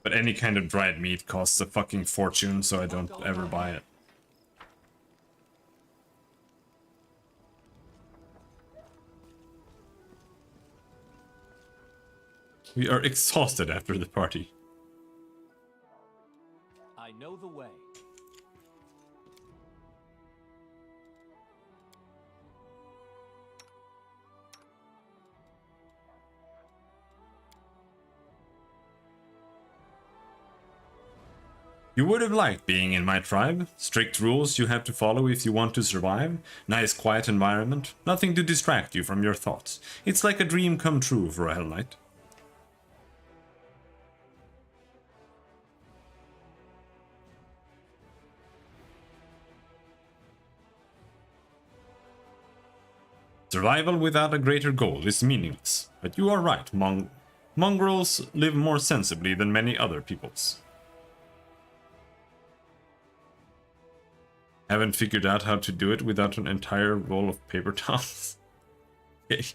But any kind of dried meat costs a fucking fortune, so I don't ever buy it. We are exhausted after the party. I know the way. You would have liked being in my tribe. Strict rules you have to follow if you want to survive. Nice quiet environment. Nothing to distract you from your thoughts. It's like a dream come true for a Hell Knight. Survival without a greater goal is meaningless. But you are right, mongrels live more sensibly than many other peoples. Haven't figured out how to do it without an entire roll of paper towels. Okay.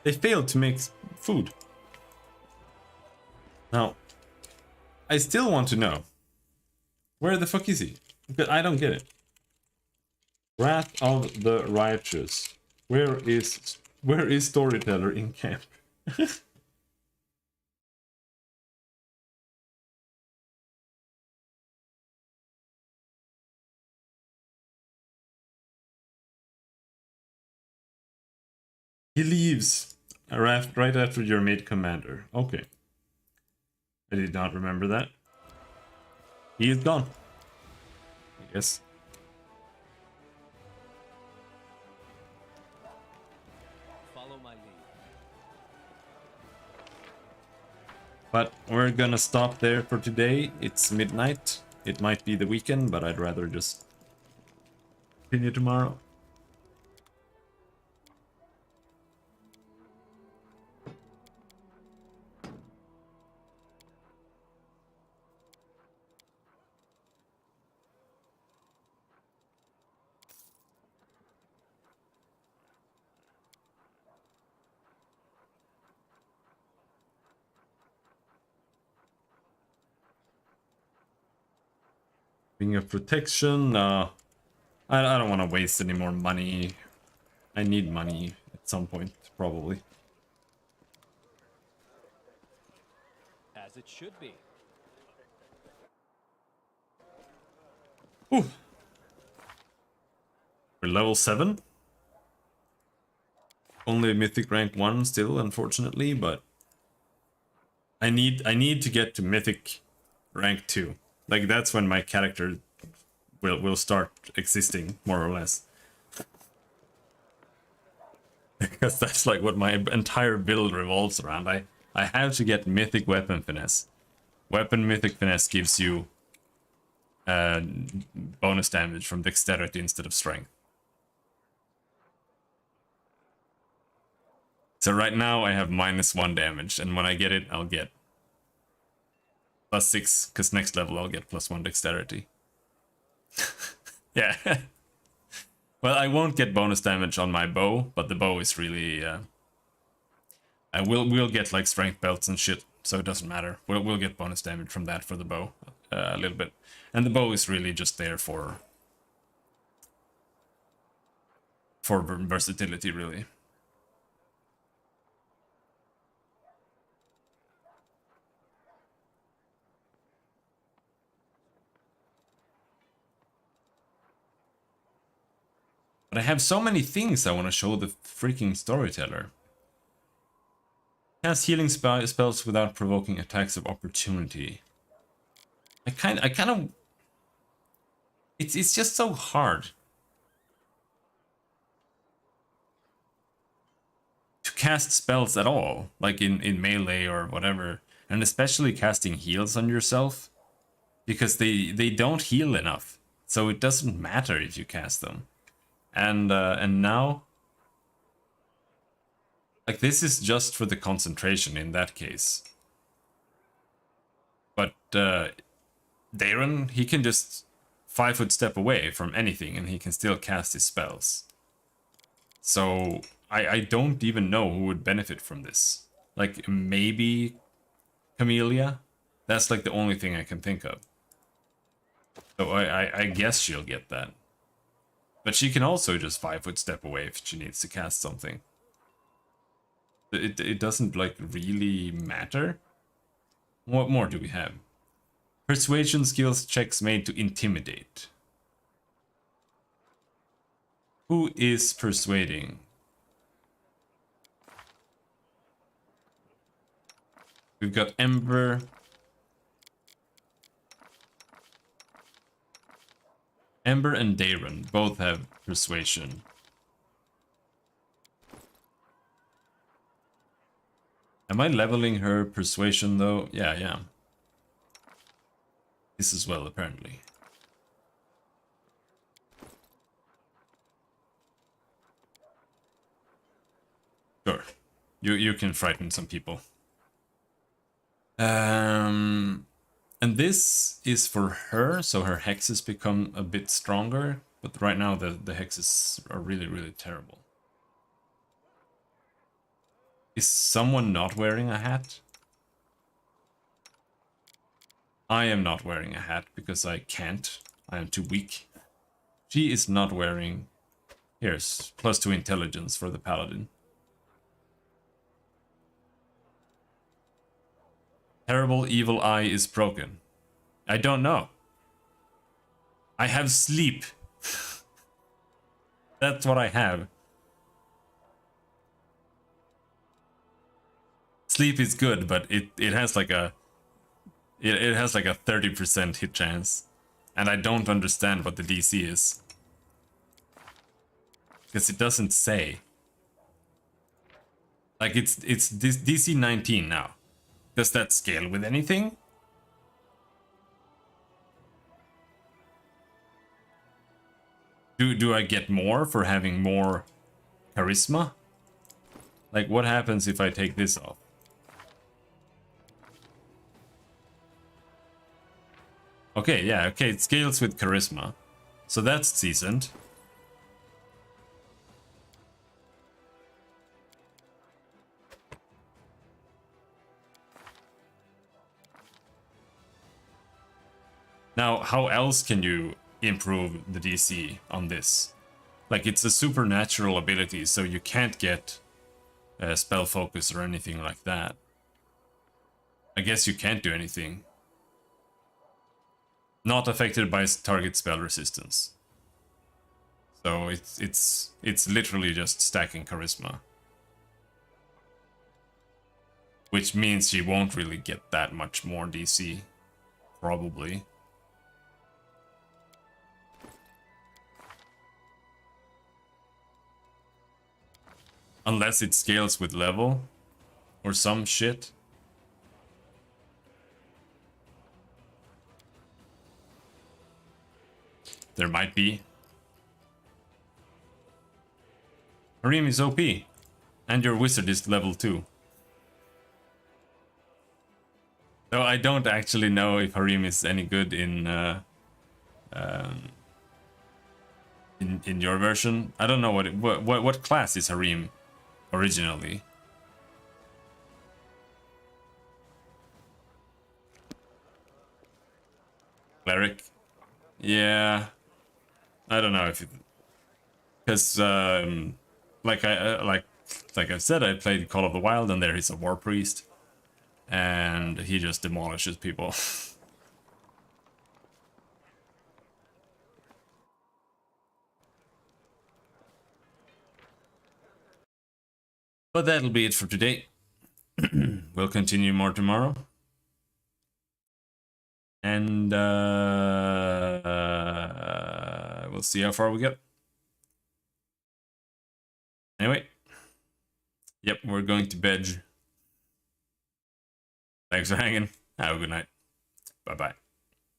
They failed to make food. Now, I still want to know, where the fuck is he? Because I don't get it. Wrath of the Righteous. Where is Storyteller in camp? He leaves right after you're made commander. Okay. I did not remember that. He is gone. I guess. Follow my lead. But we're gonna stop there for today. It's midnight. It might be the weekend, but I'd rather just continue tomorrow. Being of protection, I don't want to waste any more money. I need money at some point, probably. As it should be. Ooh. We're level 7. Only Mythic rank 1 still, unfortunately, but I need to get to Mythic rank 2. Like, that's when my character will start existing, more or less. Because that's like what my entire build revolves around. I have to get Mythic Weapon Finesse. Weapon Mythic Finesse gives you bonus damage from Dexterity instead of Strength. So right now I have -1 damage, and when I get it, I'll get +6, because next level I'll get +1 Dexterity. Yeah. Well, I won't get bonus damage on my bow, but the bow is really... I will get like strength belts and shit, so it doesn't matter. We'll get bonus damage from that for the bow, a little bit. And the bow is really just there for versatility, really. But I have so many things I want to show the freaking Storyteller. Cast healing spells without provoking attacks of opportunity. I kind of... It's just so hard to cast spells at all, like in melee or whatever, and especially casting heals on yourself, because they don't heal enough, so it doesn't matter if you cast them. And now, like, this is just for the concentration in that case. But Darren, he can just 5-foot step away from anything and he can still cast his spells. So I don't even know who would benefit from this. Like, maybe Camellia? That's like the only thing I can think of. So I guess she'll get that. But she can also just 5-foot step away if she needs to cast something. It doesn't, like, really matter. What more do we have? Persuasion skills checks made to intimidate. Who is persuading? We've got Ember. Ember and Darren both have persuasion. Am I leveling her persuasion though? Yeah, I am. This as well, apparently. Sure. You can frighten some people. And this is for her, so her hexes become a bit stronger. But right now the hexes are really, really terrible. Is someone not wearing a hat? I am not wearing a hat because I can't. I am too weak. She is not wearing... Here's +2 intelligence for the paladin. Terrible evil eye is broken. I don't know. I have sleep. That's what I have. Sleep is good, but it has like a... It has like a 30% hit chance. And I don't understand what the DC is. Because it doesn't say. Like it's this DC 19 now. Does that scale with anything? Do I get more for having more charisma? Like what happens if I take this off? Okay, yeah, okay, it scales with charisma. So that's decent. Now, how else can you improve the DC on this? Like, it's a supernatural ability, so you can't get spell focus or anything like that. I guess you can't do anything. Not affected by target spell resistance. So it's literally just stacking charisma. Which means you won't really get that much more DC. Probably. Unless it scales with level. Or some shit. There might be. Harim is OP. And your wizard is level 2. Though I don't actually know if Harim is any good in your version. I don't know what class is Harim originally. Cleric. Yeah. I don't know if it, because like I've said, I played Call of the Wild, and there he's a war priest, and he just demolishes people. But that'll be it for today. We'll continue more tomorrow. And we'll see how far we get. Anyway. Yep, we're going to bed. Thanks for hanging. Have a good night. Bye-bye.